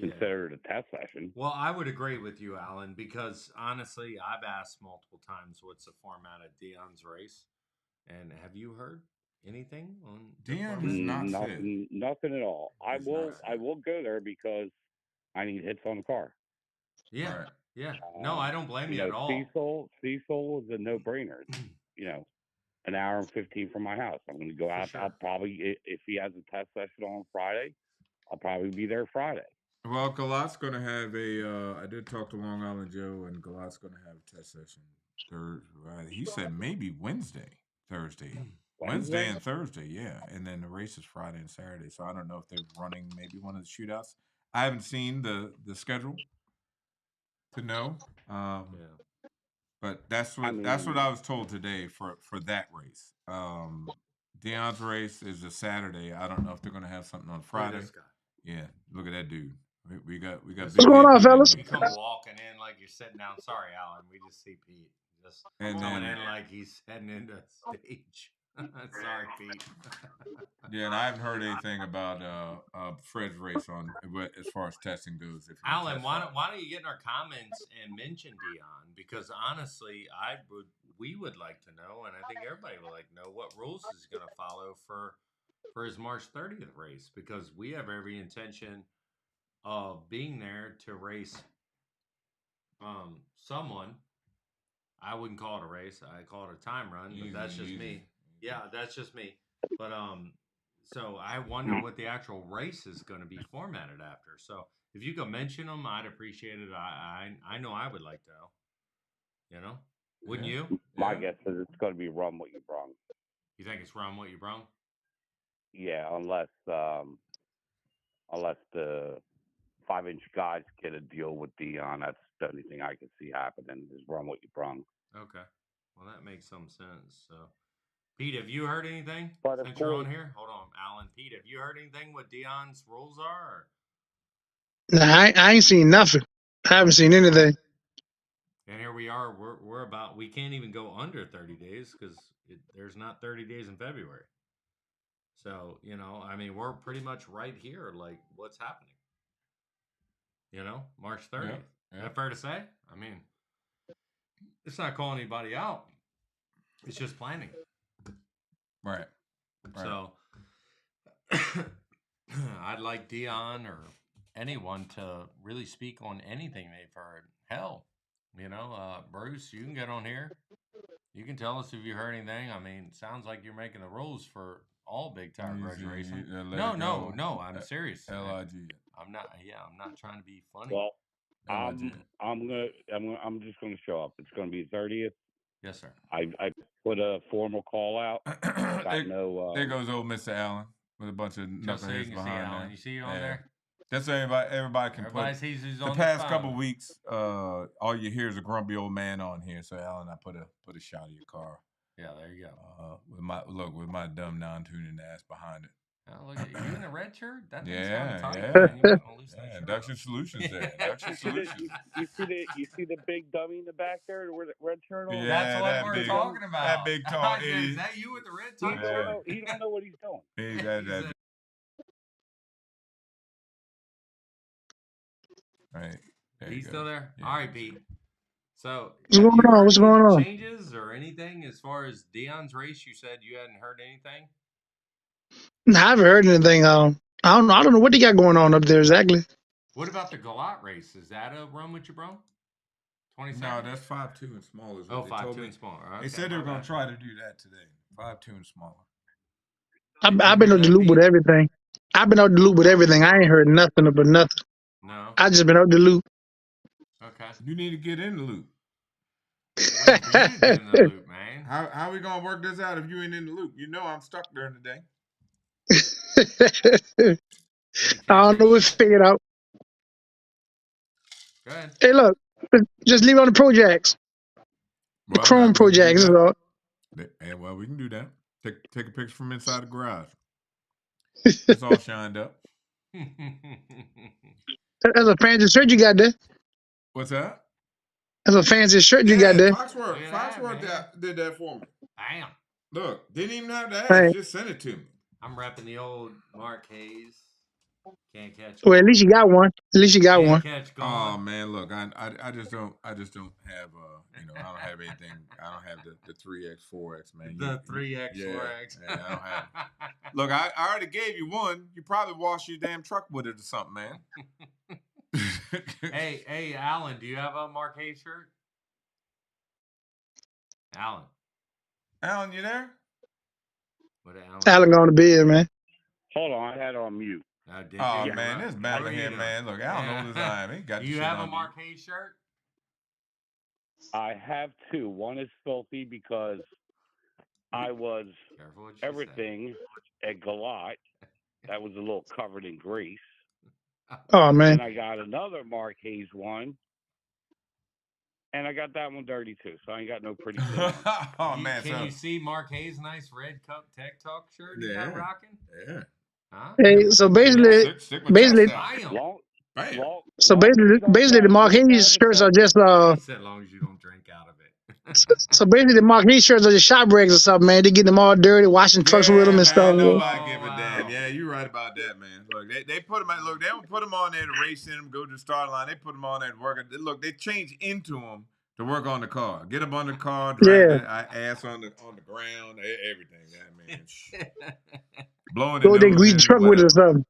consider it a test session. Well, I would agree with you, Alan, because honestly, I've asked multiple times what's the format of Dion's race. And have you heard anything on Dion has not said nothing at all. I will go there because I need hits on the car. Yeah. Right. Yeah. No, I don't blame you at all. Cecil is a no-brainer. An hour and 15 from my house. I'm going to go out. Sure. I'll probably, if he has a test session on Friday, I'll probably be there Friday. Well, Galat's going to have I did talk to Long Island Joe, and Galat's going to have a test session Thursday. He said maybe Thursday. Wednesday and Thursday, yeah. And then the race is Friday and Saturday. So I don't know if they're running maybe one of the shootouts. I haven't seen the schedule to know. But that's what I was told today for that race. Dion's race is a Saturday. I don't know if they're going to have something on Friday. This guy. Yeah, look at that dude. We got. What's going on, fellas? You come walking in like you're sitting down. Sorry, Alan. We just see Pete just coming in like he's heading into stage. Sorry, Pete. Yeah, and I haven't heard anything about Fred's race on as far as testing goes. Alan, why don't you get in our comments and mention Dion? Because honestly, we would like to know, and I think everybody would like to know what rules he's going to follow for his March 30th race, because we have every intention of being there to race someone. I wouldn't call it a race. I call it a time run, but that's just me. Yeah, that's just me. But so I wonder what the actual race is going to be formatted after. So if you could mention them, I'd appreciate it. I know I would like to know. Wouldn't you? My guess is it's going to be run what you brung. You think it's run what you brung? Yeah, unless the 5-inch guys get a deal with Dion. That's the only thing I can see happening is run what you brung. Okay. Well, that makes some sense. So, Pete, have you heard anything since you're on here? Hold on, Alan. Pete, have you heard anything what Dion's rules are? Nah, I ain't seen nothing. I haven't seen anything. And here we are. We can't even go under 30 days because there's not 30 days in February. So, we're pretty much right here. Like, what's happening? March 30th. Yeah. Is that fair to say? It's not calling anybody out. It's just planning. Right. So, I'd like Dion or anyone to really speak on anything they've heard. Hell, Bruce, you can get on here. You can tell us if you heard anything. I mean, sounds like you're making the rules for all big tire grudge racing. No, I'm serious. LIG. I'm not. Yeah, I'm not trying to be funny. Well, I'm just gonna show up. It's gonna be 30th. Yes, sir. I put a formal call out. There goes old Mr. Allen with a bunch of knuckleheads behind there. You see you on there? That's everybody can Everybody put. sees who's The on past the couple phone. weeks, all you hear is a grumpy old man on here. So Alan, I put a shot of your car. Yeah, there you go. With my dumb non-tuning ass behind it. Oh, look at you in the red shirt. That thing's Yeah, kinda tight, yeah. man. You might wanna loosen that shirt Induction up. Solutions there. Induction Solutions. You see the big dummy in the back there with the red shirt on? Yeah, That's what that we're big- talking about. that big tall I said, idiot. is that you with the red He t-shirt? don't know what he's doing. He's that. Right. He's still there? Yeah. All right, Pete. So, What's have going you on? heard What's any going on? changes or anything as far as Dion's race? You said you hadn't heard anything? I haven't heard anything. I don't know. I don't know what they got going on up there exactly. What about the Galat race? Is that a run with you, bro? 27? No, that's 5.2 and smaller. Oh, 5.2 and smaller. Okay, they said they were going to try to do that today. 5.2 and smaller. I've been on the loop with everything. I've been on the loop with everything. I ain't heard nothing about nothing. No. I just been on the loop. Okay. You need to get in the loop. Wait for you to get in the loop, man. How we gonna work this out if you ain't in the loop? You know I'm stuck during the day. I don't know. We'll figure it out. Go ahead. Hey, look. Just leave it on the projects. The Chrome projects is all. Well, we can do that. Take a picture from inside the garage. It's all shined up. That's a fancy shirt you got there. What's that? That's a fancy shirt you got there. Foxworth did that for me. Damn. Look, didn't even have to ask. Right. Just send it to me. I'm repping the old Mark Hayes. Can't catch. Well, at least you got one. At least you got one. Catch Oh man, look, I just don't have I don't have anything. I don't have the 3X, 4X, man. The 3X, 4X. Yeah, I don't have it. Look, I already gave you one. You probably washed your damn truck with it or something, man. Hey, Alan, do you have a Mark Hayes shirt? Alan, you there? What Alan going to bed, man. Hold on, I had it on mute. Oh man, this battling here, man. Look, Alan knows I am. He got. Do you have a Mark Hayes shirt? I have two. One is filthy because I was everything at Galat. That was a little covered in grease. Oh man. And I got another Mark Hayes one. And I got that one dirty too, so I ain't got no pretty thing on. Can you see Mark Hayes' nice red cup tech talk shirt he got rocking? Yeah. Huh? Hey, so basically, the Mark Hayes shirts are just He said, as long as you don't drink out of it. So basically, the Mark Hayes shirts are just shop breaks or something, man. They get them all dirty, washing trucks with them and stuff. Nobody give a damn. Yeah, you're right about that, man. Look, they put them. Look, they don't put them on there to race in them, go to the start line. They put them on there to work. Look, they change into them to work on the car. Get them on the car, drag the ass on the ground, everything. Yeah, man. Blowing the nose. They grease the truck with it or something.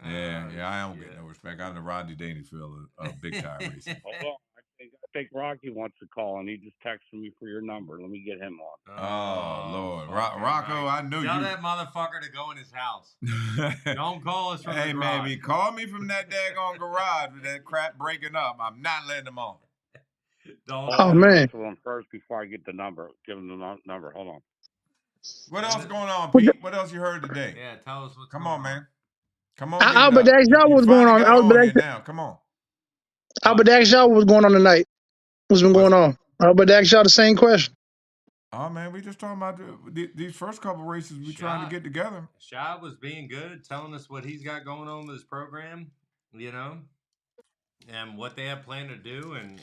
Yeah, I don't get no respect. I'm the Rodney Dangerfield of big tire racing. Hold on. I think Rocky wants to call, and he just texted me for your number. Let me get him on. Oh Lord, Rocco, I know Tell you. that motherfucker to go in his house. Don't call us from the garage. Hey, baby, call me from that daggone garage with that crap breaking up. I'm not letting him on. Oh man. First, before I get the number, give him the number. Hold on. What else going on, Pete? What else you heard today? Yeah, tell us what's Come going on, on, man. Come on. I would ask y'all what's going on. Now. Come on. I would ask y'all what's going on tonight. What's been going on? I would ask y'all the same question. Oh man, we just talking about these first couple races. We trying to get together. Shab was being good, telling us what he's got going on with his program, and what they have planned to do. And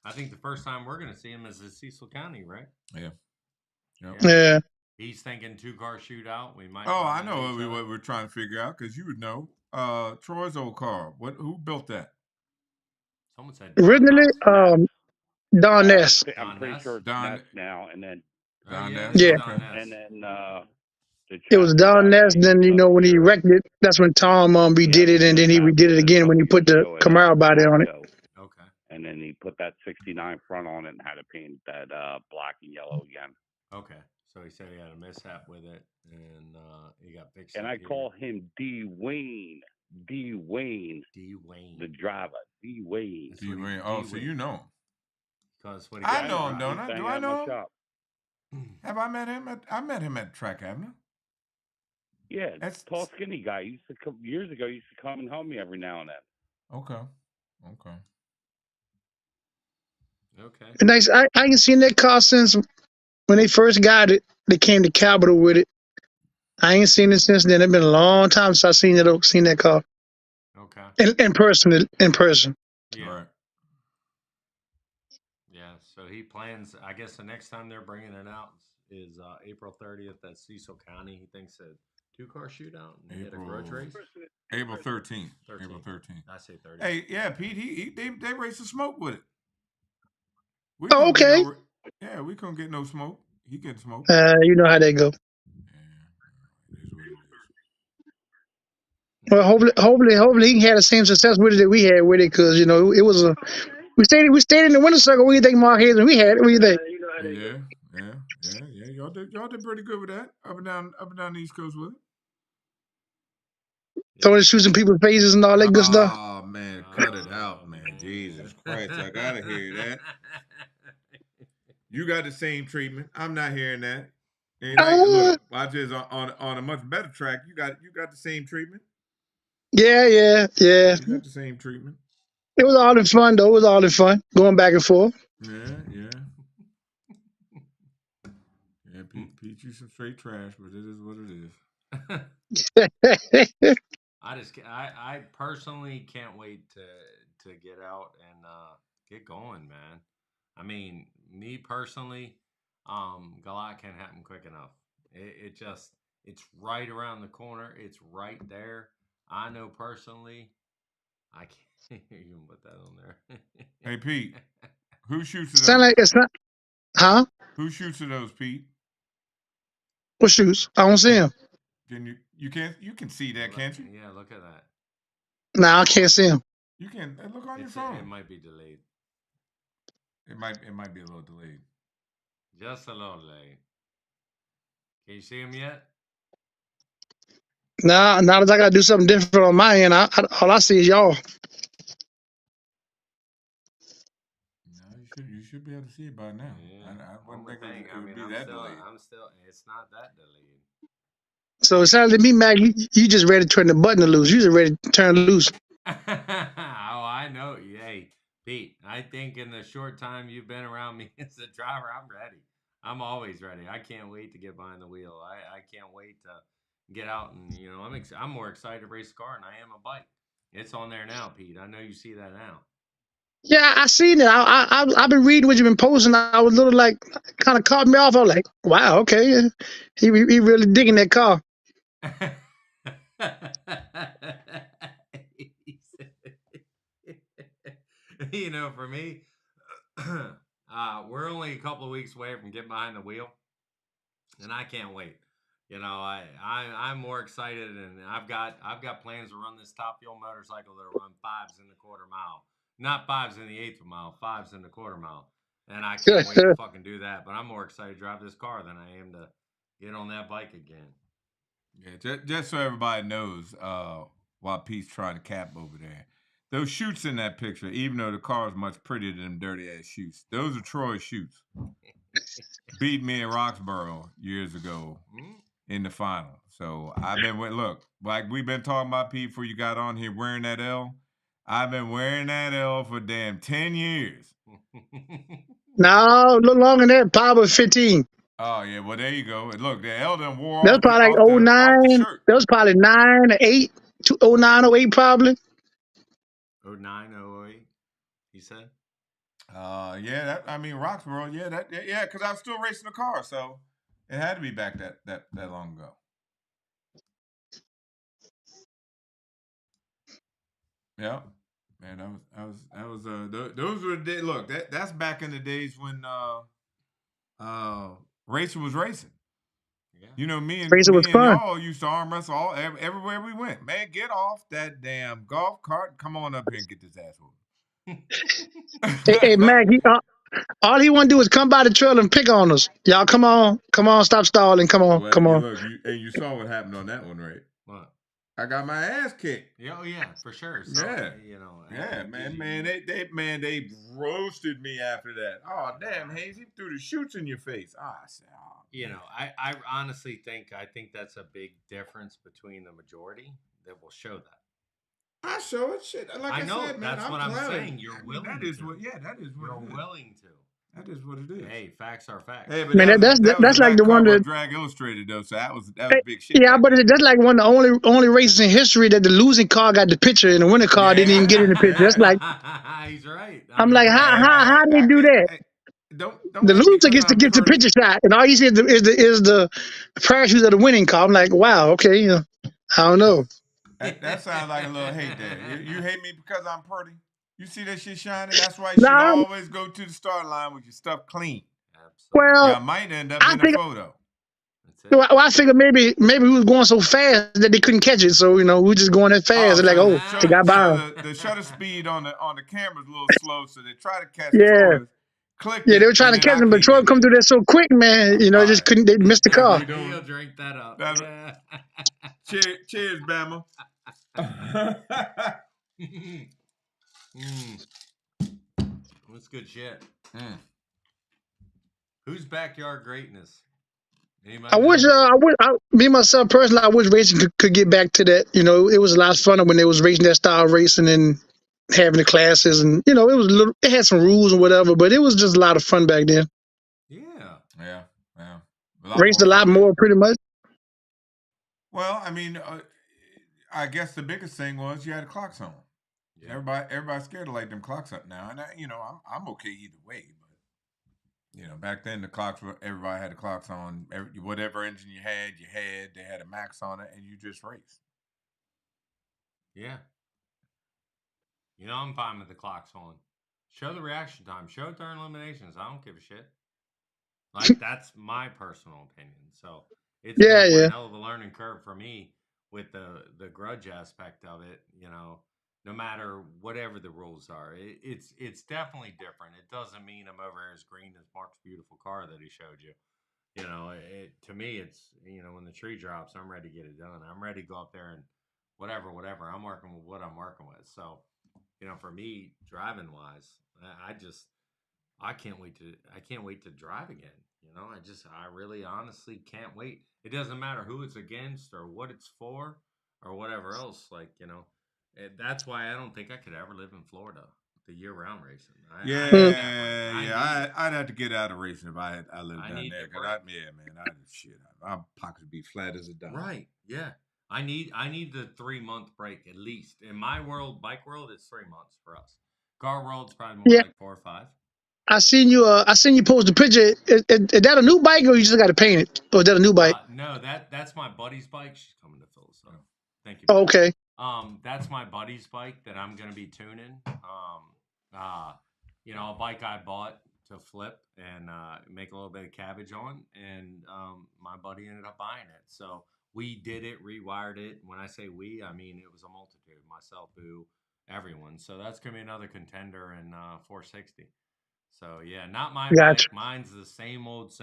I think the first time we're going to see him is in Cecil County, right? Yeah. Yep. Yeah. He's thinking 2-car shootout. We might. Oh, I know what we're trying to figure out because you would know. Troy's old car. Who built that? Someone said originally, Don Ness. I'm pretty sure it's Ness now, and then Don Ness. Yeah. And then It was Don Ness. Then when he wrecked it, that's when Tom redid it, and then he redid it again when he put the Camaro body on it. Okay. And then he put that 69 front on it and had to paint that black and yellow again. Okay. So he said he had a mishap with it, and he got fixed. And I call him D Wayne. D Wayne. D Wayne. The driver. D Wayne. D Wayne. Oh, so you know him. Because what I know him, don't I? Do I know him? Shop. Have I met him? I met him at Track Avenue. Yeah, that's tall, skinny guy. He used to come years ago. He used to come and help me every now and then. Okay. And nice. I ain't seen that car since when they first got it. They came to Capitol with it. I ain't seen it since then. It's been a long time since I seen that car. Okay. In person. Yeah. Right. Yeah. So he plans. I guess the next time they're bringing it out is April 30th at Cecil County. He thinks a 2-car shootout and hit a grudge race. April 13th. April 13th. I say 30th. Hey, yeah, Pete. They raced the smoke with it. Okay. Yeah, we couldn't get no smoke. He get smoke. You know how they go. Well, hopefully he had the same success with it that we had with it, because it was we stayed in the winter circle. What do you think, Mark Hayes? And we had it. What do you think? Yeah. Y'all did pretty good with that. Up and down the East Coast with it. Throwing shoes in people's faces and all that good stuff. Oh man, cut it out, man. Jesus Christ, I gotta hear that. You got the same treatment. I'm not hearing that. Look, I just on a much better track. You got the same treatment. Yeah. You got the same treatment. It was all in fun, though. It was all in fun, going back and forth. Yeah. Pete, you some straight trash, but it is what it is. I personally can't wait to get out and get going, man. I mean, me personally, Galat can't happen quick enough. It's right around the corner. It's right there. I know personally, I can't even put that on there. Hey Pete, who shoots at those? Sound like it's not, huh? Who shoots at those, Pete? What shoes? I don't see him. You can see that, can't you? Yeah, look at that. Nah, I can't see him. You can look on your phone. It might be delayed. It might be a little delayed. Just a little delayed. Can you see him yet? Nah, now that I gotta do something different on my end, all I see is y'all. No, you should be able to see it by now. Yeah. I wouldn't think it would be that delayed. It's not that delayed. So it sounds to me, Mac, you just ready to turn the button to loose. You just ready to turn loose. Oh, I know. Hey, Pete, I think in the short time you've been around me as a driver, I'm ready. I'm always ready. I can't wait to get behind the wheel. I can't wait to get out and, I'm more excited to race the car than I am a bike. It's on there now, Pete. I know you see that now. Yeah, I seen it. I've been reading what you've been posting. I was a little kind of caught me off. I was like, wow, okay. He really digging that car. For me, we're only a couple of weeks away from getting behind the wheel, and I can't wait. I'm more excited, and I've got plans to run this top fuel motorcycle that'll run 5s in the quarter mile, not 5s in the eighth of a mile, 5s in the quarter mile, and I can't wait to fucking do that. But I'm more excited to drive this car than I am to get on that bike again. Yeah, just so everybody knows, while Pete's trying to cap over there, those shoots in that picture, even though the car is much prettier than them dirty ass shoots, those are Troy's shoots. Beat me in Roxborough years ago in the final. So I've been look, like we've been talking about, Pete, before you got on here wearing that L. I've been wearing that L for damn 10 years. No, a little longer than that, probably 15. Oh yeah, well there you go. Look, the L done wore That was off probably off the 09. shirt. That was probably 9 or 8, 09 or 8 probably. 09, 08, he said. Roxborough, because I was still racing the car, so it had to be back that long ago. Yeah, man, those were the days. Look, that's back in the days when racing was racing. Yeah. You know, me Racing was and fun. y'all used to arm wrestle everywhere we went. Man, get off that damn golf cart. Come on up here and get this ass Hey, whooped. Mac, all he want to do is come by the trail and pick on us. Y'all, come on, stop stalling, come on, Well, come you on. look, you saw what happened on that one, right? What? I got my ass kicked. Yeah, oh yeah, for sure. So, Yeah. you know. Yeah, man, they roasted me after that. Oh, damn, Hayes, he threw the shoots in your face. I said, oh, You know, I honestly think that's a big difference between the majority that will show that. I show it, shit. Like I know, said, man, that's I'm what I'm clowning. saying. You're willing that is to. what, yeah, that is what You're it is. willing to. That is what it is. Hey, facts are facts. Hey, but Man, that was the that's like back the one cover that. of Drag Illustrated, though. So that was big shit. Yeah, Back but then. that's like one of the only races in history that the losing car got the picture and the winning car didn't even get in the picture. That's like He's right. I'm He's like, right. how they do that? Don't The hate loser because gets to I'm get the pretty. picture shot, and all you see is the parachute of the winning car. I'm like, wow, okay, I don't know. That sounds like a little hate there. You hate me because I'm pretty. You see that shit shining? That's why you should Nah, always go to the start line with your stuff clean. Absolutely. well, Y'all might end up I in a think photo. That's it. well, I figured maybe we was going so fast that they couldn't catch it, so we were just going that fast. Oh, And like, so oh, they got by. the shutter speed on the camera's a little slow, so they try to catch Yeah, Troy's, clicked yeah, they it, were trying and to then catch I him, but cleaned Troy that come bitch. through there so quick, man. All Just right. couldn't. They missed the That's what car. we doing. He'll drink that up. That's Yeah. Cheers, Bama. That's good shit. Mm. Who's backyard greatness? Anybody I wish, know? me myself personally, I wish racing could get back to that. It was a lot funner when they was racing that style racing and having the classes, and it was it had some rules and whatever, but it was just a lot of fun back then. Yeah. Yeah. A lot Raced more a lot fun. more, pretty much. Well, I mean, I guess the biggest thing was you had clocks on. Yeah. Everybody's scared to light them clocks up now, and I'm okay either way. But back then the clocks were everybody had the clocks on. Whatever engine you had. They had a max on it, and you just raced. Yeah. I'm fine with the clocks on. Show the reaction time. Show it during eliminations. I don't give a shit. Like, that's my personal opinion. So it's Yeah, been yeah. one hell of a learning curve for me with the grudge aspect of it. No matter whatever the rules are, it's definitely different. It doesn't mean I'm over as green as Mark's beautiful car that he showed you. To me, it's when the tree drops, I'm ready to get it done. I'm ready to go up there and whatever. I'm working with what I'm working with. So, for me, driving wise, I can't wait to drive again. I really honestly can't wait. It doesn't matter who it's against or what it's for or whatever else. That's why I don't think I could ever live in Florida, the year-round racing. I need that break. I'd have to get out of racing if I lived down need there. the break. My pockets would be flat as a dime. Right? Yeah. I need the 3-month break at least. In my world, bike world, it's 3 months for us. Car world's probably more Yeah. like 4 or 5. I seen you post a picture. Is that a new bike or you just got to paint it? Or is that a new bike? No, that's my buddy's bike. She's coming to fill us up. Thank you. Oh, Beth. okay. That's my buddy's bike that I'm gonna be tuning. A bike I bought to flip and make a little bit of cabbage on, and my buddy ended up buying it. So we did it, rewired it. When I say we, I mean it was a multitude. Myself, Boo, everyone. So that's gonna be another contender in 460. So yeah, not my Gotcha. bike. Mine's the same old,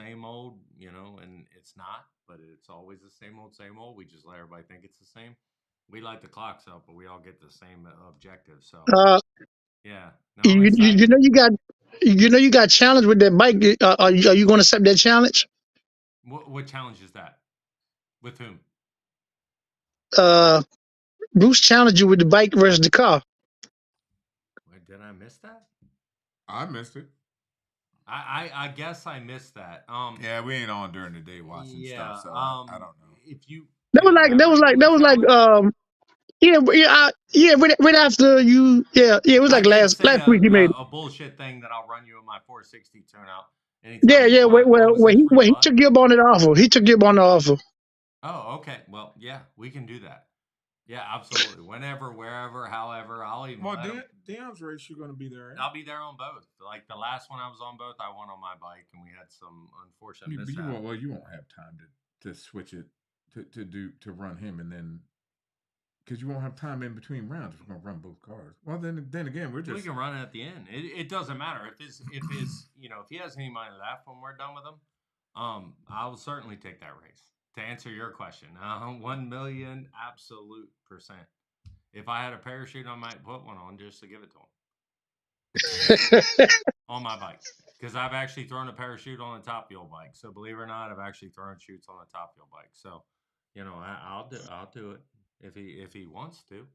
and it's not, but it's always the same old. We just let everybody think it's the same. We light the clocks up, but we all get the same objective. So yeah, no, I'm excited. You got challenged with that bike. Are you going to accept that challenge? What challenge is that? With whom? Bruce challenged you with the bike versus the car. Wait, did I miss that? I missed it. I guess I missed that. Yeah, we ain't on during the day watching stuff, so I don't know. If you That was like right after you it was I like did last say week you made it. a bullshit thing that I'll run you in my 460 turnout Yeah, anytime you want. What was his he reply? took you up on the offer. He took you up on the offer. Oh, okay. Well, yeah, we can do that. Yeah, absolutely. Whenever, wherever, however, I'll even. Well, Dion's race, you're going to be there. Right? I'll be there on both. Like the last one I was on both, I won on my bike, and we had some unfortunate mishaps. You won't have time to switch it to run him, and then because you won't have time in between rounds if we're gonna run both cars. Well, then again, we're We just can run it at the end. It doesn't matter if if he has any money left when we're done with him. I will certainly take that race. To answer your question, 1,000,000 absolute %. If I had a parachute, I might put one on just to give it to him on my bike, because I've actually thrown a parachute on a top fuel bike. So believe it or not, I've actually thrown shoots on a top fuel bike. So I'll do it if he wants to.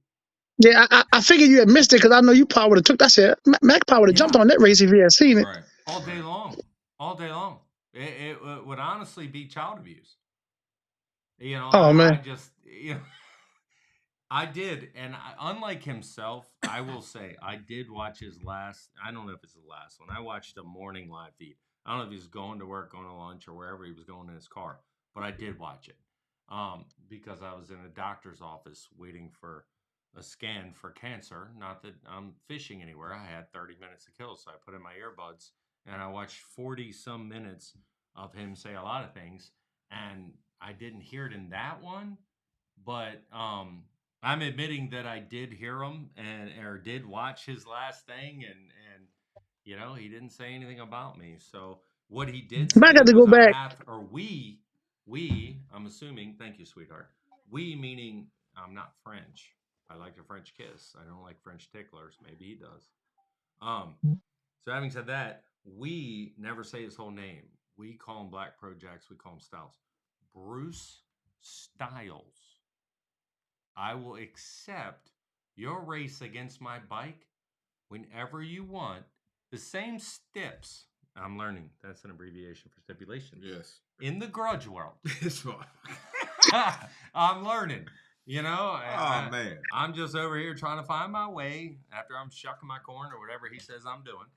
Yeah, I figured you had missed it because I know you probably would have took. I said Mac probably would have jumped on that race if he had seen it. right All day long. All day long. It would honestly be child abuse. Oh man, I just, I did. And unlike himself, I will say, I did watch his last, I don't know if it's the last one. I watched a morning live feed. I don't know if he was going to work, going to lunch, or wherever he was going in his car, but I did watch it because I was in a doctor's office waiting for a scan for cancer. Not that I'm fishing anywhere. I had 30 minutes to kill, so I put in my earbuds and I watched 40 some minutes of him say a lot of things, and I didn't hear it in that one, but I'm admitting that I did hear him or did watch his last thing, and he didn't say anything about me. So what he did Mac say got to was go back. I'm assuming, thank you, sweetheart. We meaning I'm not French. I like a French kiss. I don't like French ticklers. Maybe he does. So having said that, we never say his whole name. We call him Black Pro Jacks. We call him Styles. Bruce Styles. I will accept your race against my bike whenever you want. The same steps. I'm learning. That's an abbreviation for stipulations. yes. In the grudge world. It's fine. I'm learning. Man, I'm just over here trying to find my way after I'm shucking my corn or whatever he says I'm doing.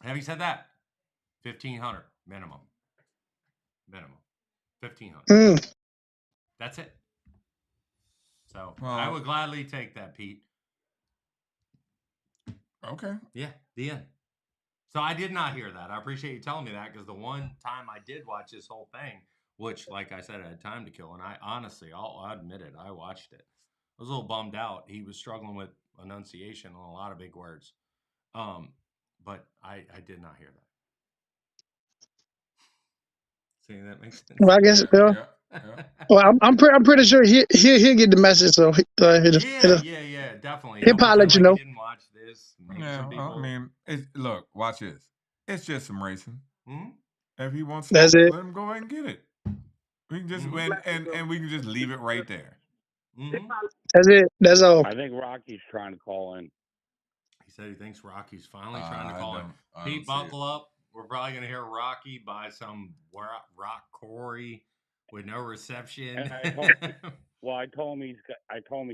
Having said that, 1,500 minimum. 1,500. That's it. So I would gladly take that, Pete. Okay. Yeah, the end. So I did not hear that. I appreciate you telling me that, because the one time I did watch this whole thing, which, like I said, I had time to kill, and I honestly, I'll admit it, I watched it. I was a little bummed out. He was struggling with enunciation on a lot of big words. But I did not hear that. See, that makes sense. Well, I guess. Yeah. Well, I'm pretty sure he'll get the message. So Yeah, definitely. He'll probably let you know. He didn't watch this. Yeah, I mean, look, watch this. It's just some racing. Mm-hmm. If he wants That's to, it. let him go ahead and get it. We can just win, and we can just leave it right there. Mm-hmm. That's it. That's all. I think Rocky's trying to call in. He said he thinks Rocky's finally trying to call in. Pete, buckle up. We're probably going to hear Rocky by some rock quarry with no reception. I told him he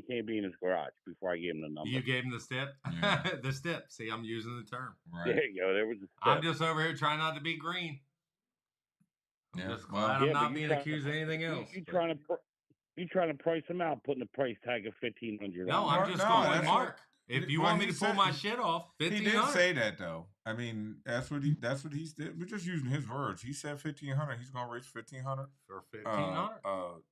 can't be in his garage before I gave him the number. You gave him the step? Yeah. The step. See, I'm using the term. Right. There you go. There was a step. I'm just over here trying not to be green. I'm just glad I'm not being accused of anything else. You trying to price him out, putting the price tag of $1,500. No, I'm just going with Mark. If you want me to pull my shit off, $1,500. He did say that though. I mean, that's what he said. We're just using his words. He said 1,500. He's gonna race 1,500 for 1,500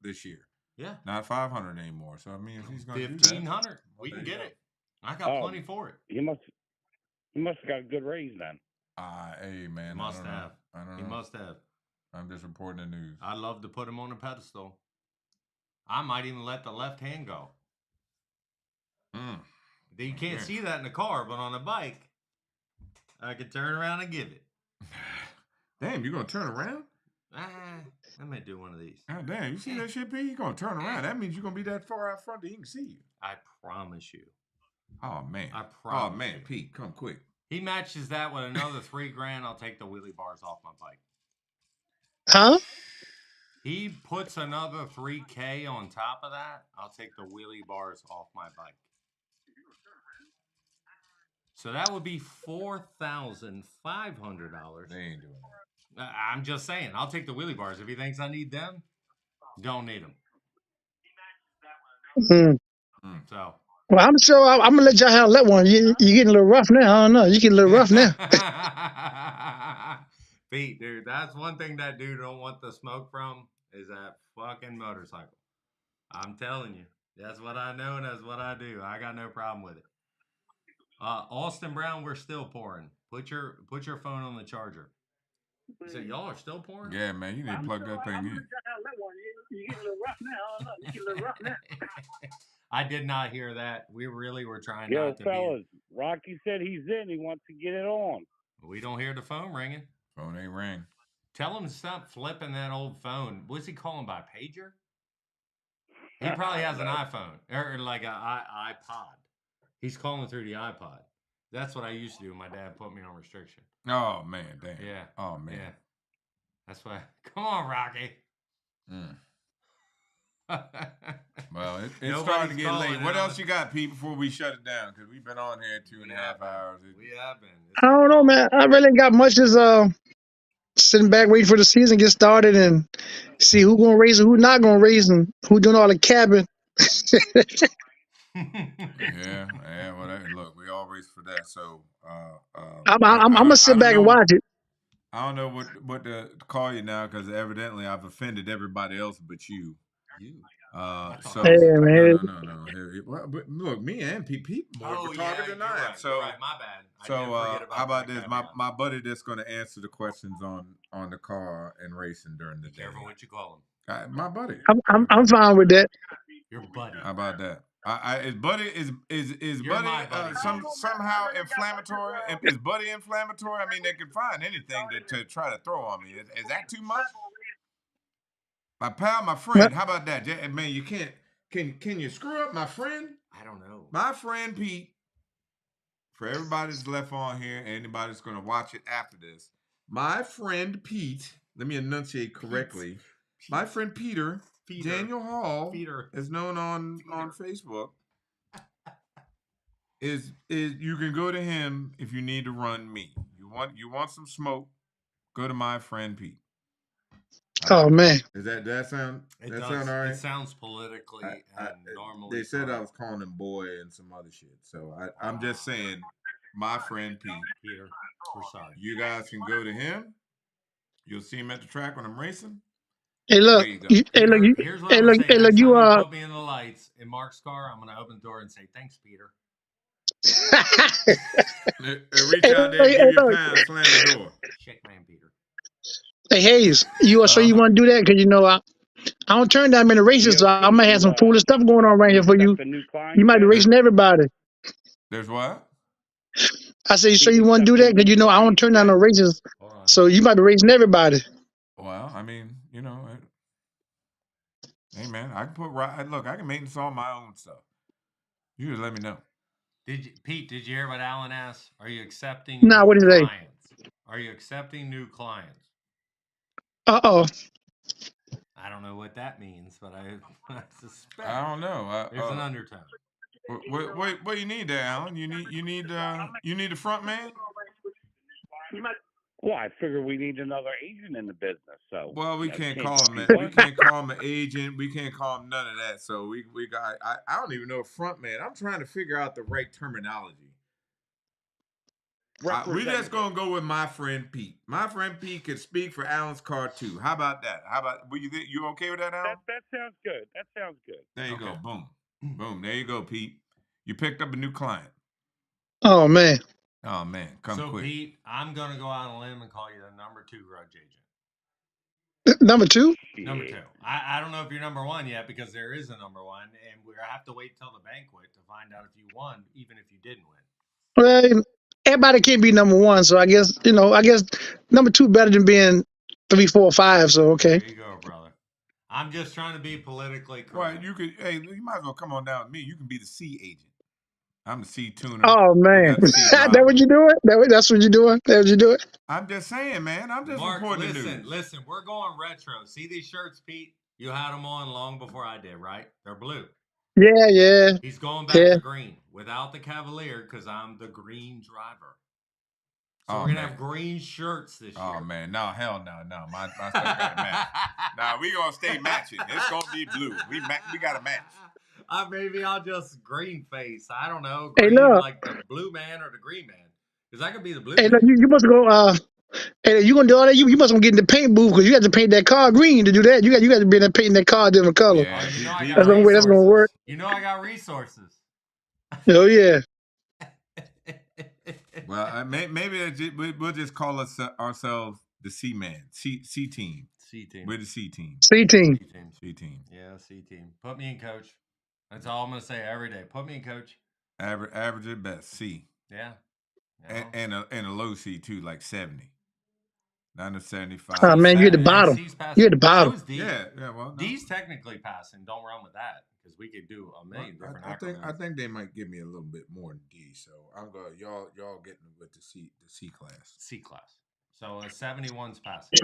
this year. Yeah, not 500 anymore. So I mean, if he's gonna 1,500, we can get it. I got plenty for it. He must have got a good raise then. Hey man, must have. I don't know. He must have. I'm just reporting the news. I'd love to put him on a pedestal. I might even let the left hand go. You can't see that in the car, but on a bike, I could turn around and give it. Damn, you gonna turn around? I may do one of these. God damn, you see that shit, P? You gonna turn around? That means you're gonna be that far out front that he can see you. I promise you. Oh man. I promise. Oh man, you. Pete, come quick. He matches that with another $3,000. I'll take the wheelie bars off my bike. Huh? He puts another $3,000 on top of that. I'll take the wheelie bars off my bike. So that would be $4,500. They ain't doing that. I'm just saying. I'll take the wheelie bars. If he thinks I need them, don't need them. So. Well, I'm sure I'm gonna let y'all have that one. You getting a little rough now. I don't know. You getting a little rough now. Pete, dude, that's one thing that dude don't want the smoke from is that fucking motorcycle. I'm telling you, that's what I know and that's what I do. I got no problem with it. Austin Brown, we're still pouring. Put your phone on the charger. You said y'all are still pouring? Yeah, man, you need to plug that thing in. You get a little rough now. You get a little rough now. I did not hear that. We really were trying Yo, not to fellas, Rocky said he's in. He wants to get it on. We don't hear the phone ringing. Phone ain't ring. Tell him to stop flipping that old phone. What's he calling by pager? He probably has an iPhone or like an iPod. He's calling through the iPod. That's what I used to do when my dad put me on restriction. Oh man, damn. Yeah. Oh man. Yeah. That's why. Come on, Rocky. Well, it's starting to get late. What else you got, Pete, before we shut it down? Because we've been on here 2.5 hours. We have been. I don't know, man. I really ain't got much. As sitting back waiting for the season to get started and see who gonna race and who not gonna race and who doing all the capping. yeah. Well, look, we all race for that. So I'm gonna sit back and watch it. I don't know what to call you now because evidently I've offended everybody else but you. So hey, man. No. But look, me and Pete more talkative than I am. Right, so right, my bad. So how about this? My buddy that's going to answer the questions on the car and racing during the day. Careful what you call him. My buddy. I'm fine with that. Your buddy. How about that? Is buddy buddy somehow inflammatory? Is buddy inflammatory? I mean, they can find anything to try to throw on me. Is that too much? My pal, my friend. How about that? Man, you can't. Can you screw up my friend? I don't know. My friend Pete. For everybody that's left on here, and anybody that's going to watch it after this, my friend Pete. Let me enunciate correctly. Pete. My friend Peter. Daniel Hall is known on Facebook. Is you can go to him if you need to run me. You want some smoke? Go to my friend Pete. Oh man, does that sound? Sound all right? It sounds politically and normally. They said I was calling him boy and some other shit. So I'm just saying, my friend Pete. Peter, we're sorry. You guys can go to him. You'll see him at the track when I'm racing. Hey look, here's what I'm saying. Next time you put me in the lights in Mark's car, I'm gonna open the door and say, "Thanks, Peter." Reach out there, give you a pound, slam the door. Shake man, Peter. Hey Hayes, you sure you want to do that? Because I don't turn down many races, so I might have some foolish stuff going on right here for you. You might be racing everybody. There's what? I say, so you want to do that? Because I don't turn down no races, so you might be racing everybody. Well, I mean, hey man, I can look, I can maintenance all my own stuff. You just let me know. Pete, did you hear what Alan asked? Are you accepting new clients? Are you accepting new clients? Uh-oh. I don't know what that means, but I suspect. I don't know. There's an undertone. What you need there, Alan? You need a front man? Well, I figure we need another agent in the business. So we can't call him that. We can't call him an agent. We can't call him none of that. So we got. I don't even know a front man. I'm trying to figure out the right terminology. We just gonna go with my friend Pete. My friend Pete could speak for Alan's car too. How about that? You okay with that, Alan? That sounds good. That sounds good. There you go. Boom. There you go, Pete. You picked up a new client. Oh man. Oh man, come quick. So Pete, I'm gonna go out on a limb and call you the number 2 grudge agent. Number 2? Number 2. I don't know if you're number 1 yet because there is a number 1, and we have to wait till the banquet to find out if you won, even if you didn't win. Well, everybody can't be number 1, so I guess number 2 better than being 3, 4, 5. So okay. There you go, brother. I'm just trying to be politically correct. Well, you could. Hey, you might as well come on down with me. You can be the C agent. I'm the C tuner. Oh man, that what you doing? That's what you doing? That what you doing? I'm just saying, man. I'm just reporting the news. Listen. We're going retro. See these shirts, Pete? You had them on long before I did, right? They're blue. Yeah. He's going back to green without the Cavalier because I'm the green driver. So we're gonna have green shirts this year. Oh man, no, hell no. My stuff got to match. Nah, we gonna stay matching. It's gonna be blue. We gotta match. Maybe I'll just green face. I don't know. Green, like the blue man or the green man. Because I could be the blue man. Look, you must go. And you gonna do all that? You must gonna get in the paint booth because you got to paint that car green to do that. You got to be in there painting that car a different color. Oh, Yeah, you know I That's got the only way that's gonna work. resources. You know I got resources. Oh yeah. Well, maybe we'll just call ourselves the C Man, C team. C team. We're the C team. C team. C team. C team. Yeah, C team. Put me in, coach. That's all I'm gonna say every day. Put me in, coach. Average at best, C. Yeah. And a low C too, like 70. Not a 75. Oh man, you're at the bottom. C's passing. You're at the bottom. So is D. Yeah. Well, no. D's technically passing. Don't run with that because we could do a million different acronyms. I think they might give me a little bit more than D. So I'm going y'all getting with the C class. C class. So a 71's passing.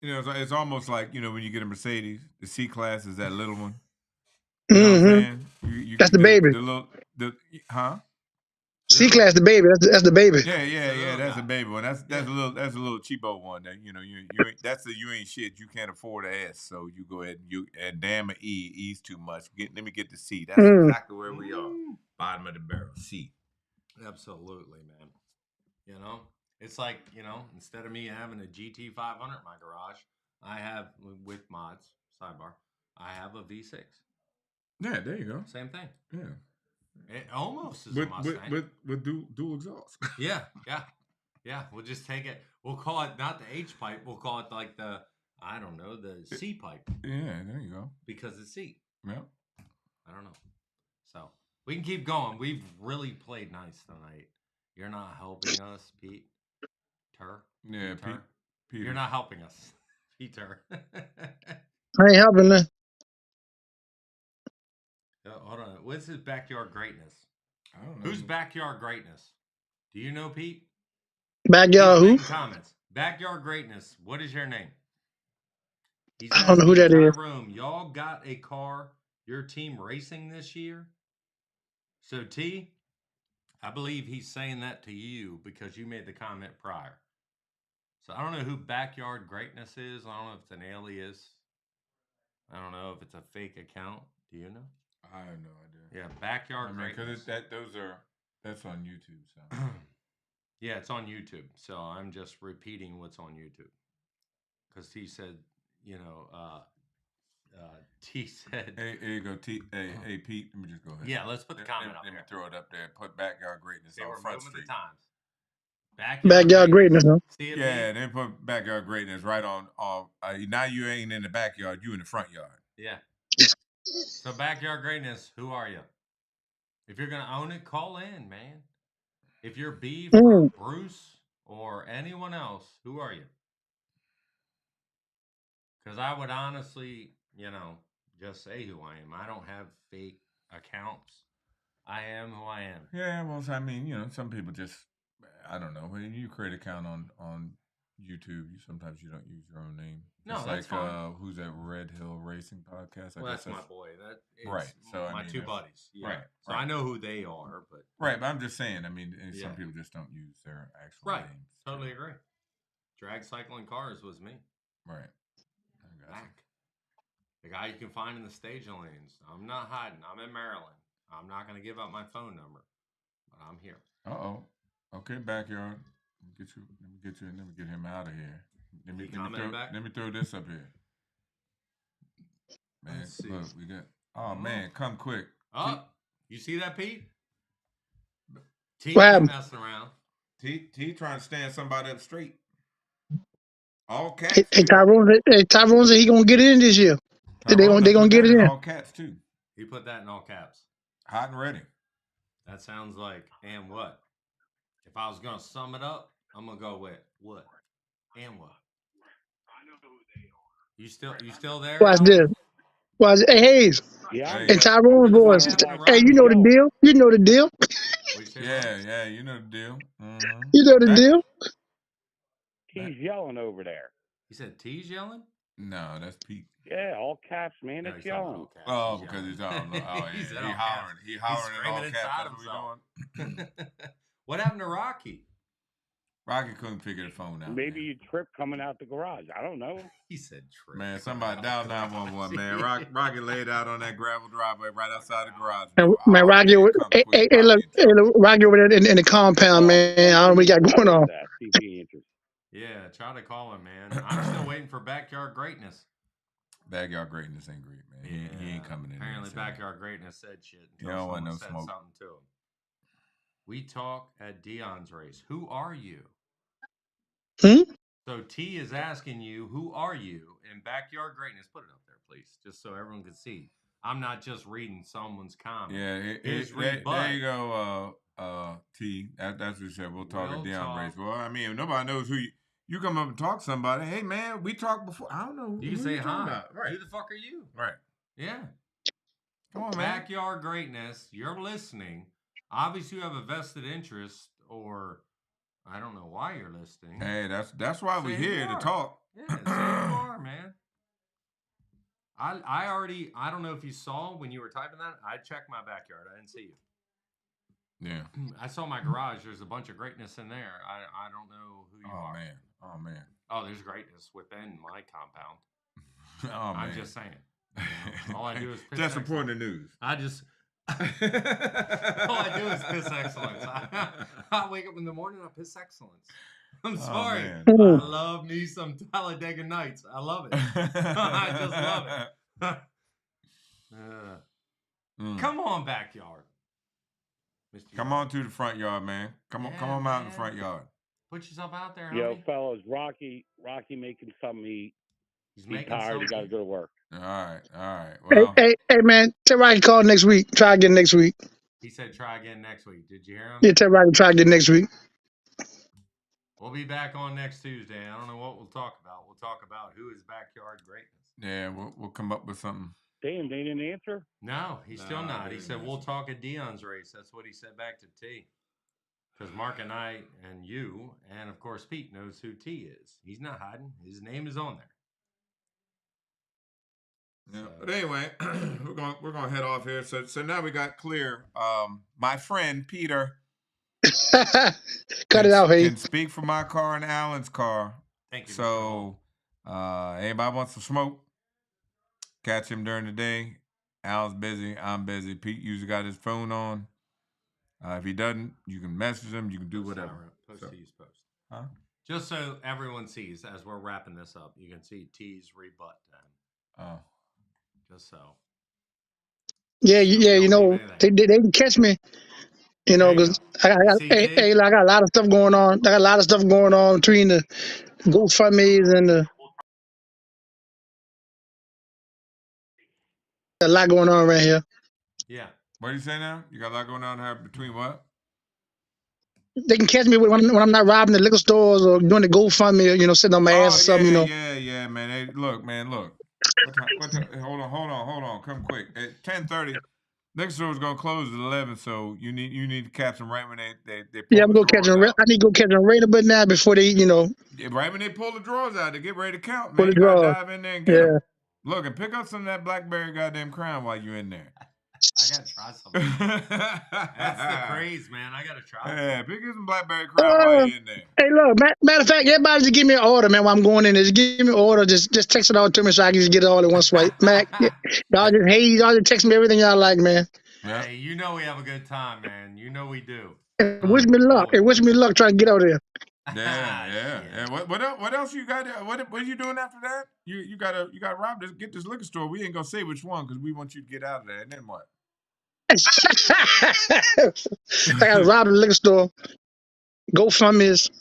You know, it's almost like, you know, when you get a Mercedes, the C class is that little one. You know what I'm saying? That's the baby. Huh? C class, the baby. That's the baby. Yeah. That's a baby one. That's a little cheapo one. That you ain't, that's the you ain't shit. You can't afford an S, so you go ahead and damn an E. E's too much. Let me get the C. That's exactly where we are. Bottom of the barrel. C. Absolutely, man. You know, it's like, you know, instead of me having a GT 500 in my garage, I have with mods sidebar. I have a V6. Yeah, there you go. Same thing. Yeah. It almost is a Mustang. With dual exhaust. Yeah. We'll just take it. We'll call it not the H pipe. We'll call it like the, I don't know, the C pipe. Yeah, there you go. Because it's C. Yep. I don't know. So we can keep going. We've really played nice tonight. You're not helping us, Pete. Yeah, Pete. You're not helping us, Peter. I ain't helping that. Hold on. What's his backyard greatness? I don't know. Who's backyard greatness? Do you know, Pete? Backyard who? Comments. Backyard greatness. What is your name? He's I don't know who that is. Room. Y'all got a car, your team racing this year? So T, I believe he's saying that to you because you made the comment prior. So I don't know who backyard greatness is. I don't know if it's an alias. I don't know if it's a fake account. Do you know? I have no idea. Yeah, backyard greatness. Because that's on YouTube. So yeah, it's on YouTube. So I'm just repeating what's on YouTube. Because T said, you know, T said. Hey, here you go, T. Hey, Pete. Let me just go ahead. Yeah, let's put the comment up there. Let me there. throw it up there. Put backyard greatness on Front Street. The times. Backyard greatness, huh? See it, yeah, then put backyard greatness right on. Now you ain't in the backyard. You in the front yard. Yeah. So backyard greatness, who are you? If you're gonna own it, call in, man. If you're Beef or Bruce or anyone else, who are you? Because I would honestly, you know, just say who I am. I don't have fake accounts. I am who I am. Yeah, well, I mean, you know, some people just, I don't know. When you create an account on YouTube, sometimes you don't use your own name. No, it's that's like fine. Who's that Red Hill Racing podcast? Well, that's my boy. That is right. So my two buddies. Yeah. Right. So I know who they are, but right. But I'm just saying. I mean, some people just don't use their actual names. Totally agree. Drag Cycling Cars was me. Right. Back. The guy you can find in the staging lanes. I'm not hiding. I'm in Maryland. I'm not going to give up my phone number, but I'm here. Okay, backyard. Let me get him out of here. Let me throw this up here. Man, look, we got. Oh man, come quick. Oh, you see that, Pete? T messing around. T trying to stand somebody up straight. All caps. Hey, Tyrone said he gonna get it in this year. They gonna get it in. All caps too. He put that in all caps. Hot and ready. That sounds like and what? If I was gonna sum it up, I'm gonna go with what and what. I know who they are. You still there? Watch this. Hey, Hayes. Yeah. And Tyrone boys. Hey, you know the deal. You know the deal. Yeah, you know the deal. Mm-hmm. You know the deal. He's yelling over there. He said T's yelling? No, that's Pete. Yeah, all caps, man. It's yelling. Oh, because he's on. Oh, yeah. He hollering. He hollering in all caps. That's what we doing. What happened to Rocky? Rocky couldn't figure the phone out. Maybe you tripped coming out the garage. I don't know. He said trip. Man, somebody dial 911, man. Rocky laid out on that gravel driveway right outside the garage. Man, Rocky, look, Rocky over there in the compound, man. I don't know what he got going on. CP interest. Yeah, try to call him, man. I'm still waiting for Backyard Greatness. Backyard Greatness ain't great, man. He ain't coming in. Apparently, Backyard Greatness said shit until don't want someone no said smoke. something to him. We talk at Dion's race. Who are you? So T is asking you, who are you? And Backyard Greatness, put it up there, please, just so everyone can see. I'm not just reading someone's comment. Yeah, there you go, T. That's what you said. We'll talk at Dion race. Well, I mean, if nobody knows who you come up and talk to somebody. Hey, man, we talked before. I don't know. You can say hi. Right. Who the fuck are you? Right. Yeah. Come on, man. Backyard Greatness. You're listening. Obviously, you have a vested interest, or I don't know why you're listening. Hey, that's why we're here to talk. Yeah, say you are, man. I don't know if you saw when you were typing that. I checked my backyard. I didn't see you. Yeah. I saw my garage. There's a bunch of greatness in there. I don't know who you are. Man. Oh, man. Oh, there's greatness within my compound. Oh, man. I'm just saying. You know, all I do is piss just excellence. reporting the news. All I do is piss excellence. I wake up in the morning, I piss excellence. I'm sorry. I love me some Talladega Nights. I love it. I just love it. Come on, backyard. Come on to the front yard, man. Come on out in the front yard. Put yourself out there, Yo, homie. fellas, Rocky making something to eat. He's tired. He got to go to work. All right. Well, hey, man, tell Rocky call next week. Try again next week. He said try again next week. Did you hear him? Yeah, tell Rocky try again next week. We'll be back on next Tuesday. I don't know what we'll talk about. We'll talk about who is backyard greatness. Yeah, we'll come up with something. Damn, they didn't answer? No, he's still not. He said, we'll talk at Dion's race. That's what he said back to T. Because Mark and I and you, and of course Pete, knows who T is. He's not hiding. His name is on there. Yeah. So. But anyway, we're gonna head off here. So now we got clear. My friend Peter Cut it out, hey. Can speak for my car and Alan's car. Thank you. So anybody wants some smoke? Catch him during the day. Al's busy. I'm busy. Pete usually got his phone on. If he doesn't, you can message him. You can do whatever. Post. Huh? Just so everyone sees as we're wrapping this up, you can see T's rebut then. Oh. Just so. Yeah, you know, they can catch me. You know, because I got a lot of stuff going on. I got a lot of stuff going on between the GoFundMe's and a lot going on right here. Yeah. What do you say now? You got a lot going on here between what? They can catch me when I'm not robbing the liquor stores or doing the GoFundMe, you know, sitting on my ass or something, you know. Yeah, man. Hey, look. What time? Hold on. Come quick. At 10:30, liquor store is gonna close at 11, so you need to catch them right when they pull yeah, I'm gonna catch them. I need to go catch them right about now before they, you know. Yeah, right when they pull the drawers out to get ready to count, pull man. You gotta dive in there and get them. Look, and pick up some of that Blackberry goddamn Crown while you're in there. I gotta try something. That's the craze, man. I gotta try. Yeah, pick up some Blackberry Crown while you're in there. Hey, look, matter of fact, everybody just give me an order, man. While I'm going in there, just give me an order. Just text it all to me so I can just get it all in one swipe. Mac, y'all just text me everything y'all like, man. Hey, you know we have a good time, man. You know we do. Wish me luck. Hey, wish me luck trying to get out there. Yeah. What else you got? What are you doing after that? You gotta rob this, get this liquor store. We ain't gonna say which one because we want you to get out of there. And then what? I gotta rob the liquor store. GoFundMe's.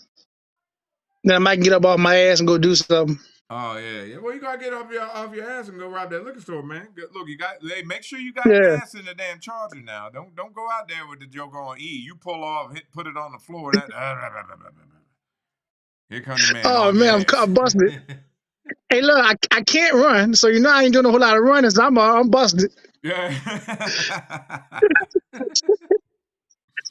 Then I might get up off my ass and go do something. Oh yeah. Well, you gotta get off your ass and go rob that liquor store, man. Look, make sure you got gas in the damn charger now. Don't go out there with the joke on E. You pull off, put it on the floor. Here comes the man. Oh man, I'm busted. Hey, look, I can't run, so you know I ain't doing a whole lot of running, so I'm busted. Yeah.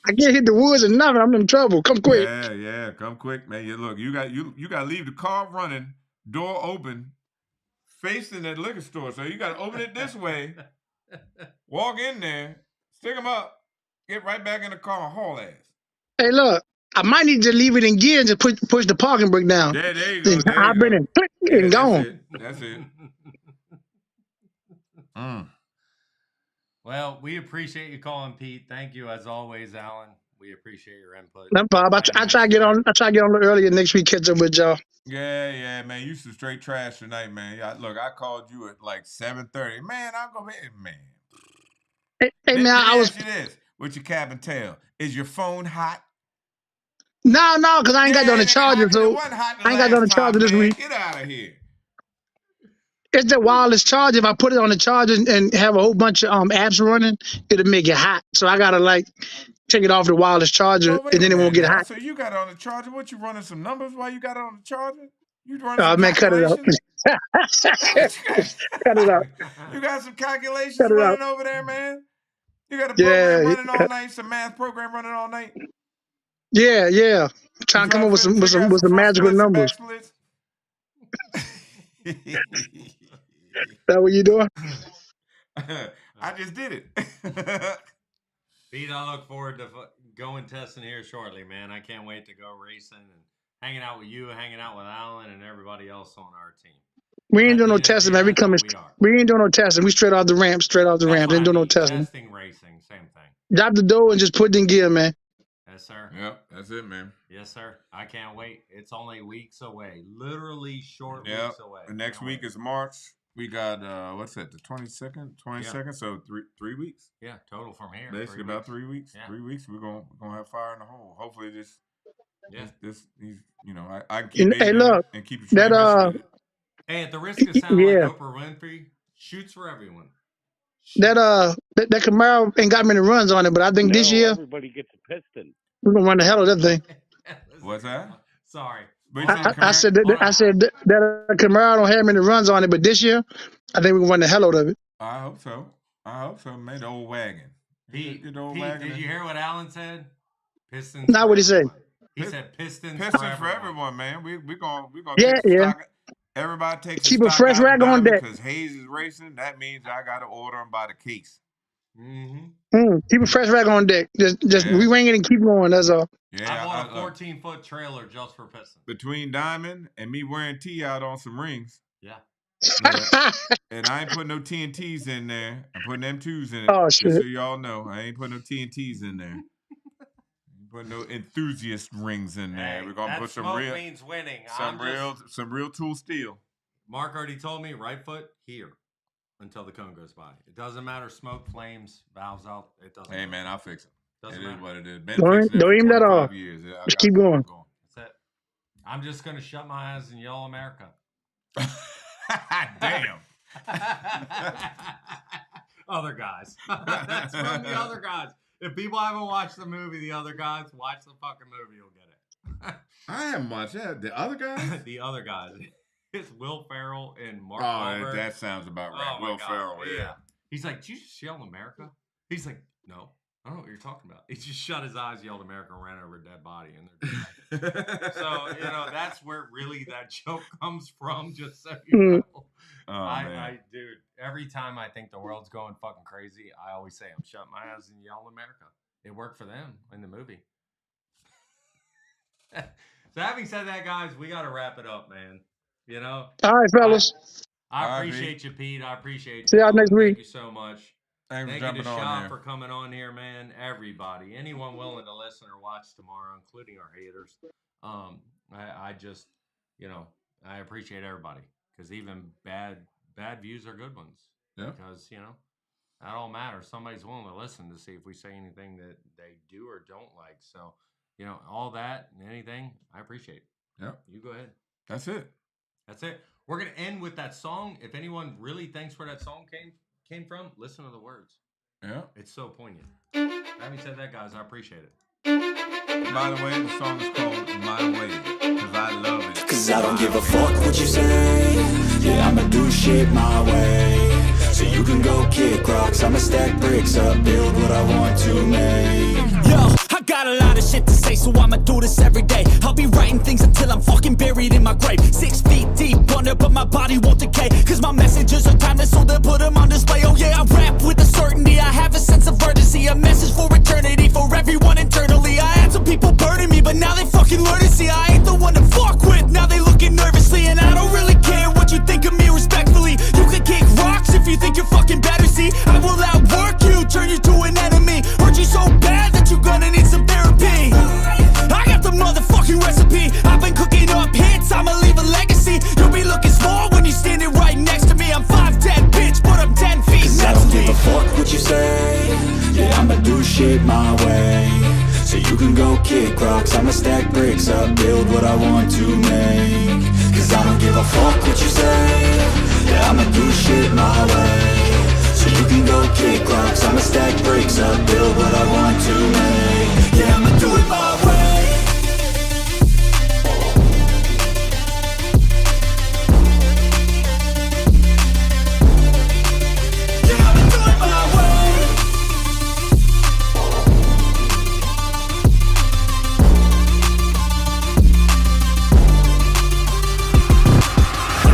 I can't hit the woods or nothing. I'm in trouble. Come quick. Yeah, come quick, man. Look, you got to leave the car running, door open, facing that liquor store. So you got to open it this way, walk in there, stick them up, get right back in the car and haul ass. Hey, look, I might need to leave it in gear and just push the parking brake down. There you go. I've been in, click, and gone. That's it. Well, we appreciate you calling, Pete. Thank you, as always, Alan. We appreciate your input. No problem. Try to I match try to get that. on. I try to get on a little earlier next week. Catch up with y'all. Yeah, man. You some straight trash tonight, man. Look, I called you at like 7:30. Man, I'm gonna be man. Hey man, Let me I was ask you this: with your cap and tail, is your phone hot? no, because I ain't got it on Yeah, the it ain't hot charger, 'cause it so wasn't hot the I ain't got it on last the charger time, this man. week. Get out of here. It's the wireless charger. If I put it on the charger and have a whole bunch of apps running, it'll make it hot. So I gotta like take it off the wireless charger, Well, wait and a then it won't minute get now. hot. So you got it on the charger? What you running some numbers while you got it on the charger? You running some Man, cut it out. calculations? Cut it out. You got some calculations Cut it out. running over there, man. You got a program Yeah, running all night, some math program running all night. yeah. You Trying to come trying up to figure out with some some front magical splits and back numbers. splits? That what you doing? I just did it. Pete, I look forward to going testing here shortly, man. I can't wait to go racing and hanging out with you, hanging out with Alan and everybody else on our team. We ain't At doing the no end of the testing, year, man. that's what we are. We ain't doing no testing. We straight off the ramp. That's Ain't what I doing no mean. testing. Testing, racing, same thing. Drop the door and just put it in gear, man. Yes, sir. Yep, that's it, man. Yes, sir. I can't wait. It's only weeks away. Literally short Yep. weeks away. The next week is March. We got what's that? The 22nd. Yeah. So three weeks. Yeah, total from here. Basically about 3 weeks. Yeah. 3 weeks. We're gonna have fire in the hole. Hopefully this. Yeah. This these I can keep Hey, aiding look, and keep the that transmission with it. Hey, at the risk of sounding yeah. like Oprah Winfrey, shoots for everyone. that Camaro ain't got many runs on it, but I think this year everybody gets a piston. we're gonna run the hell of that thing. What's that? Sorry. But you said I said that Camaro don't have many runs on it, but this year I think we can run the hell out of it. I hope so, man. The old wagon. Pete, Get the old Pete, wagon. did you hear what Alan said? Pistons. Now for what he say? everyone. He said pistons for everyone, man. We're gonna Yeah, take the yeah. stock. Everybody takes Keep the a stock fresh out rack on deck. because Hayes is racing. That means I gotta order them by the case. Mm-hmm. Keep a fresh rack on deck. Just re-ring it and keep going. That's all. Yeah, I bought a 14-foot trailer just for pistons. Between Diamond and me wearing T out on some rings. Yeah. And I ain't putting no TNTs in there. I'm putting M2s in it. Oh, just shit. so y'all know, I ain't putting no TNTs in there. Put no enthusiast rings in there. Hey, We're gonna put some real means winning. some real tool steel. Mark already told me right foot here until the cone goes by. It doesn't matter. Smoke, flames, valves out. It doesn't. Hey matter. man, I'll fix it. Doesn't It matter. is what it is. Been Don't fixing it for aim that 25 off. years. Just keep going. That's it. I'm just gonna shut my eyes and yell America. Damn. Other guys. That's from the other guys. If people haven't watched the movie The Other Guys, watch the fucking movie. You'll get it. I haven't watched that. The other guys? The Other Guys. It's Will Ferrell and Mark Oh, Wahlberg. that sounds about right. Oh, my Will God. Ferrell, yeah. He's like, did you just yell America? He's like, no. I don't know what you're talking about. He just shut his eyes, yelled America, and ran over a dead body. And they're dead. So, that's where really that joke comes from, just so you know. Man. Dude, every time I think the world's going fucking crazy, I always say, I'm shutting my eyes and yell America. It worked for them in the movie. So having said that, guys, we got to wrap it up, man. All right, fellas. I appreciate you, Pete. I appreciate you. See y'all next week. Thank you so much. Thanks for Thank you jumping to on Shah here. for coming on here, man. Everybody, anyone willing to listen or watch tomorrow, including our haters. I just, I appreciate everybody because even bad views are good ones. Yeah. Because that all matters. Somebody's willing to listen to see if we say anything that they do or don't like. So, all that and anything, I appreciate. Yeah. You go ahead. That's it. That's it. We're gonna end with that song. If anyone really thinks where that song came from, listen to the words. Yeah. It's so poignant. Having said that, guys, I appreciate it. By the way, the song is called My Way, because I love it. Cause I don't give a fuck what you say. Yeah, I'ma do shit my way. So you can go kick rocks, I'ma stack bricks up, build what I want to make. Yo, I got a lot of shit to say, so I'ma do this every day. I'll be writing things until I'm fucking buried in my grave. 6 feet deep under, but my body won't decay. Cause my messages are timeless, so they'll put them on display. Oh yeah, I rap with a certainty, I have a sense of urgency. A message for eternity, for everyone internally. I had some people burning me, but now they fucking learn to see I ain't the one to fuck with, now they looking nervously. And I don't really care what you think of me respectfully. You can kick rocks if you think you're fucking better, see. I will outwork you, turn you to an enemy. Hurt you so bad that you're gonna need some therapy. you can go kick rocks, I'ma stack bricks up, build what I want to make. Cause I don't give a fuck what you say, yeah, I'ma do shit my way. So you can go kick rocks, I'ma stack bricks up, build what I want to make. Yeah, I'ma do it my way. Yeah, I'ma do it my way.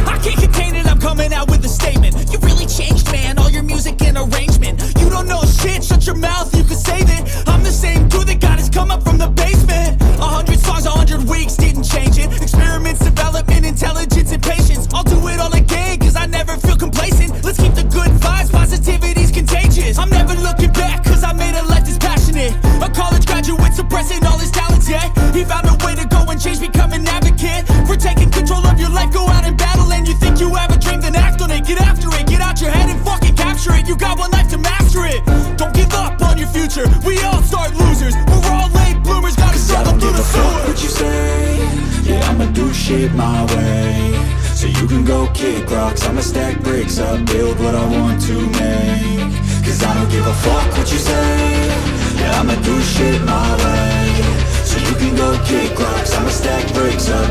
I can't contain it, I'm coming out with a statement. You really changed, man, all your music and arrangement. You don't know shit, shut your mouth, you can save it. I'm the same dude that got his come up from the basement. 100 songs, 100 weeks, didn't change it. Experiments, development, intelligence, and patience. I'll do it all again, cause I never feel complacent. Let's keep the good vibes, positivity's contagious. I'm never looking back, cause I made a life that's passionate. A college graduate suppressing all his talents, yeah. He found a way to go and change, become an advocate for taking control of your life, go out and battle. And you think you have a dream, then act on it. Get after it, get out your head and fucking capture it. You got one life to master it. Don't give up on your future, we all start losers. We're all late bloomers, gotta Cause I struggle don't through give the a fuck sewer. what you say, yeah, I'ma do shit my way. So you can go kick rocks, I'ma stack bricks up, build what I want to make. Cause I don't give a fuck what you say, yeah, I'ma do shit my way. So you can go kick rocks, I'ma stack bricks up,